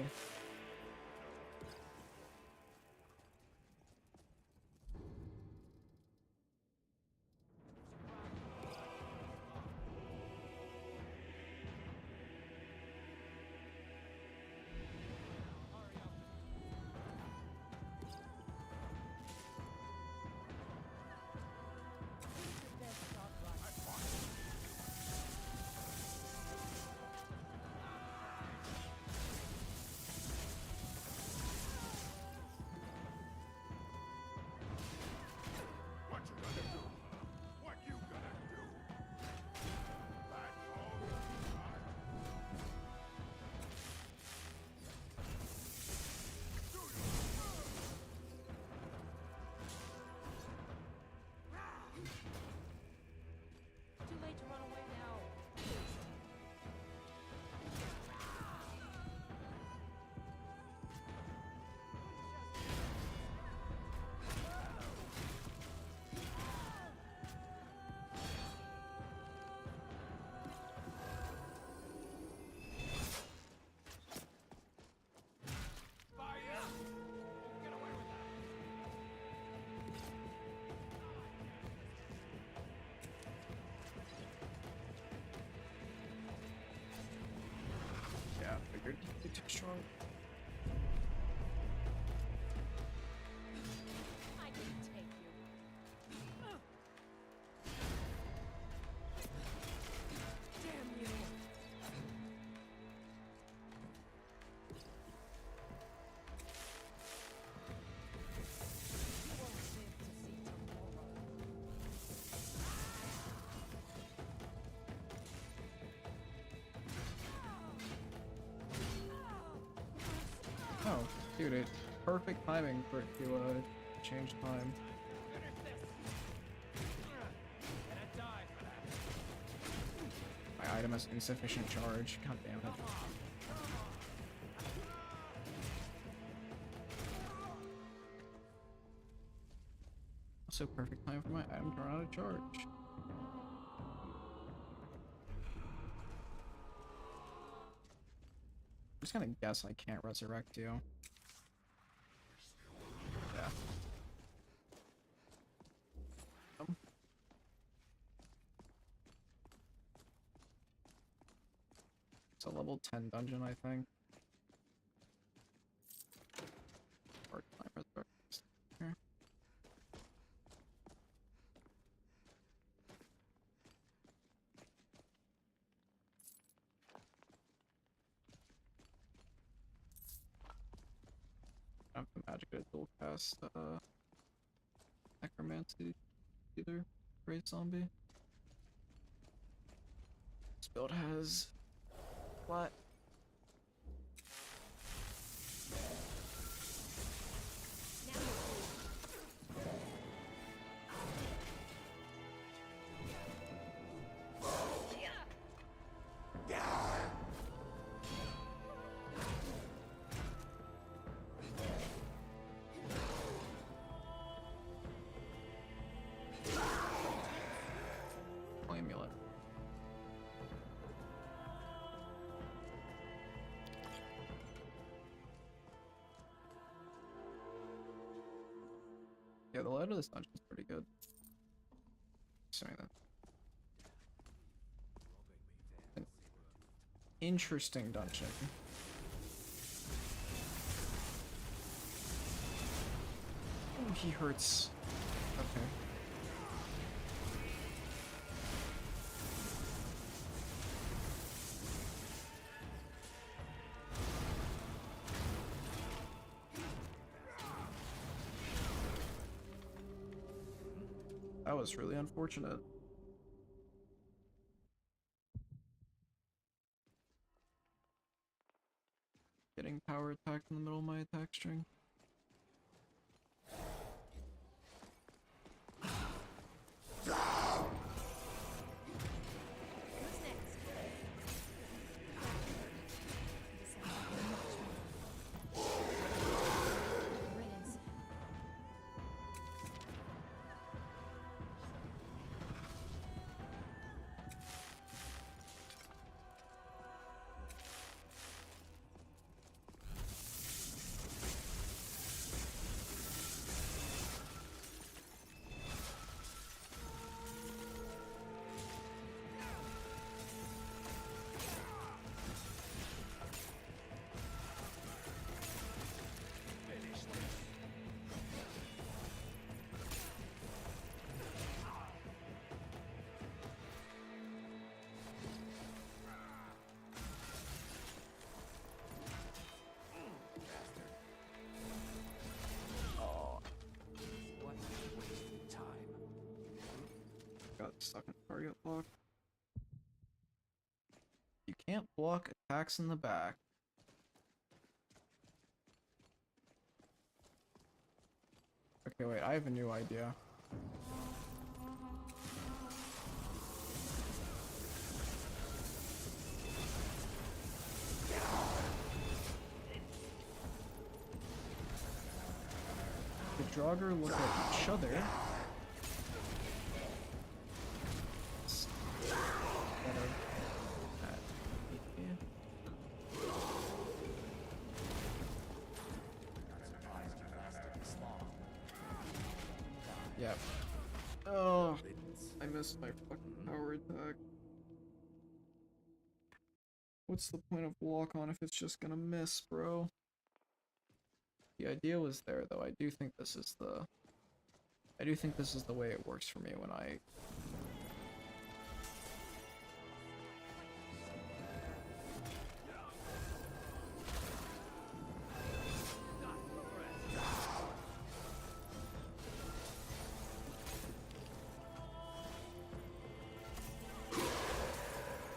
too strong. I can take you. Damn you! You won't live to see tomorrow. Oh, dude, it's perfect timing for it to change time. My item has insufficient charge. God damn it. Also, perfect time for my item to run out of charge. I'm just gonna guess I can't resurrect you. Yeah. It's a level 10 dungeon, I think. Part-time resurrection. Here. I don't have the magic to dual cast Necromancy either. Great zombie. This build has what? Amulet. Yeah, the layout of this dungeon is pretty good. Assuming that. An interesting dungeon. Oh, he hurts. Okay. That was really unfortunate. Getting power attacked in the middle of my attack string. Got stuck in target lock. You can't block attacks in the back. Okay, wait, I have a new idea. The Draugr look at each other. Yep. Oh, I missed my fucking power attack. What's the point of walk on if it's just gonna miss, bro? The idea was there, though. I do think this is the way it works for me when I...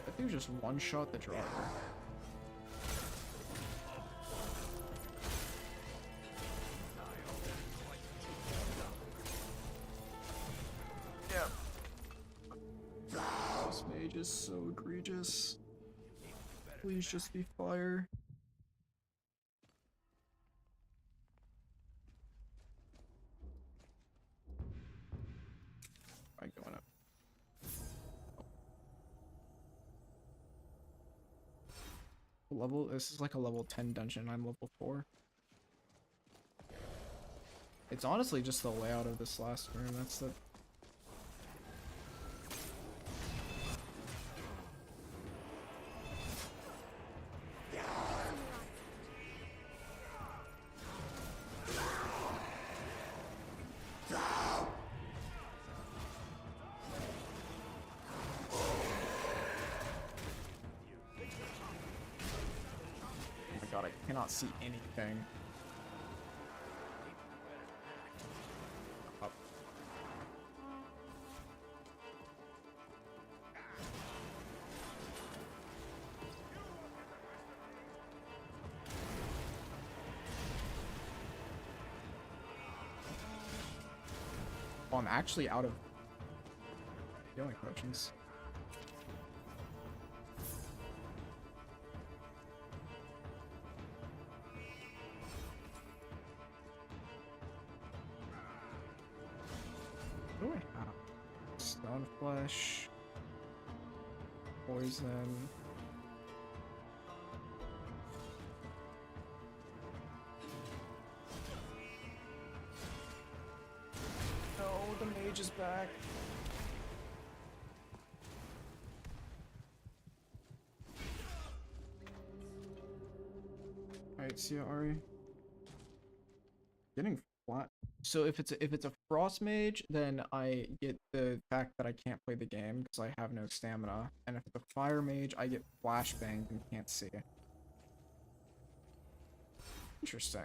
I think just one-shot the driver. This mage is so egregious. Please just be fire. I'm going up. This is like a level 10 dungeon. I'm level 4. It's honestly just the layout of this last room. That's the... God, I cannot see anything. Up. Oh, I'm actually out of healing potions. What do I have? Stone flesh, poison. No, the mage is back. Alright, see ya, Ari. Getting flat. So if it's a frost mage, then I get the fact that I can't play the game because I have no stamina. And if it's a fire mage, I get flashbanged and can't see. Interesting.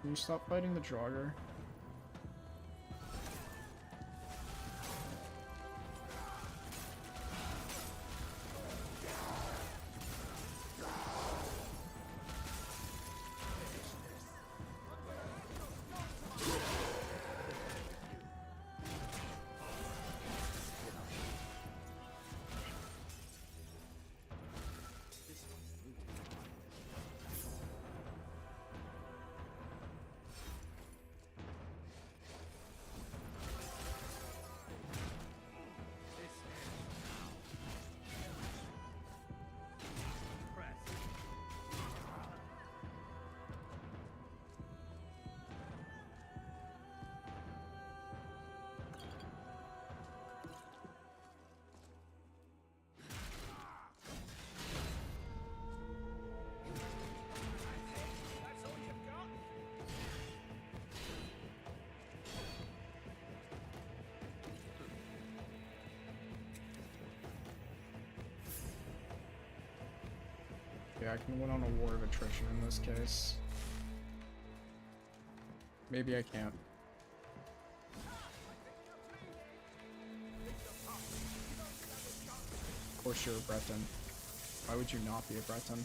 Can you stop fighting the Draugr? Yeah, I can win on a war of attrition in this case. Maybe I can't. Of course you're a Breton. Why would you not be a Breton?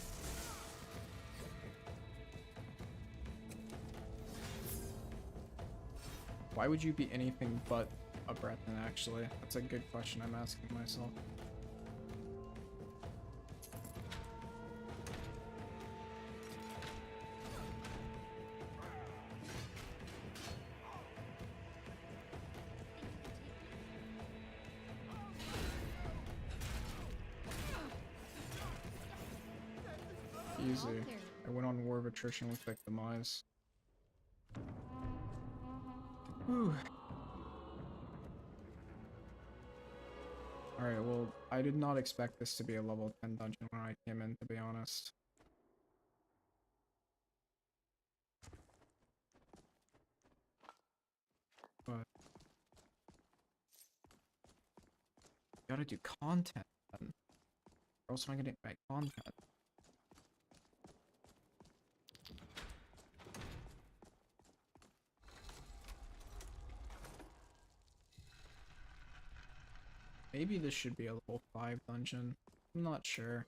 Why would you be anything but a Breton, actually? That's a good question I'm asking myself. Easy. I went on War of Attrition with Victimize. Whew. Alright, well, I did not expect this to be a level 10 dungeon when I came in, to be honest. But gotta do content then. Or else am I gonna get my content? Maybe this should be a level 5 dungeon. I'm not sure.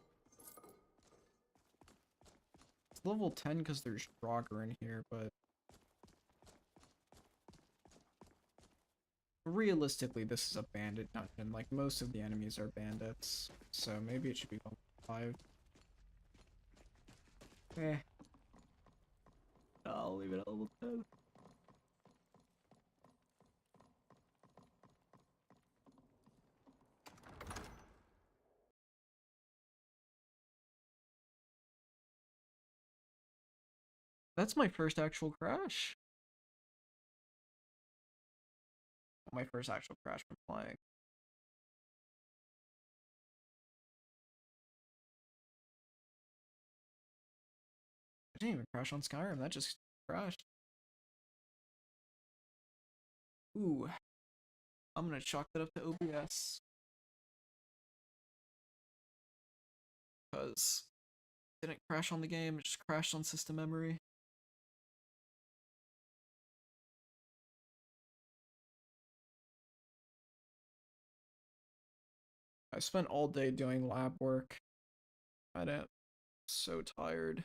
It's level 10 because there's Draugr in here, but realistically, this is a bandit dungeon. Like, most of the enemies are bandits, so maybe it should be level 5. Eh. I'll leave it at level 10. That's my first actual crash. My first actual crash from playing. I didn't even crash on Skyrim, that just crashed. Ooh. I'm gonna chalk that up to OBS. Because it didn't crash on the game, it just crashed on system memory. I spent all day doing lab work. I'm so tired.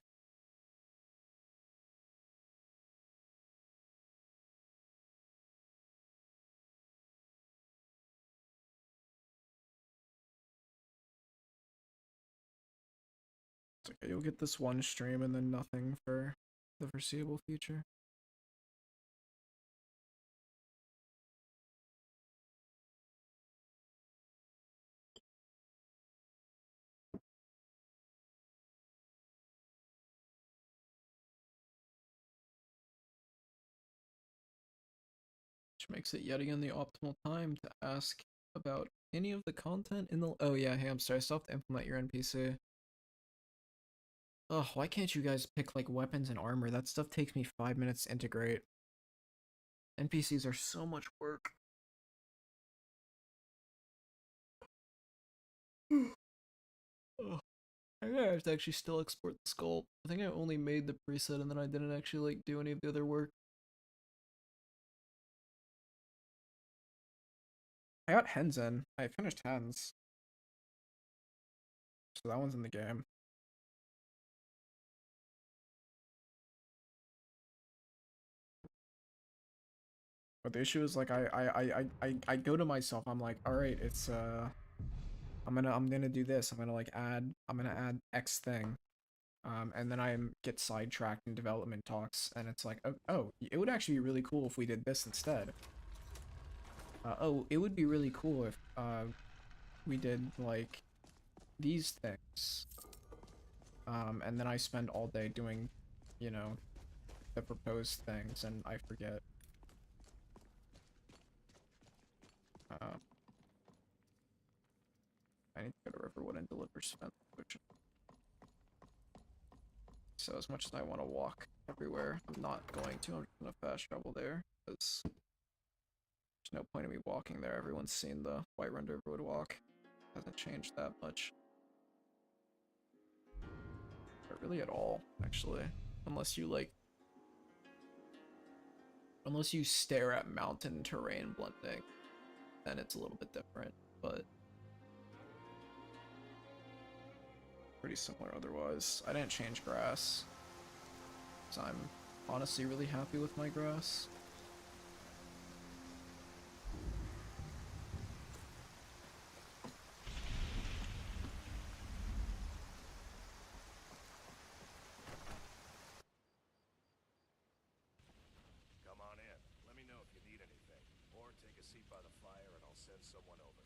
It's okay, you'll get this one stream and then nothing for the foreseeable future. Which makes it yet again the optimal time to ask about any of the content in the— oh yeah, Hamster, I still have to implement your NPC. Ugh, why can't you guys pick like weapons and armor? That stuff takes me 5 minutes to integrate. NPCs are so much work. Ugh. I think I have to actually still export the sculpt. I think I only made the preset and then I didn't actually like do any of the other work. I got Hens in. I finished Hens. So that one's in the game. But the issue is like I go to myself, I'm like, alright, it's I'm gonna do this. I'm gonna add X thing. And then I get sidetracked in development talks, and it's like, oh, it would actually be really cool if we did this instead. Oh, it would be really cool if we did like these things. And then I spend all day doing, you know, the proposed things, and I forget. I need to go to Riverwood and deliver Spent Potion. So as much as I want to walk everywhere, I'm not going to. I'm just gonna fast travel there, because there's no point in me walking there. Everyone's seen the Whiterun to Riverwood walk. Hasn't changed that much. But really at all, actually. Unless you like... unless you stare at mountain terrain blending, then it's a little bit different, but... pretty similar otherwise. I didn't change grass, so I'm honestly really happy with my grass. Come on in. Let me know if you need anything. Or take a seat by the fire and I'll send someone over.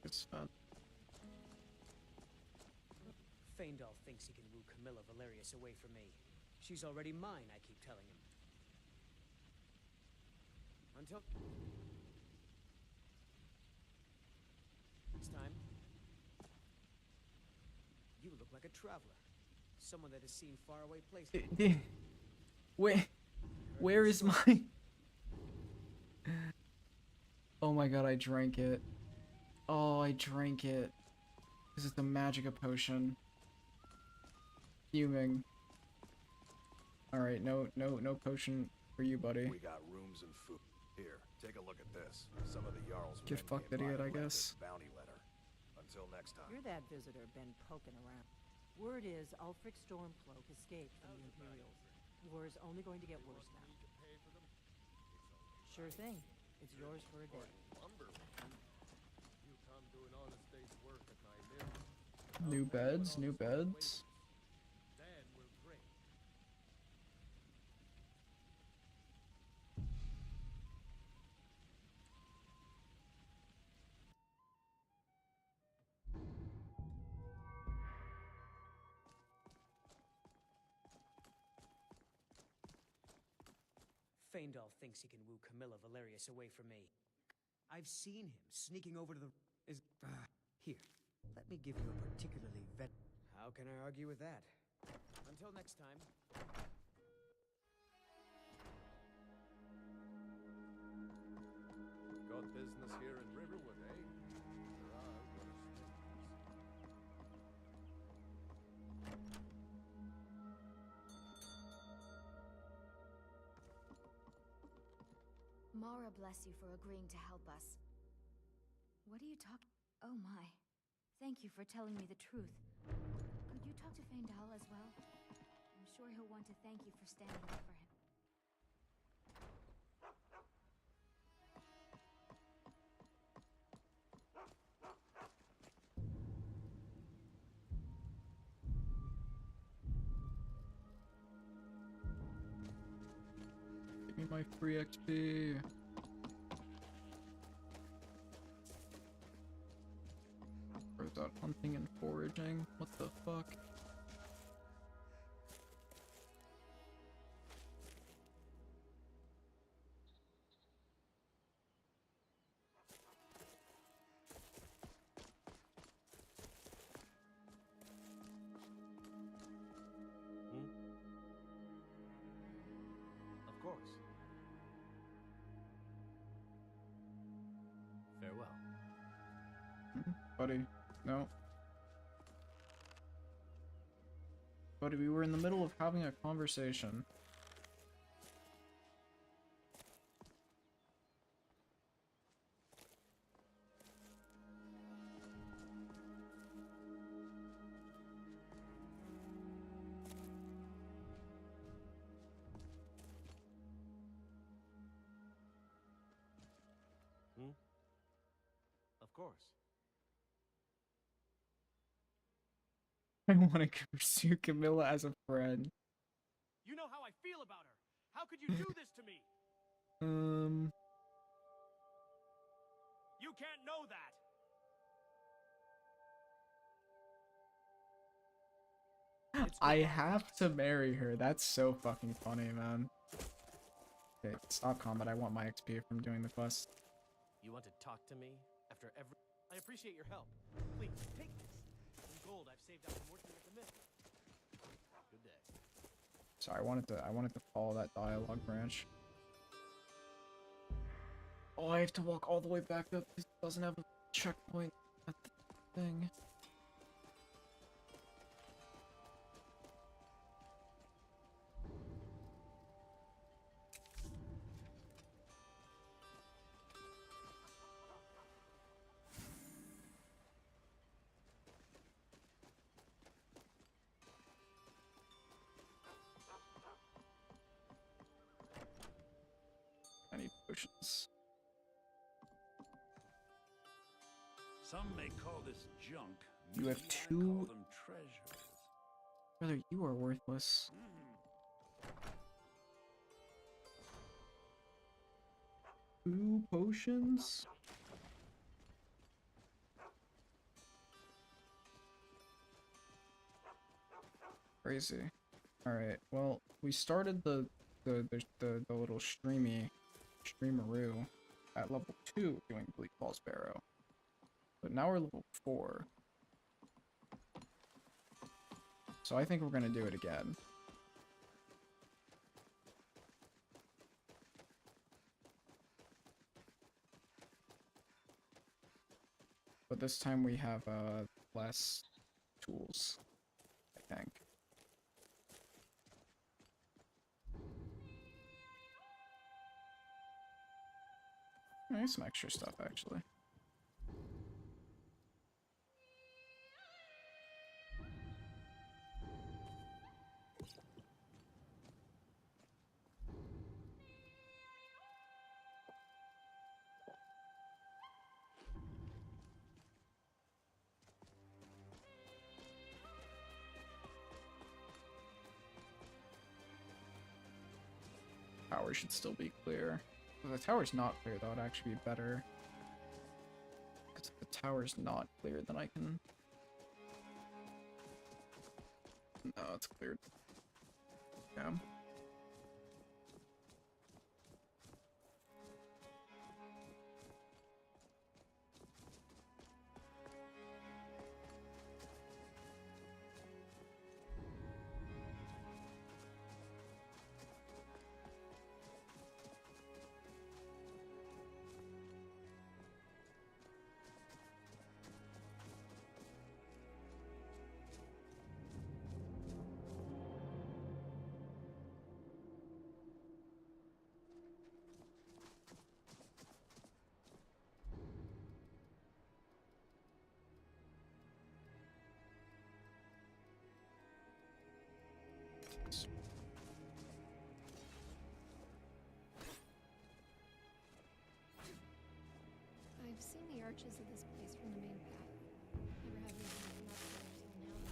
It's fun. Faendal thinks he can woo Camilla Valerius away from me. She's already mine, I keep telling him. Until next time. You look like a traveler. Someone that has seen faraway places. Where is my... Oh my god, I drank it. Oh, I drank it. Because it's a magica potion. Fuming. Alright, no potion for you, buddy. We got rooms and food. Here, take a look at this. Some of the Jarl's Get men fucked, came by idiot, and I left guess. this bounty letter. Until next time. You're that visitor been poking around. Word is Ulfric Stormcloak escaped from the Imperials. War is only going to get worse now. Sure thing. It's yours for a day. New beds, new beds. Faendal thinks he can woo Camilla Valerius away from me. I've seen him sneaking over to the... Here, let me give you a particularly How can I argue with that? Until next time. Got business here in Riverwood, eh? There are worse things. Mara bless you for agreeing to help us. What are you talking? Oh my. Thank you for telling me the truth. Could you talk to Faendal as well? I'm sure he'll want to thank you for standing up for him. Give me my free XP. Without hunting and foraging. What the fuck? Of course. Farewell. Buddy, no. Buddy, we were in the middle of having a conversation. Of course. I want to pursue Camilla as a friend. You know how I feel about her. How could you do this to me? You can't know that. I have to marry her. That's so fucking funny, man. Okay, stop combat. I want my XP from doing the quest. You want to talk to me after every... I appreciate your help. Please, take this. Some gold I've saved up from working at the mill. Good day. So I wanted to follow that dialogue branch. Oh, I have to walk all the way back up because it doesn't have a checkpoint at the thing. I need potions. Some may call this junk. You have me, I two- call them treasures. Brother, you are worthless. Two potions? Crazy. Alright, well, we started the little streameroo at level 2 doing Bleak Falls Barrow. But now we're level 4. So I think we're gonna do it again. But this time we have less tools, I think. There's some extra stuff, actually. Tower should still be clear. If the tower's not clear, that would actually be better. Because if the tower's not clear, then I can... No, it's cleared. Yeah. I've seen the arches of this place from the main path. Never had reason to come up here until now.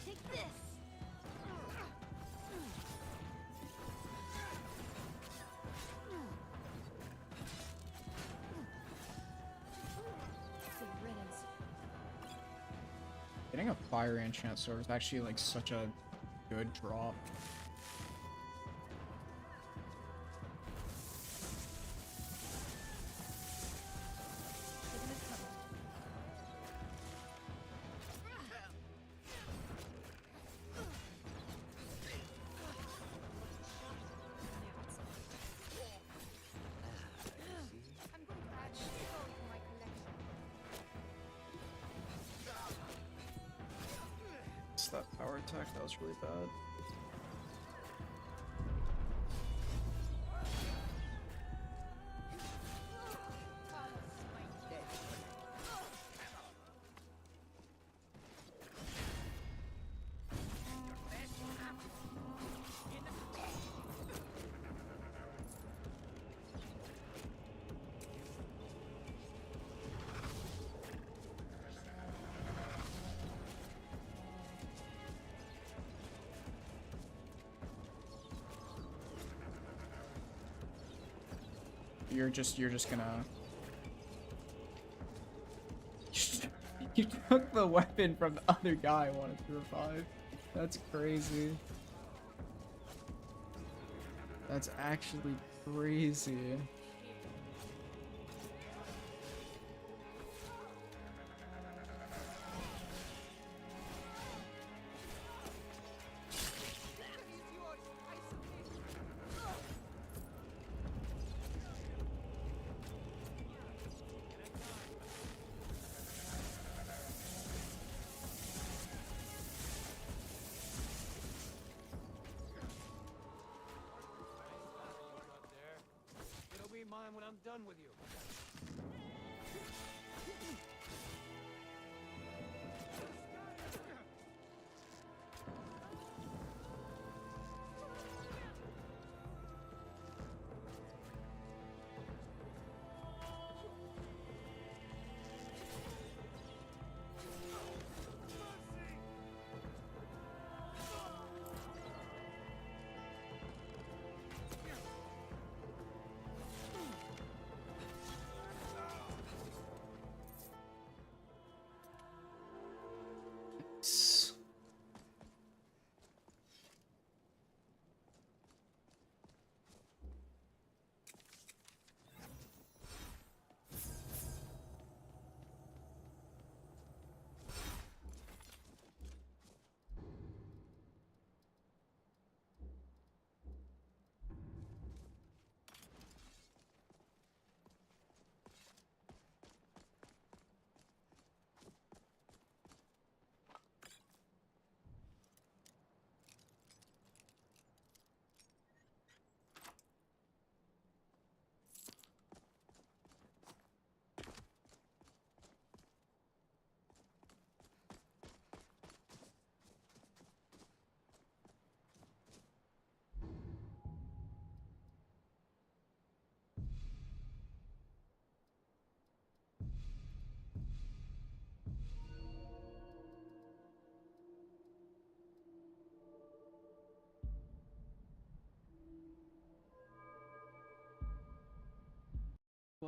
Take this! Good riddance. Getting a fire enchant sword is actually like such a good drop. Taking this cover. I'm going to add Shivo to my collection. It's that power attack, that was really bad. You're just gonna... You took the weapon from the other guy I wanted to revive. That's crazy. That's actually crazy. It'll be mine when I'm done with you.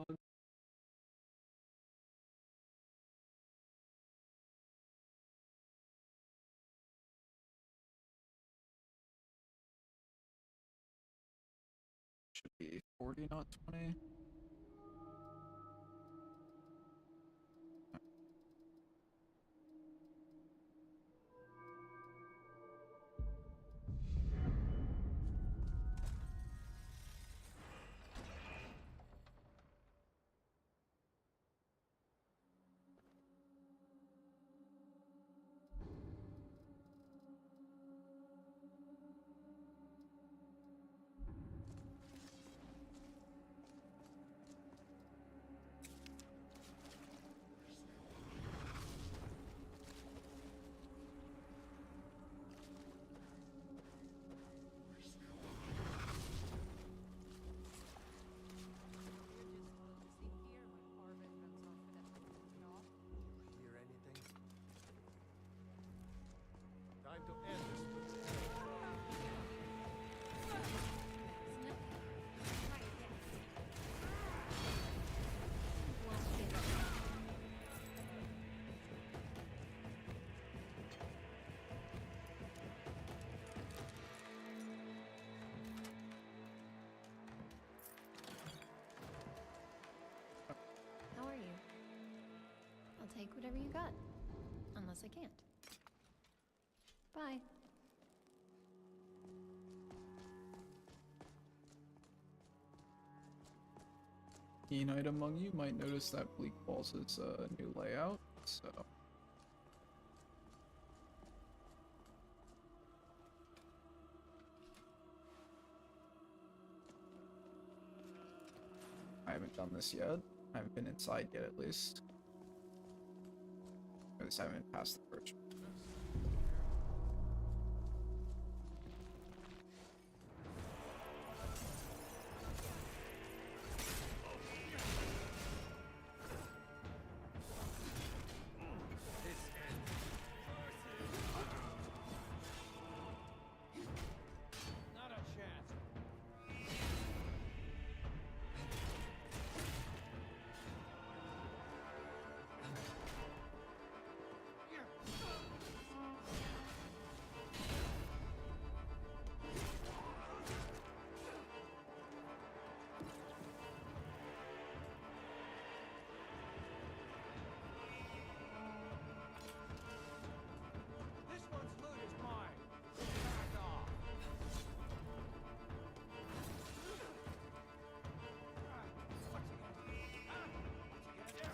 debug. Should be 40, not 20. Hear anything? Time to end this little How are you? I'll take whatever you got. Unless I can't. Bye. Keen-eyed among you might notice that Bleak Falls is a new layout, so I haven't done this yet. I haven't been inside yet, at least. At least I haven't passed the first one. Not a chance. This one's loot is mine. Back off. What's he gonna do? Huh? What's he gonna do?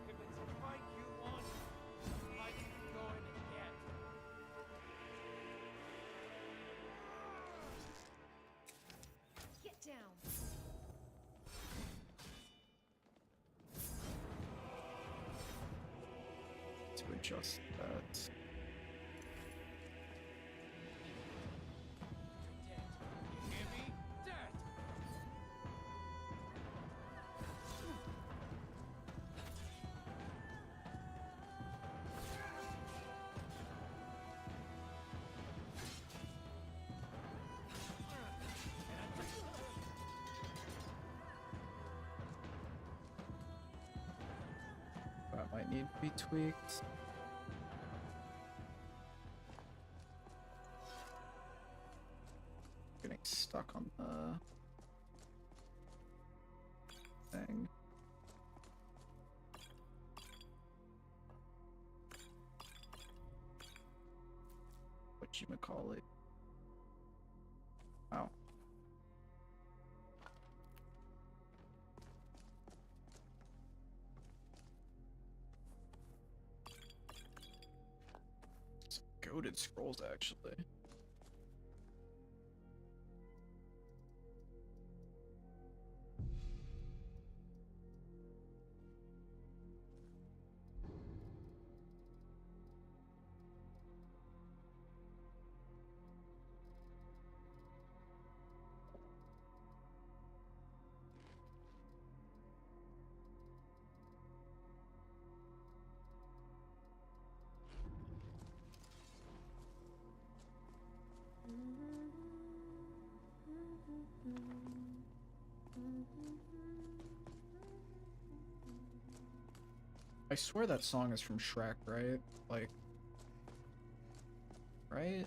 If it's a fight you want, fight you're going to get. Get down. To adjust that. Hear me? Dead! That might need to be tweaked. Getting stuck on the thing. Whatchamacallit. Wow. Some goated scrolls, actually. I swear that song is from Shrek, right? Like, right?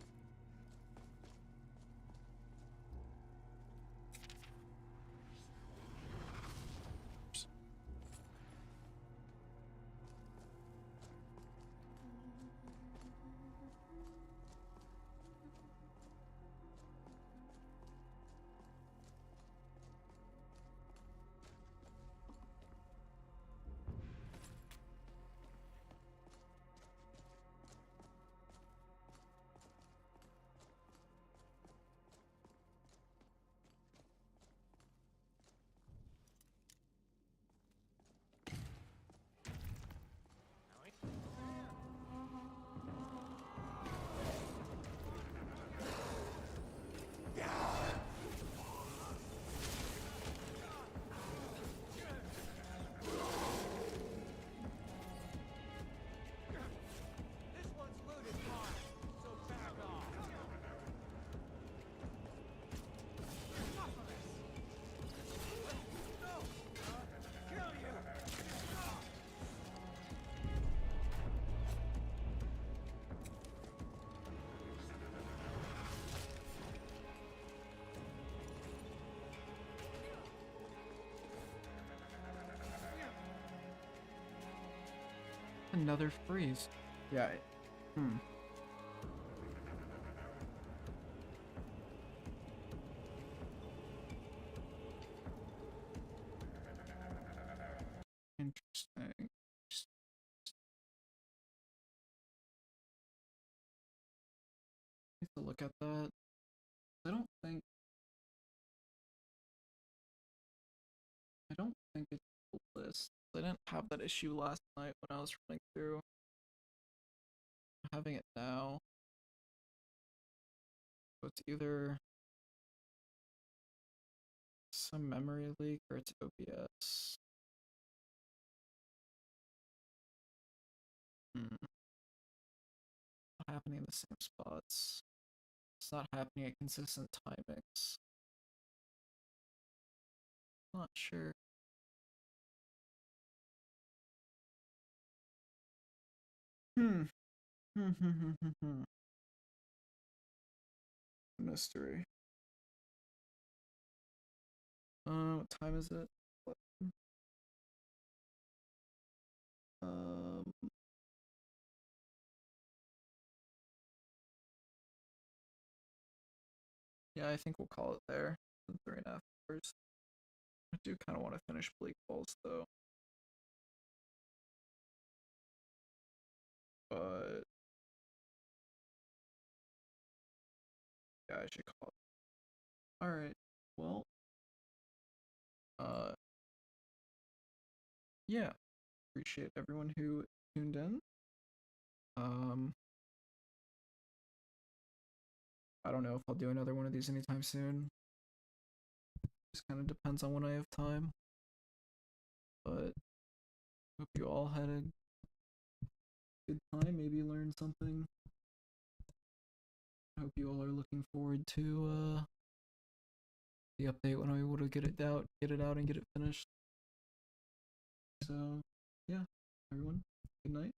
Another freeze. Yeah. Interesting. Need to look at that. I don't think it's a list. I didn't have that issue last night when I was running through. I'm having it now. So it's either some memory leak or it's OBS. Not happening in the same spots. It's not happening at consistent timings. Not sure. Mystery. What time is it? Yeah, I think we'll call it there. 3.5 hours. I do kind of want to finish Bleak Falls though. But yeah, I should call it. Alright, well. Yeah. Appreciate everyone who tuned in. I don't know if I'll do another one of these anytime soon. Just kind of depends on when I have time. But hope you all had a good time, maybe learned something. I hope you all are looking forward to the update when I'm able to get it out and get it finished. So yeah, everyone, good night.